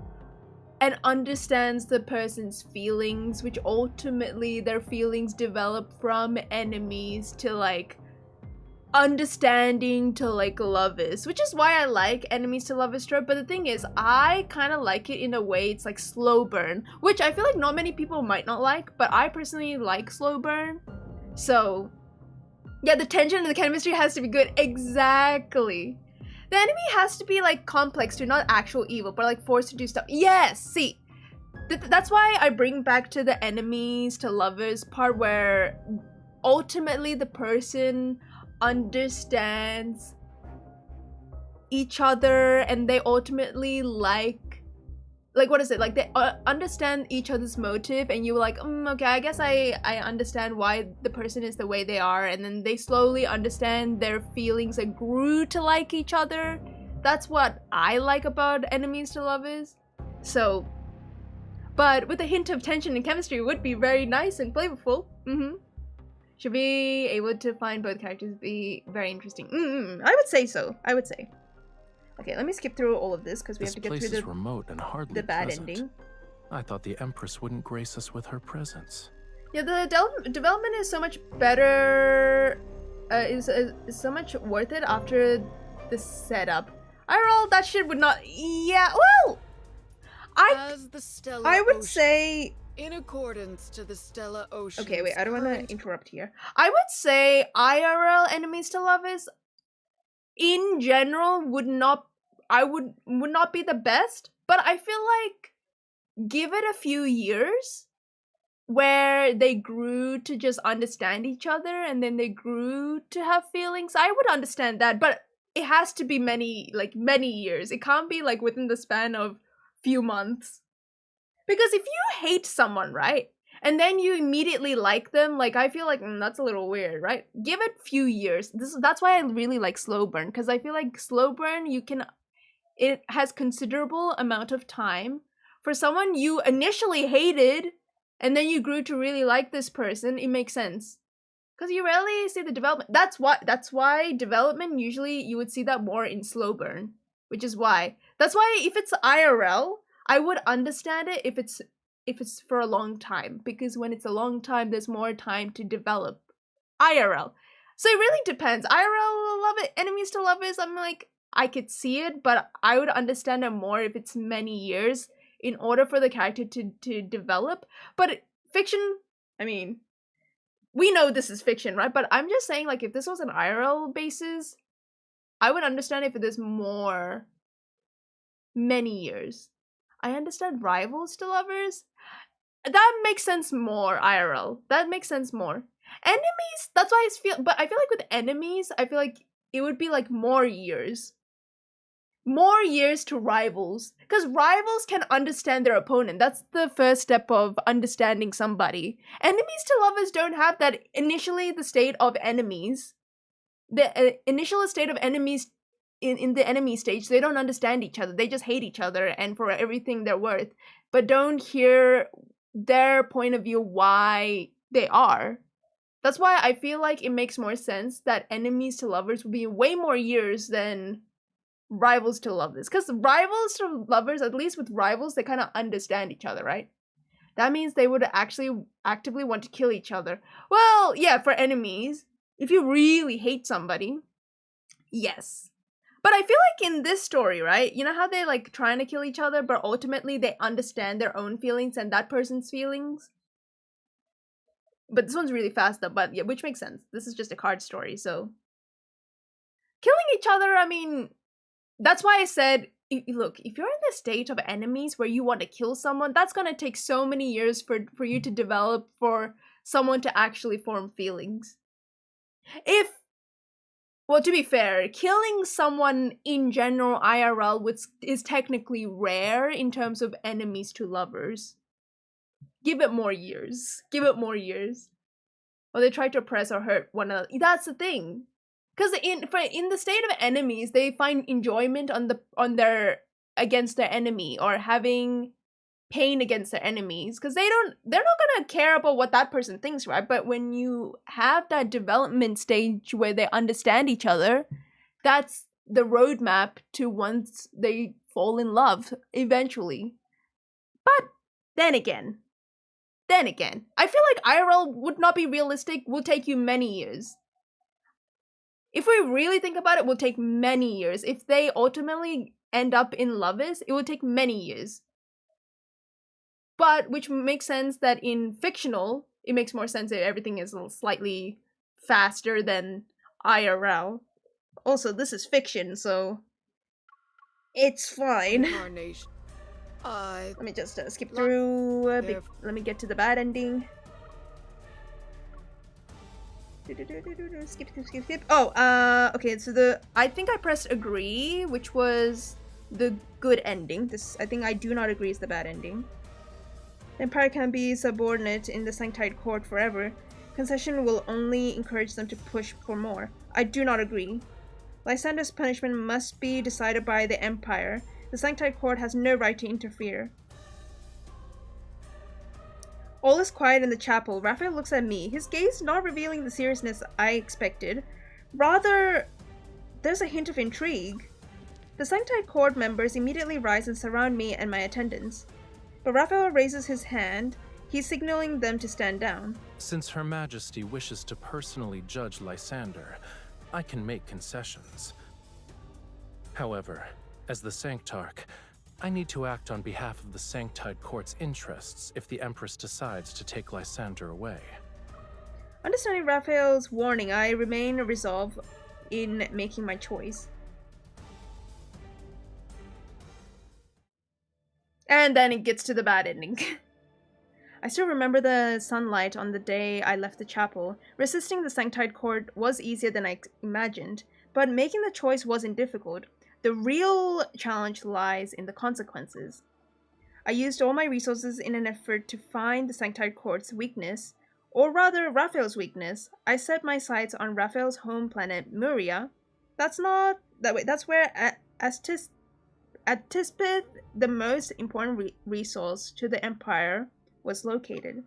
and understands the person's feelings, which ultimately their feelings develop from enemies to, like, understanding to like lovers, which is why I like enemies to lovers trope. But the thing is, I kind of like it in a way it's like slow burn, which I feel like not many people might not like, but I personally like slow burn. So yeah, the tension and the chemistry has to be good. Exactly. The enemy has to be like complex to, not actual evil, but like forced to do stuff. Yes, see, that's why I bring back to the enemies to lovers part, where ultimately the person understands each other and they ultimately like what is it, like they understand each other's motive, and you're like, okay, I guess I understand why the person is the way they are, and then they slowly understand their feelings and grew to like each other. That's what I like about enemies to lovers. So, but with a hint of tension and chemistry would be very nice and flavorful. Should be able to find both characters be very interesting. I would say so. I would say. Okay, let me skip through all of this because we have to get through This place is remote and hardly the bad pleasant. ending. I thought the Empress wouldn't grace us with her presence. Yeah, the development is so much better. Is so much worth it after the setup. IRL, that shit would not. Yeah, well, As the Stellar I would Ocean, say. in accordance to the Stellar Ocean. Okay, wait, I don't want to interrupt here. I would say IRL enemies to lovers in general would not be the best, but I feel like give it a few years where they grew to just understand each other and then they grew to have feelings. I would understand that, but it has to be many years. It can't be like within the span of few months. Because if you hate someone, right, and then you immediately like them, like, I feel like that's a little weird, right? Give it few years. That's why I really like slow burn, because I feel like slow burn, it has considerable amount of time for someone you initially hated, and then you grew to really like this person. It makes sense. Because you rarely see the development. That's why development, usually you would see that more in slow burn, which is why. That's why if it's IRL, I would understand it if it's for a long time, because when it's a long time, there's more time to develop. IRL. So it really depends. IRL, love it. Enemies to lovers, I'm like, I could see it, but I would understand it more if it's many years in order for the character to develop. But fiction, I mean, we know this is fiction, right? But I'm just saying, like, if this was an IRL basis, I would understand if it is more many years. I understand rivals to lovers. That makes sense more, IRL. That makes sense more. Enemies, that's why but I feel like with enemies, I feel like it would be like more years. More years to rivals. Because rivals can understand their opponent. That's the first step of understanding somebody. Enemies to lovers don't have that. Initially, the state of enemies. The initial state of enemies in the enemy stage, they don't understand each other. They just hate each other and for everything they're worth. But don't hear their point of view why they are. That's why I feel like it makes more sense that enemies to lovers would be way more years than rivals to lovers. Because rivals to lovers, at least with rivals, they kind of understand each other, right? That means they would actually actively want to kill each other. Well, yeah, for enemies, if you really hate somebody, yes. But I feel like in this story, right? You know how they're like trying to kill each other, but ultimately they understand their own feelings and that person's feelings? But this one's really fast though, but yeah, which makes sense. This is just a card story, so. Killing each other, I mean, that's why I said, look, if you're in the state of enemies where you want to kill someone, that's gonna take so many years for you to develop, for someone to actually form feelings. Well, to be fair, killing someone in general IRL is technically rare in terms of enemies to lovers. Give it more years. Give it more years. Or they try to oppress or hurt one another. That's the thing. Because in the state of enemies, they find enjoyment against their enemy, or having pain against their enemies, because they're not gonna care about what that person thinks, right? But when you have that development stage where they understand each other, that's the roadmap to once they fall in love eventually. But then again, I feel like IRL would not be realistic, will take you many years. if we really think about it, will take many years. If they ultimately end up in Lovis, it will take many years. But which makes sense that in fictional, it makes more sense that everything is a little slightly faster than IRL. Also, this is fiction, so it's fine. Let me just skip through. Let me get to the bad ending. Skip. Oh, okay. So I think I pressed agree, which was the good ending. This, I think I do not agree, is the bad ending. The Empire can be subordinate in the Sanctite Court forever. Concession will only encourage them to push for more. I do not agree. Lysander's punishment must be decided by the Empire. The Sanctite Court has no right to interfere. All is quiet in the chapel. Raphael looks at me, his gaze not revealing the seriousness I expected. Rather, there's a hint of intrigue. The Sanctite Court members immediately rise and surround me and my attendants. But Raphael raises his hand. He's signaling them to stand down. Since Her Majesty wishes to personally judge Lysander, I can make concessions. However, as the Sanctarch, I need to act on behalf of the Sanctite Court's interests if the Empress decides to take Lysander away. Understanding Raphael's warning, I remain resolved in making my choice. And then it gets to the bad ending. I still remember the sunlight on the day I left the chapel. Resisting the Sanctite Court was easier than I imagined, but making the choice wasn't difficult. The real challenge lies in the consequences. I used all my resources in an effort to find the Sanctite Court's weakness, or rather Raphael's weakness. I set my sights on Raphael's home planet, Muria. That's where Atispith, the most important resource to the Empire, was located.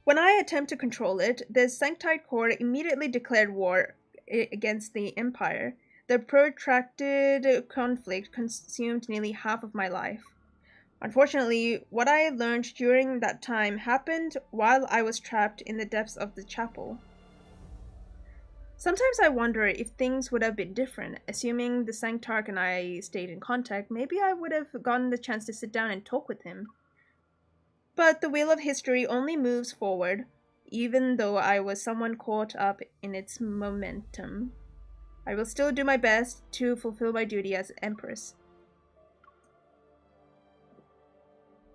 When I attempt to control it, the Sanctite Court immediately declared war against the Empire. The protracted conflict consumed nearly half of my life. Unfortunately, what I learned during that time happened while I was trapped in the depths of the chapel. Sometimes I wonder if things would have been different. Assuming the Sanctarch and I stayed in contact, maybe I would have gotten the chance to sit down and talk with him. But the wheel of history only moves forward, even though I was somewhat caught up in its momentum. I will still do my best to fulfill my duty as Empress.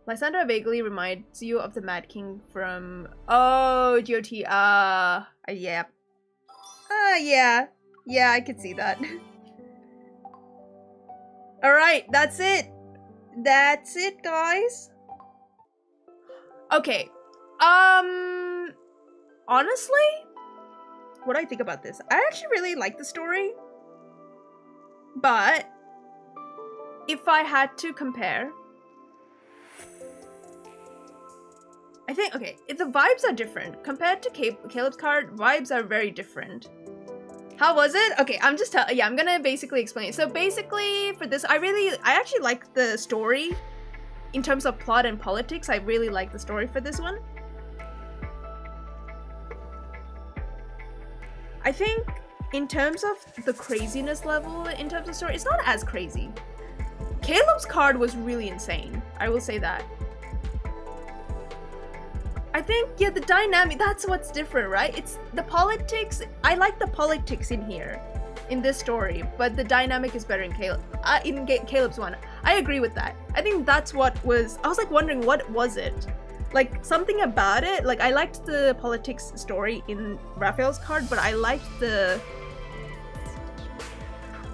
Lysander vaguely reminds you of the Mad King from... Oh, GOT, yeah. Yeah, I could see that. Alright, that's it. That's it, guys. Okay. Honestly, what do I think about this? I actually really like the story. But if I had to compare, I think, okay, if the vibes are different. Compared to Caleb's card, vibes are very different. How was it? Okay, I'm gonna basically explain it. So basically, for this, I actually like the story. In terms of plot and politics, I really like the story for this one. I think in terms of the craziness level, in terms of story, it's not as crazy. Caleb's card was really insane. I will say that. I think, yeah, the dynamic, that's what's different, right? It's the politics. I like the politics in here, in this story, but the dynamic is better in Caleb's one. I agree with that. I think that's what was, I was like wondering, what was it? Like, something about it, like, I liked the politics story in Raphael's card, but I liked the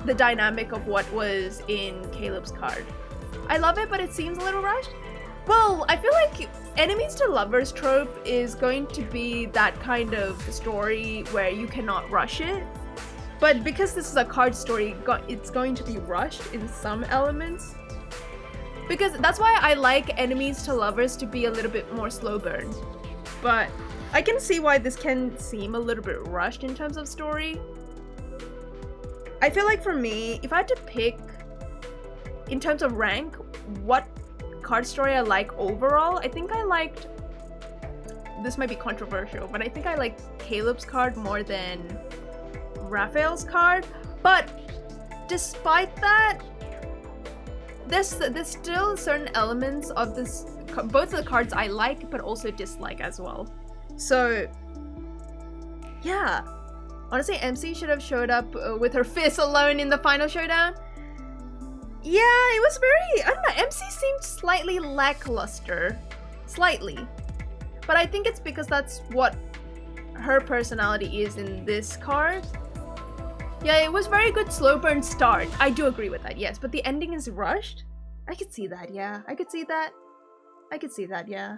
dynamic of what was in Caleb's card. I love it, but it seems a little rushed. Well, I feel like enemies to lovers trope is going to be that kind of story where you cannot rush it. But because this is a card story, it's going to be rushed in some elements. Because that's why I like enemies to lovers to be a little bit more slow burn. But I can see why this can seem a little bit rushed in terms of story. I feel like for me, if I had to pick, in terms of rank, what card story I like overall, I think I liked, this might be controversial, but I think I liked Caleb's card more than Raphael's card, but despite that, there's still certain elements of this, both of the cards I like but also dislike as well. So yeah, honestly, MC should have showed up with her fist alone in the final showdown. Yeah, it was very, I don't know, MC seemed slightly lackluster. Slightly. But I think it's because that's what her personality is in this card. Yeah, it was very good slow burn start. I do agree with that, yes. But the ending is rushed? I could see that, yeah. I could see that. I could see that, yeah.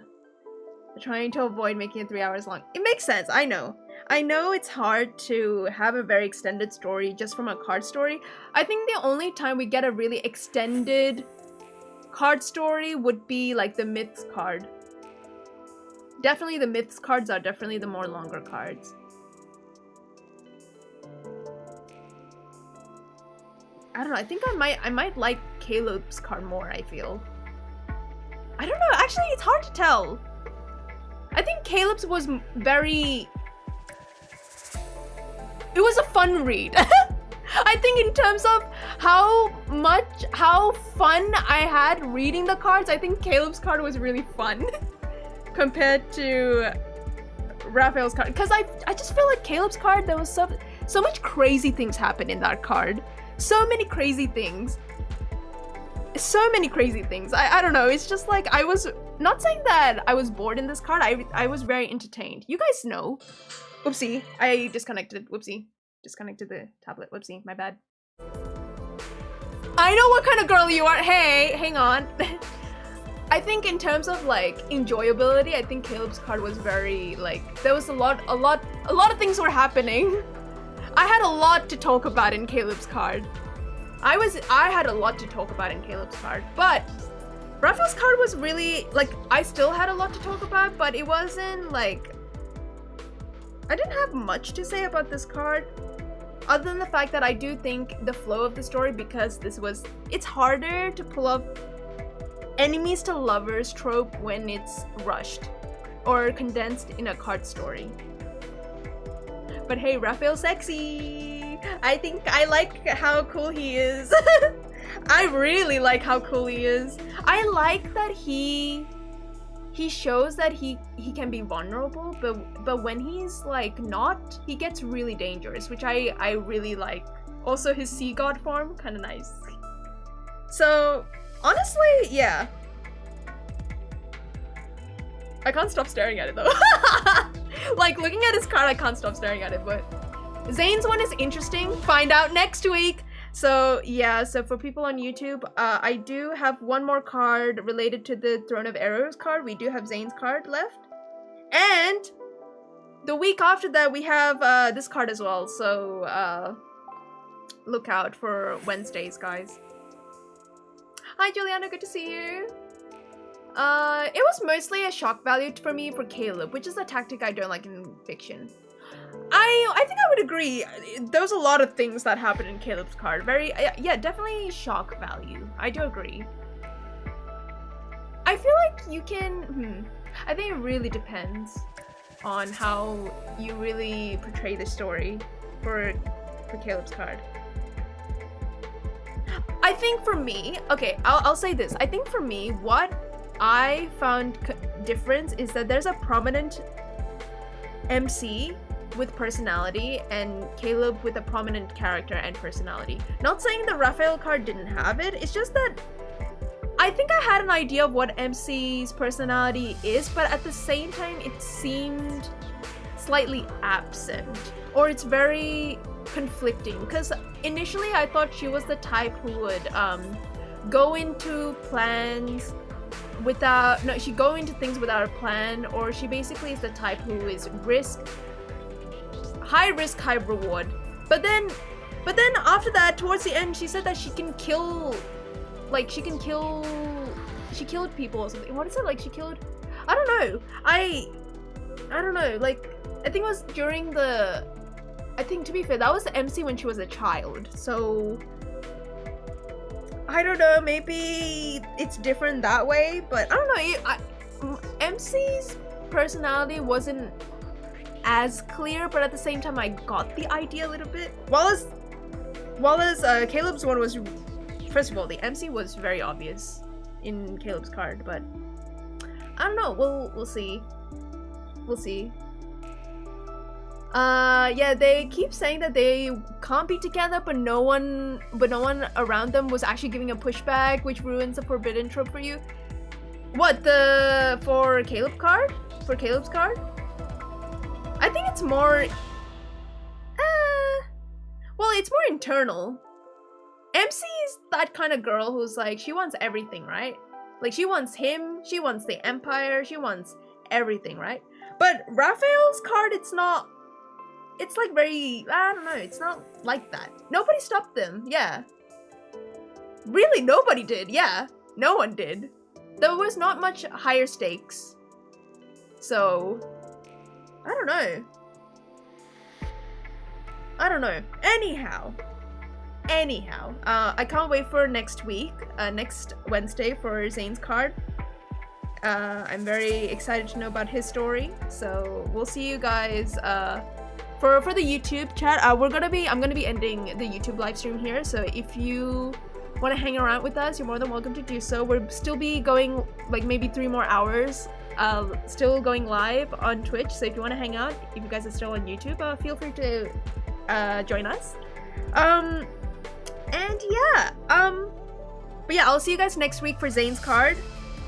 They're trying to avoid making it 3 hours long. It makes sense, I know. I know it's hard to have a very extended story just from a card story. I think the only time we get a really extended card story would be like the Myths card. Definitely the Myths cards are definitely the more longer cards. I don't know, I think I might like Caleb's card more, I feel. I don't know, actually it's hard to tell. I think Caleb's was very... It was a fun read. I think in terms of how fun I had reading the cards, I think Caleb's card was really fun compared to Raphael's card. Because I just feel like Caleb's card, there was so much crazy things happened in that card. So many crazy things. So many crazy things. I don't know, it's just like I was not saying that I was bored in this card. I was very entertained. You guys know. Whoopsie, I disconnected. Whoopsie. Disconnected the tablet. Whoopsie, my bad. I know what kind of girl you are. Hey, hang on. I think in terms of like enjoyability, I think Caleb's card was very like, there was a lot of things were happening. I had a lot to talk about in Caleb's card. I had a lot to talk about in Caleb's card, but Raphael's card was really like, I still had a lot to talk about, but it wasn't like, I didn't have much to say about this card, other than the fact that I do think the flow of the story, because it's harder to pull off enemies to lovers trope when it's rushed or condensed in a card story. But hey, Raphael's sexy! I think I like how cool he is. I really like how cool he is. I like that he shows that he can be vulnerable, but when he's like not, he gets really dangerous, which I really like. Also his sea god form, kind of nice. So honestly, yeah. I can't stop staring at it though. Like looking at his card, I can't stop staring at it, but Zayne's one is interesting. Find out next week. So yeah, so for people on YouTube, I do have one more card related to the Throne of Arrows card. We do have Zayne's card left. And the week after that, we have this card as well. So look out for Wednesdays, guys. Hi, Juliana, good to see you. It was mostly a shock value for me for Caleb, which is a tactic I don't like in fiction. I think I would agree. There was a lot of things that happened in Caleb's card. Very, yeah, definitely shock value. I do agree. I feel like you can, I think it really depends on how you really portray the story for Caleb's card. I think for me, okay, I'll say this. I think for me, what I found difference is that there's a prominent MC with personality and Caleb with a prominent character and personality. Not saying the Rafayel card didn't have it, it's just that I think I had an idea of what MC's personality is, but at the same time it seemed slightly absent, or it's very conflicting, because initially I thought she was the type who would go into plans without, no, she go into things without a plan, or she basically is the type who is high risk, high reward. But then after that, towards the end, she said that she can kill, like she killed people or something. What is it? Like she killed, I don't know. I don't know. Like I think it was during the, I think to be fair, that was the MC when she was a child. So I don't know. Maybe it's different that way. But I don't know. MC's personality wasn't as clear, but at the same time I got the idea a little bit. While as Caleb's one was, first of all, the MC was very obvious in Caleb's card, but I don't know. We'll see. We'll see. Yeah, they keep saying that they can't be together, but no one around them was actually giving a pushback, which ruins the forbidden trope for you. What, for Caleb card? For Caleb's card? I think it's more well, it's more internal. MC is that kind of girl who's like, she wants everything, right? Like, she wants him, she wants the Empire, she wants everything, right? But Rafayel's card, it's not, it's like very, I don't know, it's not like that. Nobody stopped them, yeah. Really, nobody did, yeah. No one did. There was not much higher stakes. So, I don't know. I don't know. Anyhow, I can't wait for next week, next Wednesday for Zayne's card. I'm very excited to know about his story. So we'll see you guys for the YouTube chat. I'm gonna be ending the YouTube live stream here. So if you want to hang around with us, you're more than welcome to do so. We'll still be going like maybe 3 more hours. Still going live on Twitch. So if you want to hang out, if you guys are still on YouTube, feel free to join us. And yeah, but yeah, I'll see you guys next week for Zayne's card,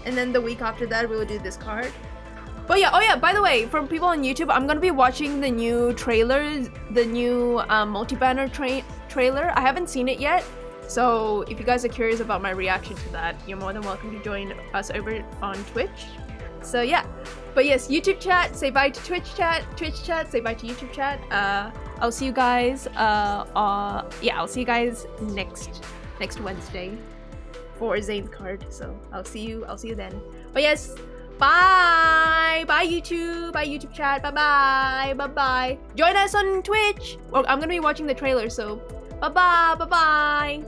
and then the week after that we will do this card. But yeah, oh yeah, by the way, for people on YouTube, I'm gonna be watching the new trailer, the new multi-banner trailer. I haven't seen it yet, so if you guys are curious about my reaction to that, you're more than welcome to join us over on Twitch. So yeah, but yes, YouTube chat, say bye to Twitch chat, say bye to YouTube chat. I'll see you guys, I'll see you guys next Wednesday for Zayne's card. So I'll see you then. But yes, bye YouTube chat, bye. Join us on Twitch. Well, I'm gonna be watching the trailer, so bye.